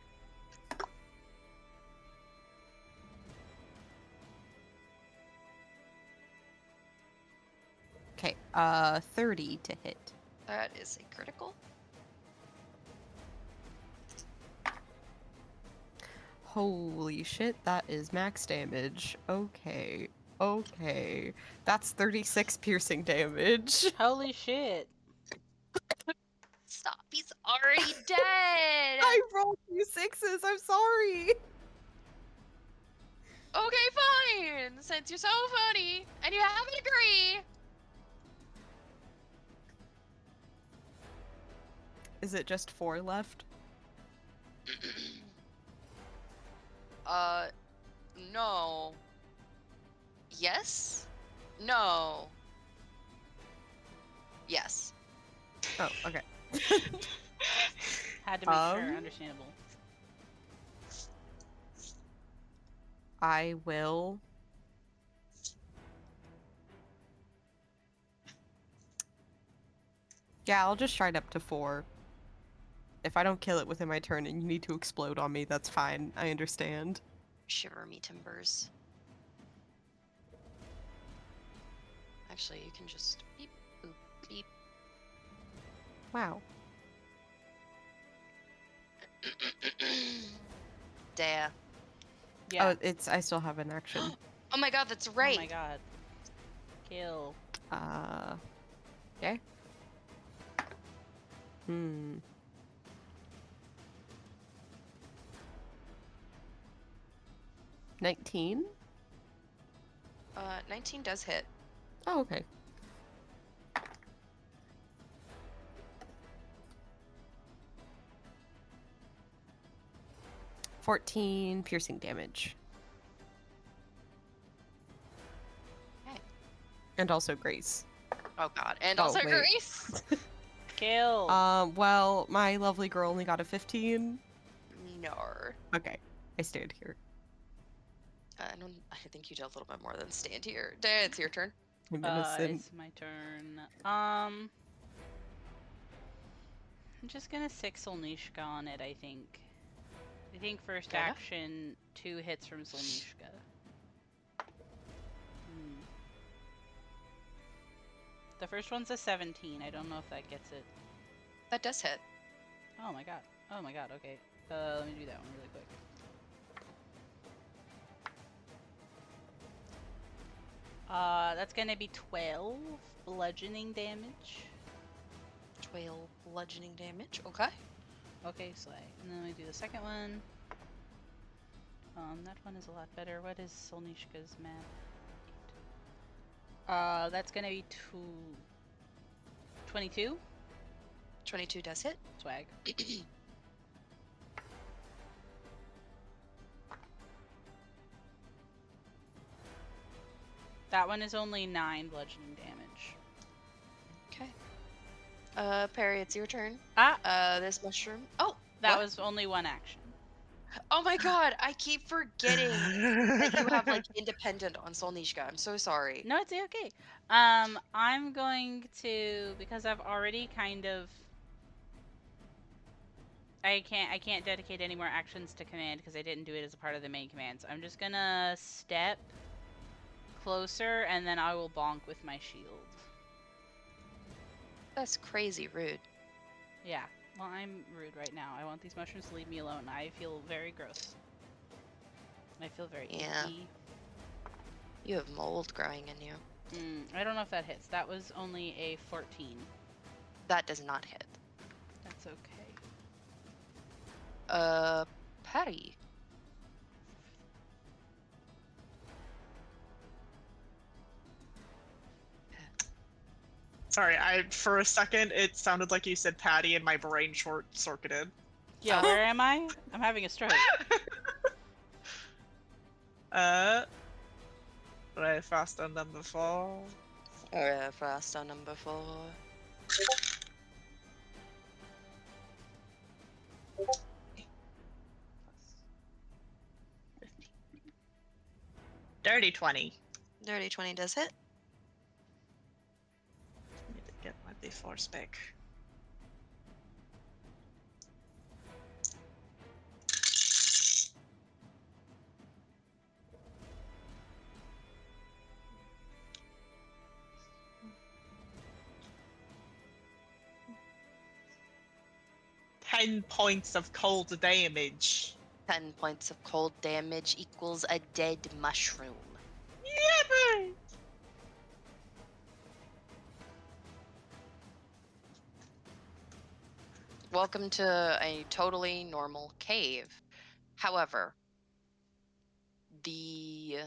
Okay, 30 to hit. That is a critical. Holy shit, that is max damage. Okay. Okay. That's 36 piercing damage. Holy shit. Stop, he's already dead! I rolled 2 6s, I'm sorry! Okay, fine! Since you're so funny, and you have a degree! Is it just 4 left? No. Yes? No. Yes. Oh, okay. Had to make sure. Um, Understandable. I will. Yeah, I'll just try it up to 4. If I don't kill it within my turn and you need to explode on me, that's fine. I understand. Shiver me timbers. Actually, you can just beep, boop, beep. Wow. Dea. Yeah. Oh, I still have an action. Oh my god, that's right. Oh my god. Kill. Okay. 19? 19 does hit. Oh, okay. $14 piercing damage. Okay. And also Grace. Oh god, and Oh, also wait. Grace. Kill. Well, my lovely girl only got a 15. No. Okay, I stand here. I think you did a little bit more than stand here. Dea, it's your turn. I'm innocent. It's my turn. I'm just gonna 6 Solnishka on it, I think. I think first Fair enough. action, 2 hits from Solnishka. The first one's a 17. I don't know if that gets it. That does hit. Oh my god. Oh my god, okay. Let me do that one really quick. That's gonna be 12 bludgeoning damage. 12 bludgeoning damage. Okay. Okay, slay. And then we do the second one. That one is a lot better. What is Solnishka's math? That's gonna be 22? 22 does hit. Swag. That one is only 9 bludgeoning damage. Okay. Perry, it's your turn. This mushroom. Oh, That what? was only 1 action. Oh my god, I keep forgetting that you have like independent on Solnishka. I'm so sorry. No, it's okay. I'm going to, because I've already kind of, I can't dedicate any more actions to command because I didn't do it as a part of the main command. So I'm just gonna step closer and then I will bonk with my shield. That's crazy rude. Yeah. Well, I'm rude right now. I want these mushrooms to leave me alone. I feel very gross. I feel very Yeah. icky. You have mold growing in you. I don't know if that hits. That was only a 14. That does not hit. That's okay. Patty. Sorry, for a second it sounded like you said Patty and my brain short-circuited. Yeah, where am I? I'm having a stroke. Right, faster than before. Fast on number 4. Dirty 20. Dirty 20 does hit. Need to get my D4 back. Ten points of cold damage. 10 points of cold damage equals a dead mushroom. Yippee! Welcome to a totally normal cave. However, the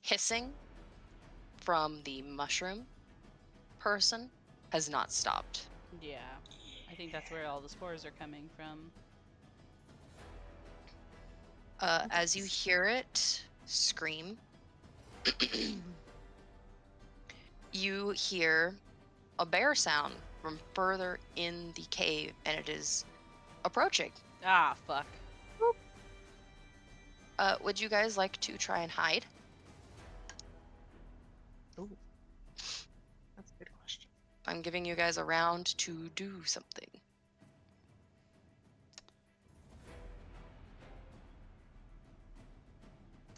hissing from the mushroom person has not stopped. Yeah. I think that's where all the spores are coming from. As you hear it scream, you hear a bear sound from further in the cave, and it is approaching. Ah, fuck. Would you guys like to try and hide? Ooh. That's a good question. I'm giving you guys a round to do something.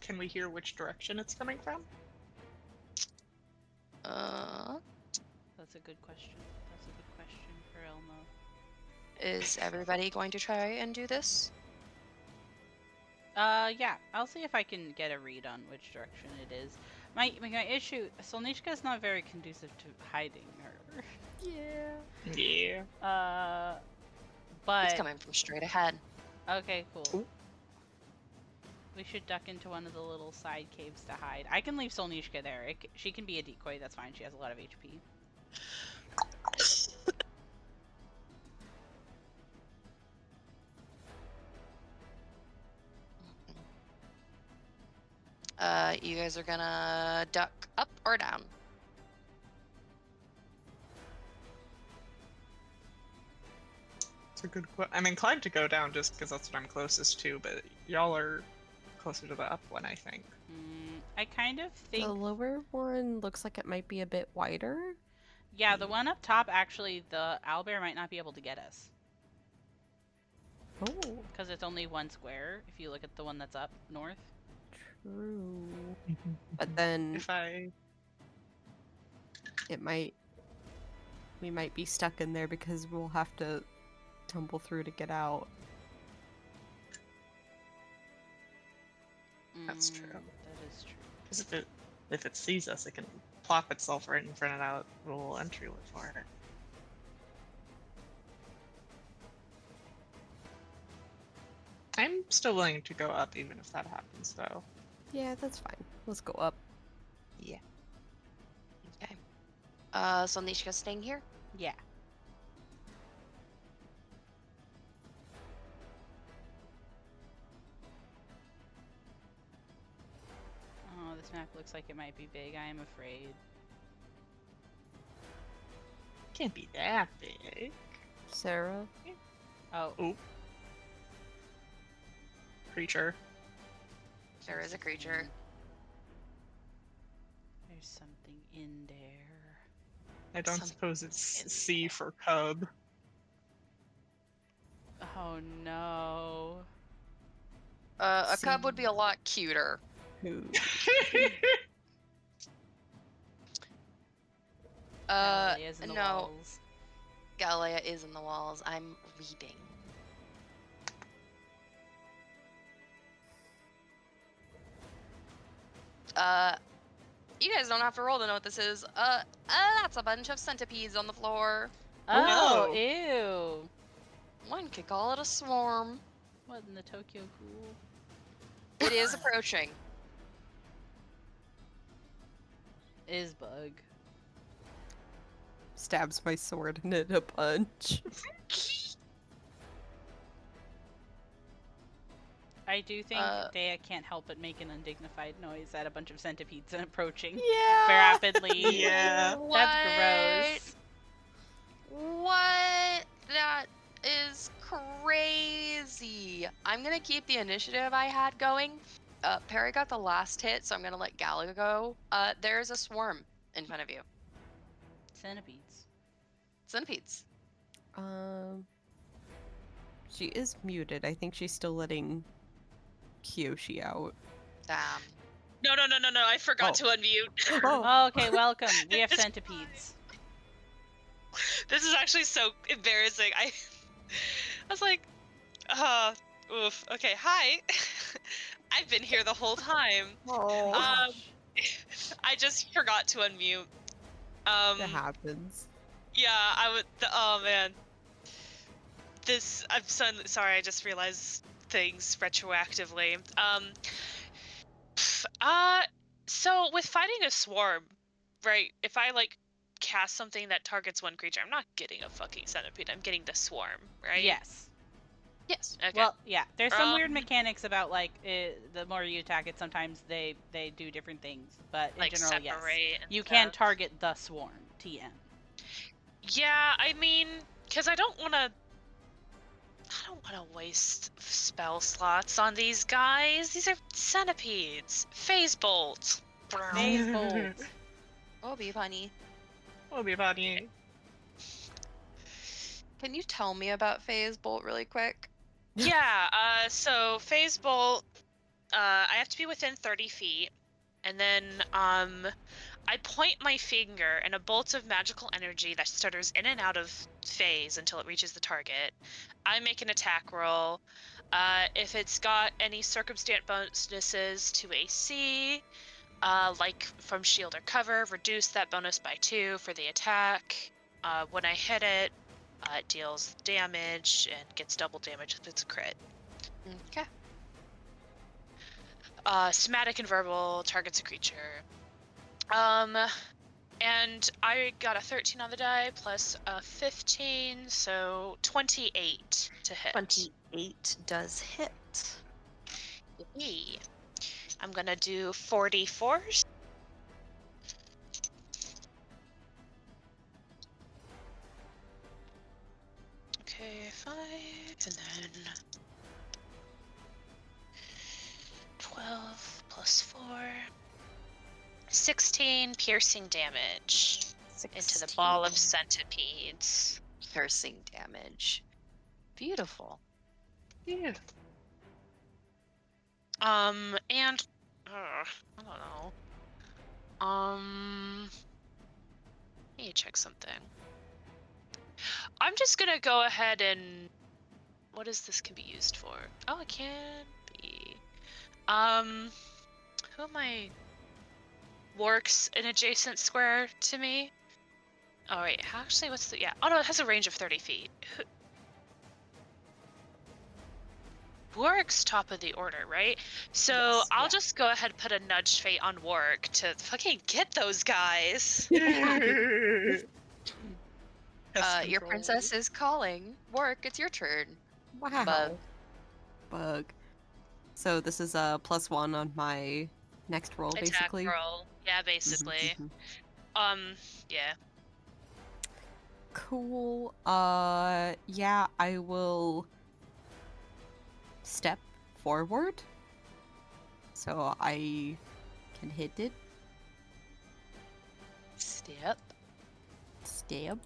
Can we hear which direction it's coming from? That's a good question. That's a good question for Elmo. Is everybody going to try and do this? Yeah. I'll see if I can get a read on which direction it is. My issue, Solnishka's not very conducive to hiding her. Yeah. But It's coming from straight ahead. okay, cool. Ooh. We should duck into one of the little side caves to hide. I can leave Solnishka there. She can be a decoy. That's fine. She has a lot of HP. You guys are gonna duck up or down? It's a good question. I'm inclined to go down just because that's what I'm closest to, but y'all are closer to the up one, I think. I kind of think. The lower one looks like it might be a bit wider. Yeah, the one up top, actually, the owlbear might not be able to get us. Oh, Because it's only one square, if you look at the one that's up north. true. But then If I we might be stuck in there because we'll have to tumble through to get out. That's true. That is true. Because if it sees us, it can plop itself right in front of that little entryway for it. I'm still willing to go up even if that happens, though. Yeah, that's fine. Let's go up. Yeah. Okay. So Nishka's staying here? Yeah. Oh, this map looks like it might be big. I am afraid. Can't be that big. Sarah? Oh, Oop. Creature. There is a creature. there's something in there. I don't Something suppose it's in C for cub. Oh no. A cub would be a lot cuter. Who? Galilea's in the no. walls. Galilea is in the walls. I'm reading. You guys don't have to roll to know what this is. That's a bunch of centipedes on the floor. Oh, Oh. ew. One could call it a swarm. What in the Tokyo Ghoul? It is approaching. Is bug. Stabs my sword in it a punch. I do think Uh, Dea can't help but make an undignified noise at a bunch of centipedes approaching Yeah. rapidly. Yeah. That's gross. What? That is crazy. I'm gonna keep the initiative I had going. Perry got the last hit, so I'm gonna let Gala go. There's a swarm in front of you. Centipedes. Centipedes. She is muted. I think she's still letting Kyoshi out. Damn. No. I forgot to unmute. Oh, okay, welcome. We have It's- centipedes. This is actually so embarrassing. I was like, oof. Okay, hi. I've been here the whole time. Oh, I just forgot to unmute. that happens. Yeah, I would. Oh man. I'm sorry. I just realized things retroactively. So with fighting a swarm, right? If I like cast something that targets one creature, I'm not getting a fucking centipede. I'm getting the swarm, right? Yes. Yes. Okay. Well, yeah. There's some weird Um, mechanics about like the more you attack it, sometimes they do different things. But in like general, yes. separate. And You can stuff. target the swarm. TM. Yeah, I mean, because I don't want to I don't want to waste spell slots on these guys. These are centipedes. Phase bolt. Phase bolt. Oh, be funny. We'll be about you. Can you tell me about Phase Bolt really quick? Yeah, so phase bolt, I have to be within 30 feet, and then I point my finger, and a bolt of magical energy that stutters in and out of phase until it reaches the target. I make an attack roll. If it's got any circumstance bonuses to AC, like from shield or cover, reduce that bonus by 2 for the attack. When I hit it, it deals damage and gets double damage if it's a crit. Okay. Somatic and verbal targets a creature. And I got a 13 on the die plus a 15, so 28 to hit. 28 does hit. Yee. I'm gonna do 44. Okay, 5, and then 12 plus 4. 16 piercing damage into the ball of 16 centipedes. piercing damage. Beautiful. Yeah. And I don't know. Let me check something. I'm just gonna go ahead and what is this can be used for? Oh, it can be. Who am I? Works an adjacent square to me. Oh wait, actually, what's the Oh no, it has a range of 30 feet. Warwick's top of the order, right? So Yes, I'll yeah. just go ahead and put a nudge fate on Warwick to fucking get those guys. Your princess is calling. Work, it's your turn. Wow. Bug. Bug. So this is a +1 on my next roll, Attack basically. roll. Yeah, basically. Mhm. Yeah. Cool. Yeah, I will step forward so I can hit it. Step. Stab.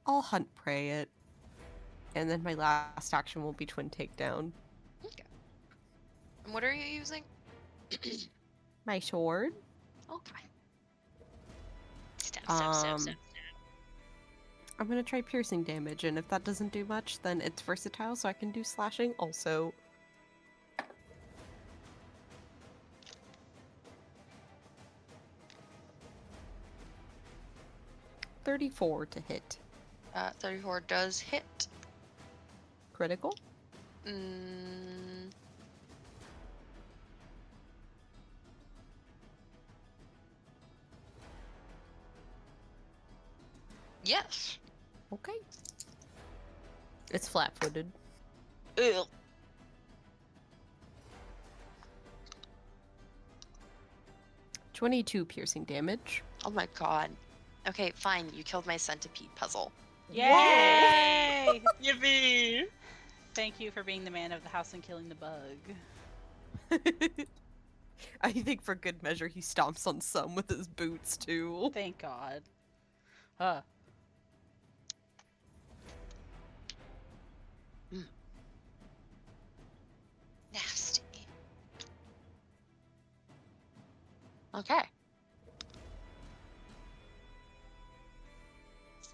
I'll hunt prey it. And then my last action will be twin takedown. Okay. And what are you using? My sword. Okay. Step. I'm gonna try piercing damage, and if that doesn't do much, then it's versatile, so I can do slashing also. $34 to hit. 34 does hit. Critical? Yes. Okay. It's flat-footed. Ew. $22 piercing damage. Oh my god. Okay, fine. You killed my centipede puzzle. Yay! Yippee! Thank you for being the man of the house and killing the bug. I think for good measure he stomps on some with his boots too. Thank God. Huh. Nasty. Okay.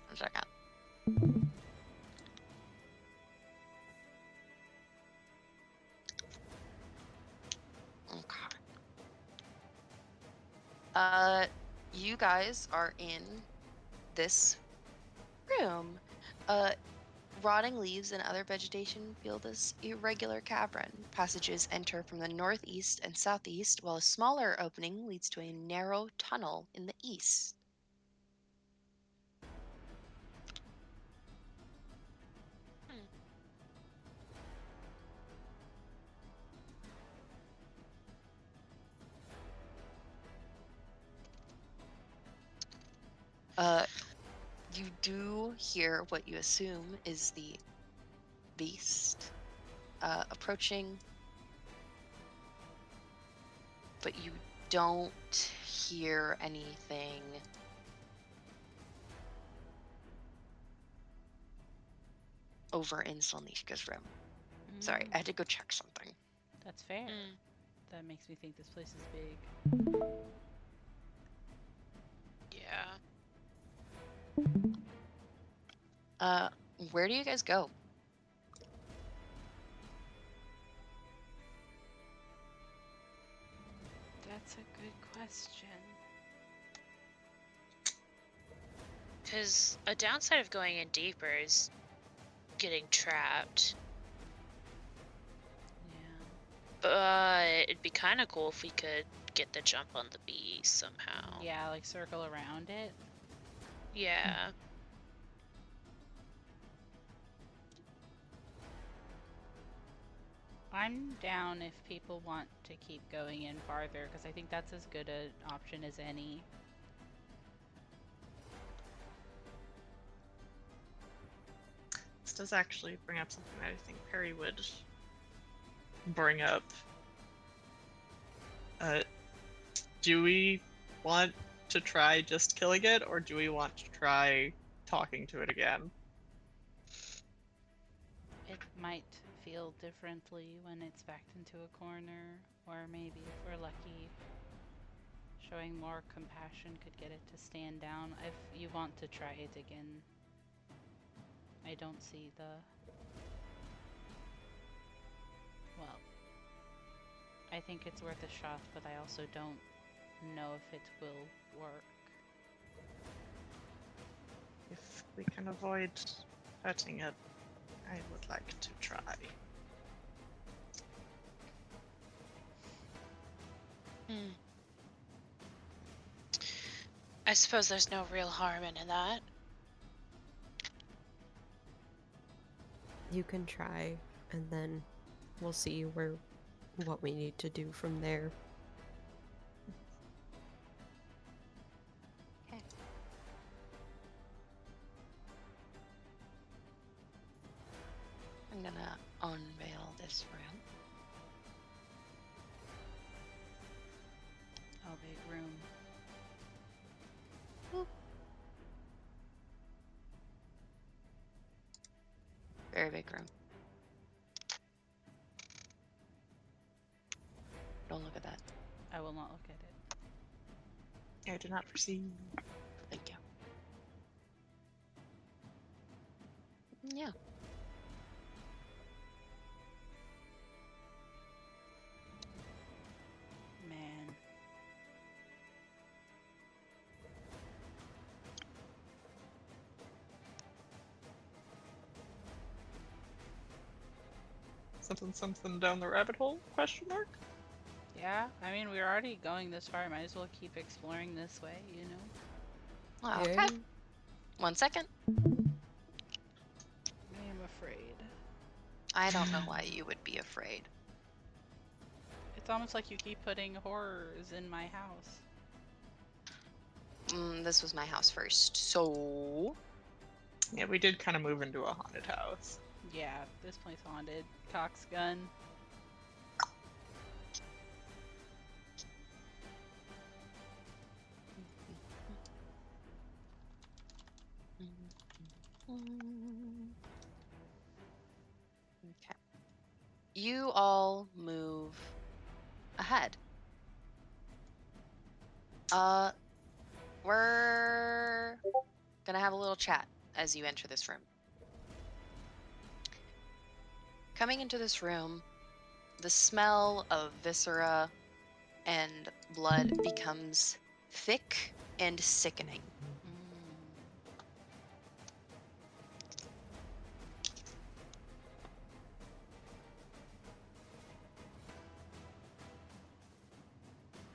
One second. Okay. You guys are in this room. Rotting leaves and other vegetation fill this irregular cavern. Passages enter from the northeast and southeast, while a smaller opening leads to a narrow tunnel in the east. You do hear what you assume is the beast approaching, but you don't hear anything over in Solnishka's room. Sorry, I had to go check something. That's fair. Mm. That makes me think this place is big. Yeah. Where do you guys go? That's a good question. Because a downside of going in deeper is getting trapped. Yeah. But it'd be kind of cool if we could get the jump on the beast somehow. Yeah, like circle around it. Yeah. I'm down if people want to keep going in farther, because I think that's as good an option as any. This does actually bring up something that I think Perry would bring up. Do we want to try just killing it, or do we want to try talking to it again? It might feel differently when it's backed into a corner, or maybe if we're lucky, showing more compassion could get it to stand down. If you want to try it again, I don't see the... Well, I think it's worth a shot, but I also don't know if it will work. If we can avoid hurting it, I would like to try. I suppose there's no real harm in that. You can try, and then we'll see what we need to do from there. Okay. I'm gonna unveil this room. Oh, big room. Very big room. Don't look at that. I will not look at it. I do not perceive. Thank you. Yeah. Man. Something down the rabbit hole? Question mark? Yeah, I mean, we're already going this far. Might as well keep exploring this way, you know? Well, okay. Yeah. 1 second. I am afraid. I don't know why you would be afraid. It's almost like you keep putting horrors in my house. This was my house first, so... Yeah, we did kind of move into a haunted house. Yeah, this place haunted. Cox gun. Okay. You all move ahead. We're gonna have a little chat as you enter this room. Coming into this room, the smell of viscera and blood becomes thick and sickening.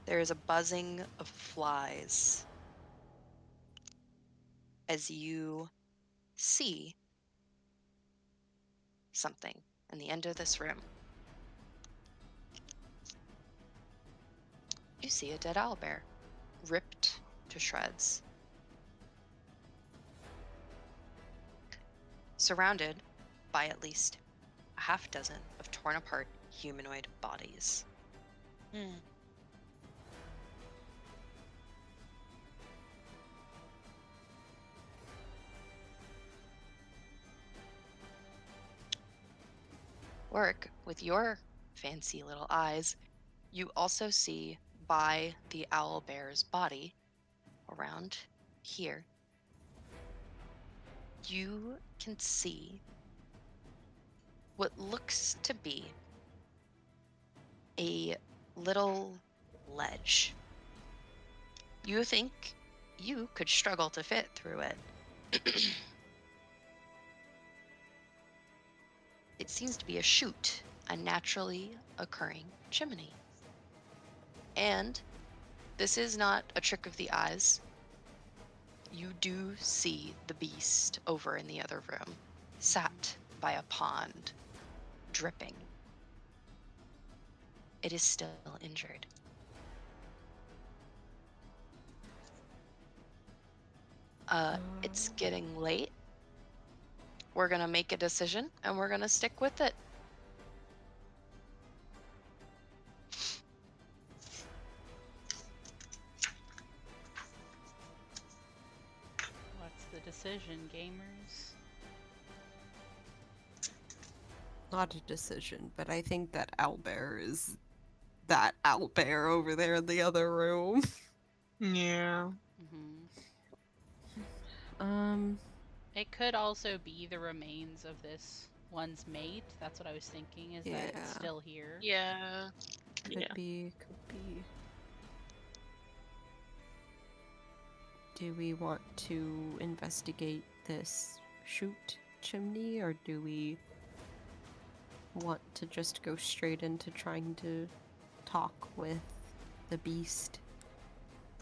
There is a buzzing of flies as you see something in the end of this room. You see a dead owlbear, ripped to shreds. surrounded by at least a half dozen of torn apart humanoid bodies. Hmm. Work with your fancy little eyes, you also see by the owl bear's body around here, you can see what looks to be a little ledge. You think you could struggle to fit through it. It seems to be a chute, a naturally occurring chimney. And this is not a trick of the eyes. You do see the beast over in the other room, sat by a pond, dripping. It is still injured. It's getting late. We're gonna make a decision and we're gonna stick with it. What's the decision, gamers? Not a decision, but I think that owlbear is that owlbear over there in the other room. Yeah. It could also be the remains of this one's mate. That's what I was thinking, is that it's Yeah. still here. Yeah. Could be, could be. Do we want to investigate this chute chimney, or do we want to just go straight into trying to talk with the beast?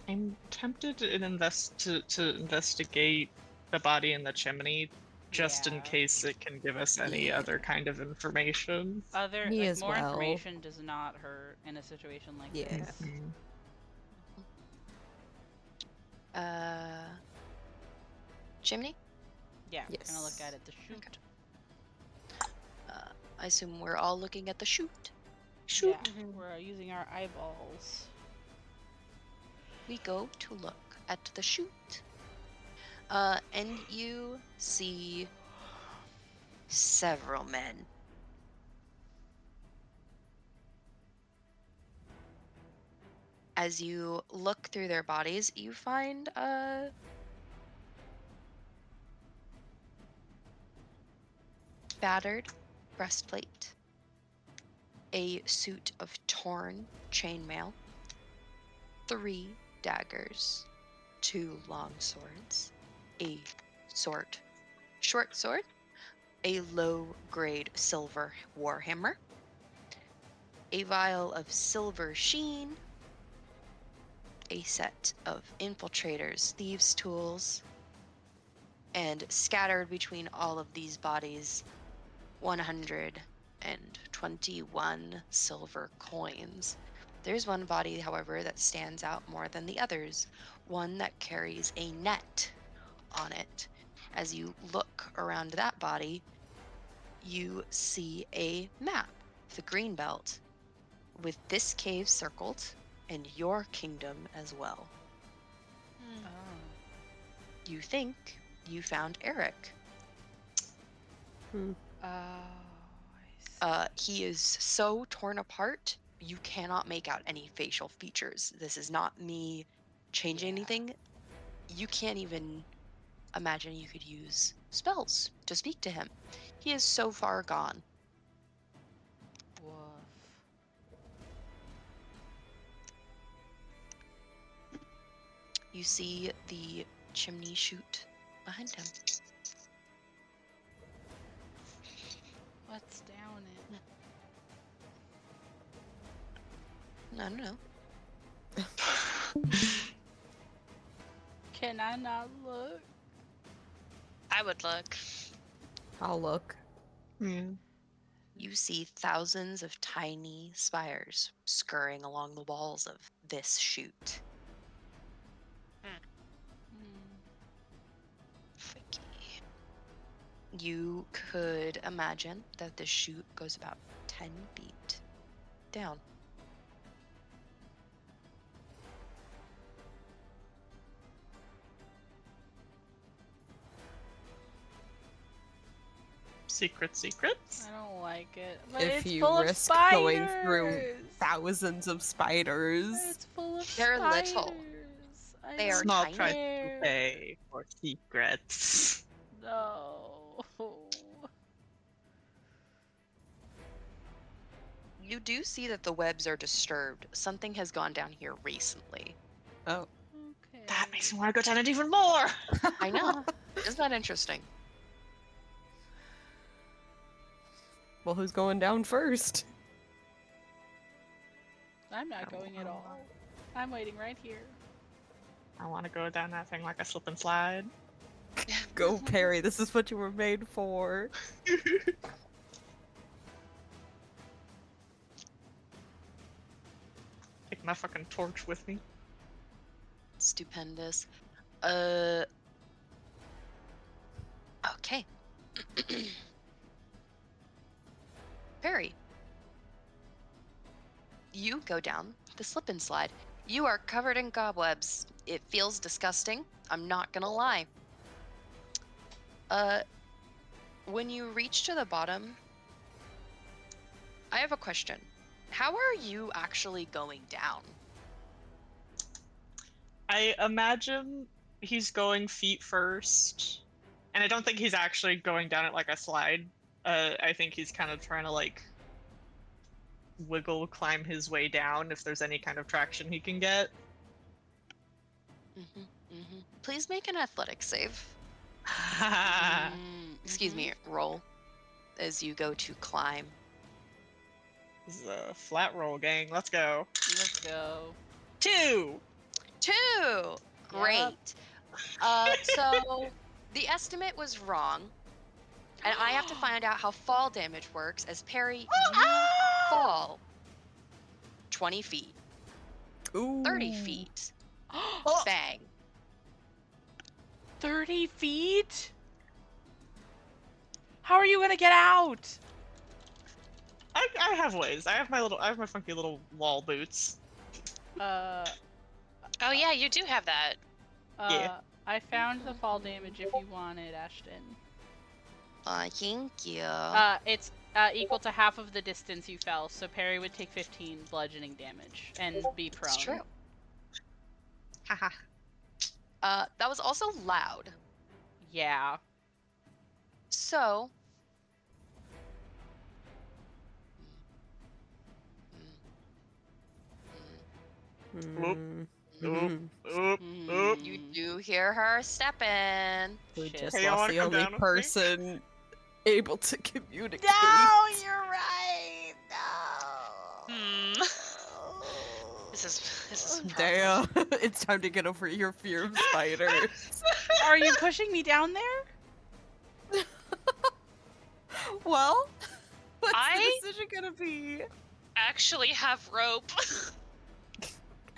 I'm tempted to investigate the body in the chimney, just in Yeah. case it can give us any Yeah. other kind of information. Other Me like as more well. information does not hurt in a situation like Yeah. this. Mhm. Chimney? Yeah, we're gonna look Yes. at it. The chute. I assume we're all looking at the chute. Yeah, we're using our eyeballs. We go to look at the chute. And you see several men. As you look through their bodies, you find a battered breastplate, a suit of torn chainmail, 3 daggers, 2 long swords, a short sword, a low-grade silver warhammer, a vial of silver sheen, a set of infiltrators' thieves' tools, and scattered between all of these bodies, 121 silver coins. There's one body, however, that stands out more than the others, one that carries a net on it. As you look around that body, you see a map, the green belt, with this cave circled and your kingdom as well. Hmm. Oh. You think you found Eric. Oh, I see. He is so torn apart, you cannot make out any facial features. This is not me changing Yeah. anything. You can't even imagine you could use spells to speak to him. He is so far gone. Woof. You see the chimney chute behind him. What's down it? I don't know. Can I not look? I would look. I'll look. Yeah. You see thousands of tiny spires scurrying along the walls of this chute. Hmm. Freaky. you could imagine that the chute goes about 10 feet down. Secrets? I don't like it. But If it's you full risk of going through spiders. thousands of spiders. It's full of They're spiders. little. I They don't are Small tiny. price to care. pay for secrets. No. You do see that the webs are disturbed. Something has gone down here recently. Oh. Okay. That makes me want to go down it even more! I know. Isn't that interesting? Well, who's going down first? I'm not going at all. I'm waiting right here. I want to go down that thing like a slip and slide. Go, Perry. This is what you were made for. Take my fucking torch with me. Stupendous. Okay. Perry. You go down the slip and slide. You are covered in cobwebs. It feels disgusting. I'm not gonna lie. When you reach to the bottom, I have a question. How are you actually going down? I imagine he's going feet first. And I don't think he's actually going down it like a slide. I think he's kind of trying to like climb his way down if there's any kind of traction he can get. Please make an athletics save. Mm, Excuse me, roll as you go to climb. This is a flat roll, gang. Let's go. Let's go. 2! 2! Great. So the estimate was wrong. And I have to find out how fall damage works as Perry, you fall 20 feet, Ooh. 30 feet. Bang. 30 feet? How are you gonna get out? I have ways. I have my funky little wall boots. Uh, Oh yeah, you do have that. Yeah. I found the fall damage if you want it, Ashton. Thank you. It's equal to half of the distance you fell, so Perry would take 15 bludgeoning damage and be prone. It's true. Haha. That was also loud. Yeah. So. Mm. Oop, oop. You do hear her stepping. We Shit. just Hey, y'all lost wanna the come only down with me? person able to communicate. No, you're right. No. Hmm. This is a problem. Damn, it's time to get over your fear of spiders. Are you pushing me down there? Well, what's I- the decision gonna be? Actually have rope.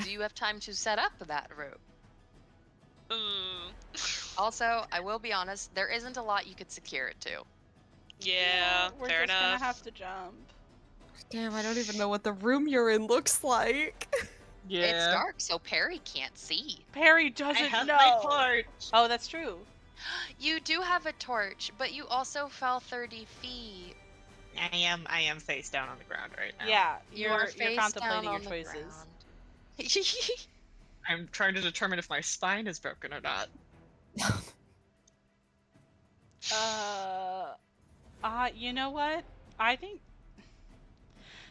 Do you have time to set up that rope? Mm. Also, I will be honest, there isn't a lot you could secure it to. Yeah, We're fair just enough. gonna have to jump. Damn, I don't even know what the room you're in looks like. Yeah. It's dark, so Perry can't see. Perry I doesn't have know. my torch. Oh, that's true. You do have a torch, but you also fell 30 feet. I am face down on the ground right now. Yeah, You you're are face contemplating down your on the choices. ground. I'm trying to determine if my spine is broken or not. You know what? I think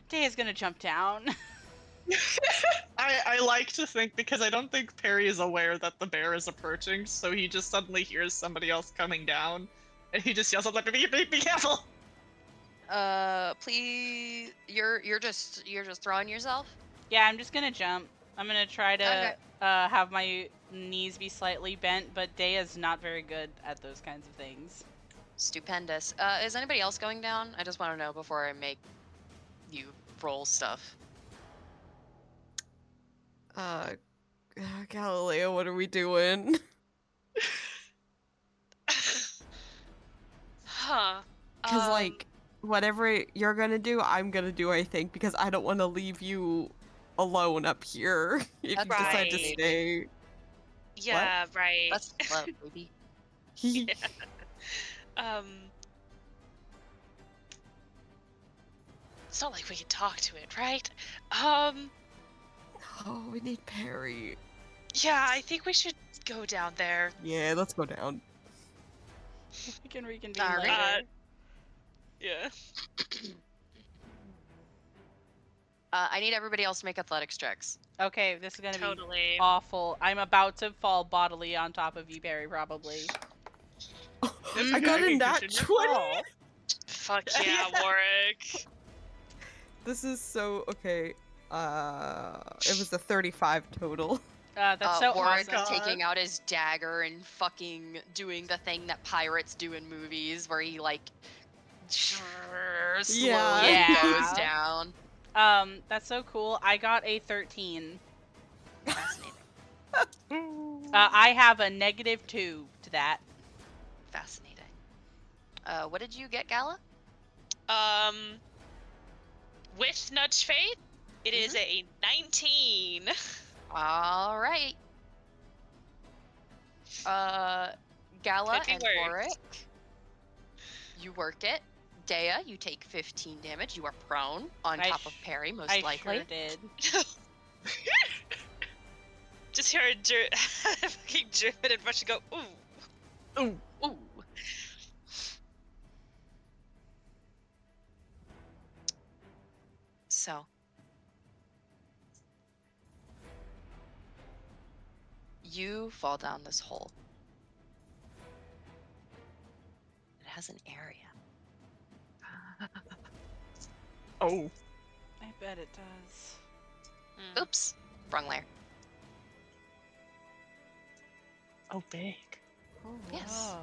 Day is gonna jump down. I like to think, because I don't think Perry is aware that the bear is approaching, so he just suddenly hears somebody else coming down, and he just yells out like, be careful! Please, you're just throwing yourself? Yeah, I'm just gonna jump. I'm gonna try to Okay. have my knees be slightly bent, but Day is not very good at those kinds of things. Stupendous. Is anybody else going down? I just want to know before I make you roll stuff. Galileo, what are we doing? Huh. Because, like, whatever you're gonna do, I'm gonna do, I think, because I don't want to leave you alone up here if you That's decide to right. stay. Yeah, right. That's love, baby. Yeah. Um, it's not like we can talk to it, right? Oh, we need Perry. Yeah, I think we should go down there. Yeah, let's go down. We can reconvene All later. right. Yeah. I need everybody else to make athletics checks. Okay, this is gonna be Totally. awful. I'm about to fall bodily on top of you, Barry, probably. I got a Okay, nat continue. 20! Fuck yeah, Warwick. This is so okay. It was a 35 total. That's so Warwick awesome. taking out his dagger and fucking doing the thing that pirates do in movies where he like slowly Yeah. goes down. That's so cool. I got a 13. Fascinating. I have a -2 to that. Fascinating. What did you get, Gala? With Nudge Faith, it is a 19. All right. Gala Could be and worse. Warwick, you work it. Dea, you take 15 damage. You are prone on I top of Perry, most I likely. sure did. Just hear a fucking German and Russian go, ooh. Ooh, ooh. So. You fall down this hole. It has an area. Oh. I bet it does. Oops, wrong layer. Oh, big. Oh, Yes. wow.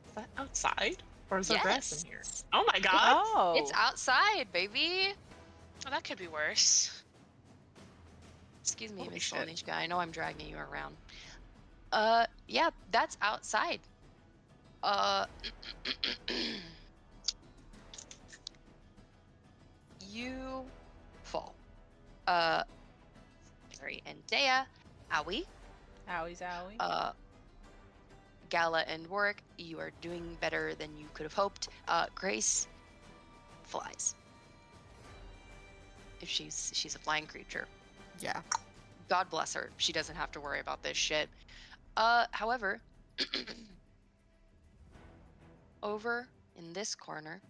Is that outside? Or is there grass Yes. in here? Oh my god! Oh. It's outside, baby. Oh, that could be worse. Excuse me, Holy Miss shit. Solnishka. I know I'm dragging you around. Yeah, that's outside. You fall. Perry and Dea, owie. Owie zowie. Gala and Warwick, you are doing better than you could have hoped. Grace flies. If she's a flying creature. Yeah. God bless her. She doesn't have to worry about this shit. However, over in this corner,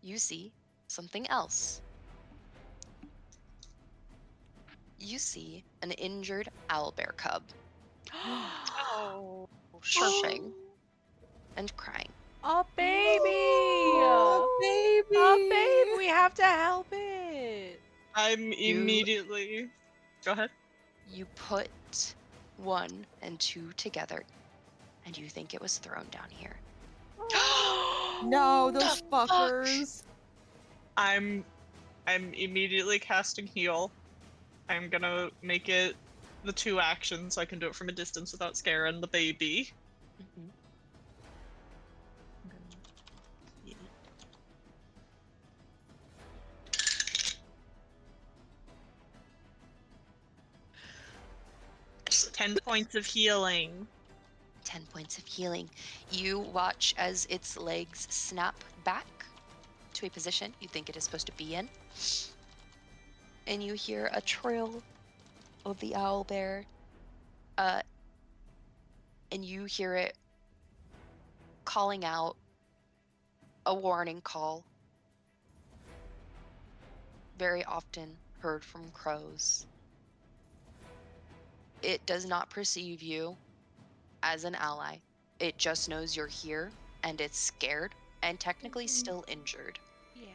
you see something else. You see an injured owlbear cub Oh, chirping and crying. A baby! baby! A baby! We have to help it! I'm immediately. Go ahead. You put 1 and 2 together, and you think it was thrown down here. No, those The fuck? fuckers. I'm immediately casting heal. I'm gonna make it the 2 actions so I can do it from a distance without scaring the baby. Mhm. 10 points of healing. 10 points of healing. You watch as its legs snap back to a position you think it is supposed to be in. And you hear a trill of the owl bear. And you hear it calling out a warning call. Very often heard from crows. It does not perceive you as an ally. It just knows you're here and it's scared and technically still injured. Yeah.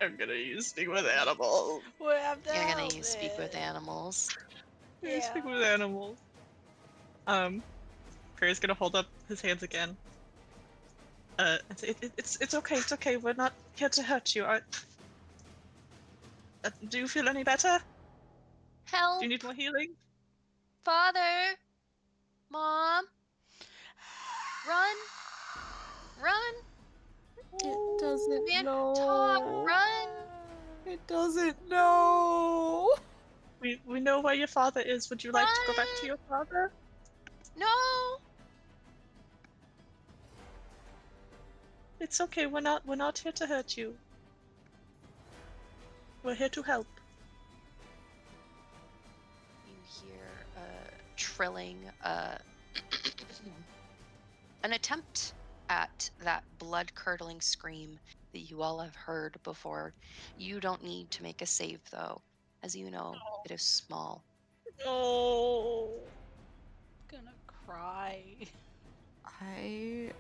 I'm gonna use speak with animals. We have to You're gonna help use speak with it. animals. Yeah. Speak with animals. Prayer's gonna hold up his hands again. It's okay. It's okay. We're not here to hurt you. Do you feel any better? Help, Do you need more healing? Father! Mom, run, run, It doesn't man, know. talk, run. It doesn't know. We know where your father is. Would you like to go back to your father? No. It's okay. We're not here to hurt you. We're here to help. You hear trilling, an attempt at that blood-curdling scream that you all have heard before. You don't need to make a save, though, as you know it is small. Oh. Gonna cry. I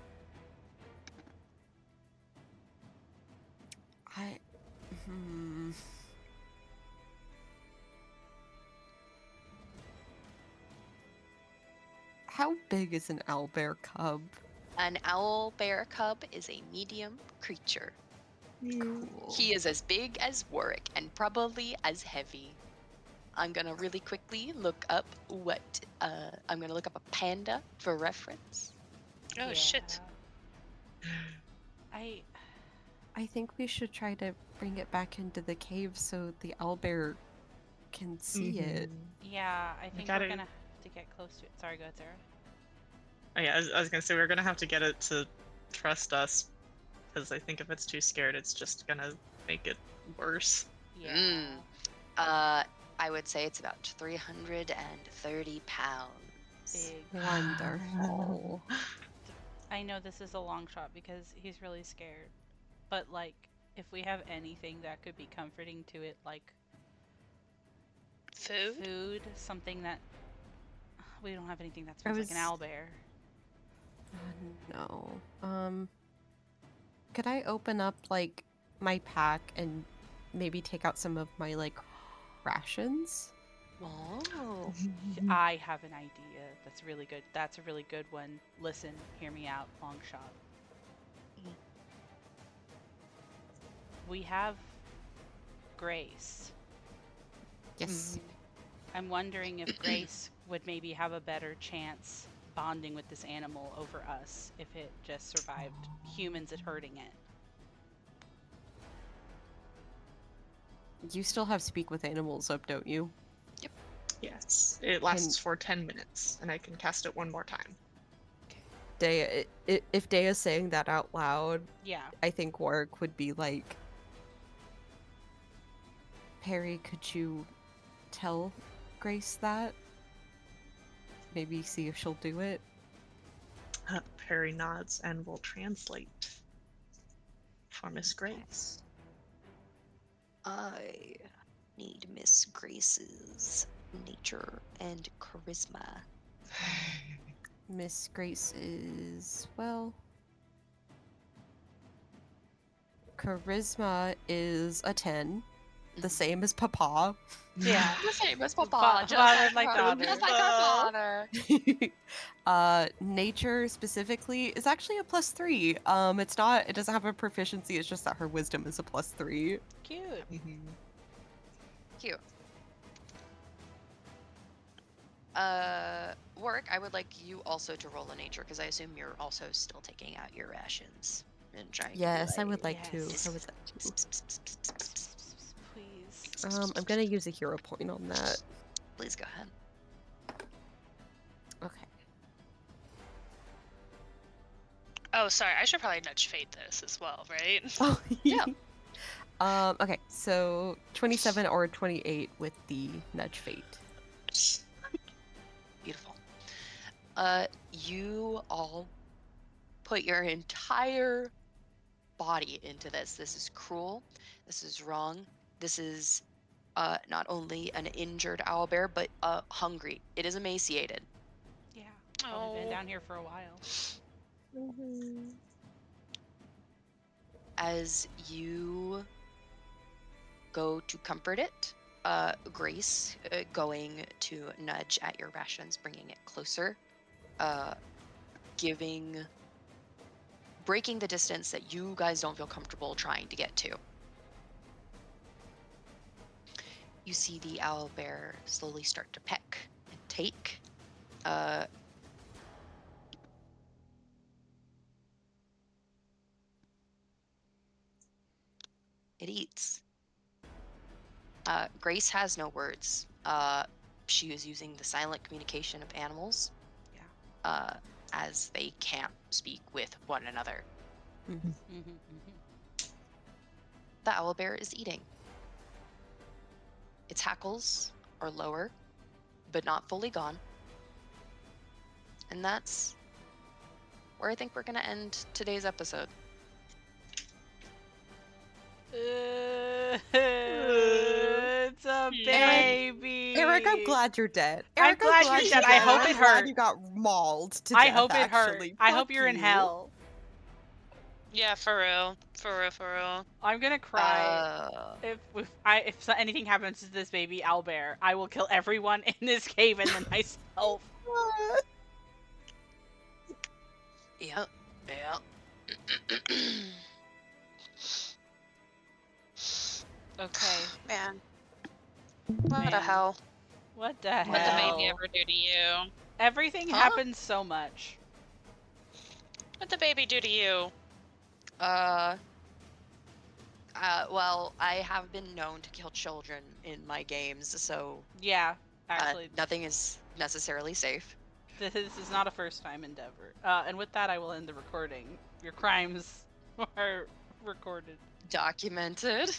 How big is an owlbear cub? An owl bear cub is a medium creature. Cool. He is as big as Warwick and probably as heavy. I'm gonna really quickly look up I'm gonna look up a panda for reference. Oh shit. I think we should try to bring it back into the cave so the owlbear can see it. Yeah, I think gotta- we're gonna have to get close to it. Sorry, go ahead, Sarah. Oh, yeah, I was gonna say we're gonna have to get it to trust us, because I think if it's too scared, it's just gonna make it worse. Yeah. I would say it's about 330 pounds. Big. Wonderful. I know this is a long shot because he's really scared, but like, if we have anything that could be comforting to it, like Food? something that we don't have anything that I smells like an was- owlbear. No. Could I open up like my pack and maybe take out some of my like rations? Oh. I have an idea. That's really good. That's a really good one. Listen, hear me out, long shot. Mhm. We have Grace. Yes. I'm wondering if Grace would maybe have a better chance bonding with this animal over us if it just survived humans at hurting it. You still have speak with animals up, don't you? Yes, it lasts for 10 minutes, and I can cast it one more time. Dea, if Dea's saying that out loud, Yeah. I think Warwick would be like, Perry, could you tell Grace that? Maybe see if she'll do it. Perry nods and will translate for Miss Grace. I need Miss Grace's nature and charisma. Miss Grace is, well, charisma is a 10, the Mhm. same as Papa. Yeah. The same as Fa- Papa, just father like like her, daughter. just like her father. Nature specifically is actually a +3. It doesn't have a proficiency, it's just that her wisdom is a +3. Cute. Cute. Warwick, I would like you also to roll a nature because I assume you're also still taking out your rations and trying. Yes, I to would like to. Yes. I would like to. Please. I'm gonna use a hero point on that. Please go ahead. Okay. Oh, sorry. I should probably nudge fate this as well, right? Oh, Yeah. Okay, so 27 or 28 with the nudge fate. Beautiful. You all put your entire body into this. This is cruel. This is wrong. This is not only an injured owlbear, but hungry. It is emaciated. Yeah. Probably been Oh. down here for a while. As you go to comfort it, Grace going to nudge at your rations, bringing it closer, breaking the distance that you guys don't feel comfortable trying to get to. You see the owlbear slowly start to peck and take. it eats. Grace has no words. She is using the silent communication of animals. Yeah. As they can't speak with one another. The owlbear is eating. Its hackles are lower, but not fully gone. And that's where I think we're going to end today's episode. It's a baby. Eric, I'm glad you're dead. I'm Eric, glad you're dead. I hope it I'm glad hurt. you got mauled to I death, hope it hurt. actually. I Fuck hope you're in you. hell. Yeah, for real. For real, for real. I'm gonna cry. If anything happens to this baby owlbear, I will kill everyone in this cave and then myself. Yep. Okay. Man. What the Man. hell? What the hell? What did the baby ever do to you? Everything happens so much. What did the baby do to you? Well, I have been known to kill children in my games, so Yeah, actually, nothing is necessarily safe. this is not a first-time endeavor. And with that, I will end the recording. Your crimes are recorded. Documented.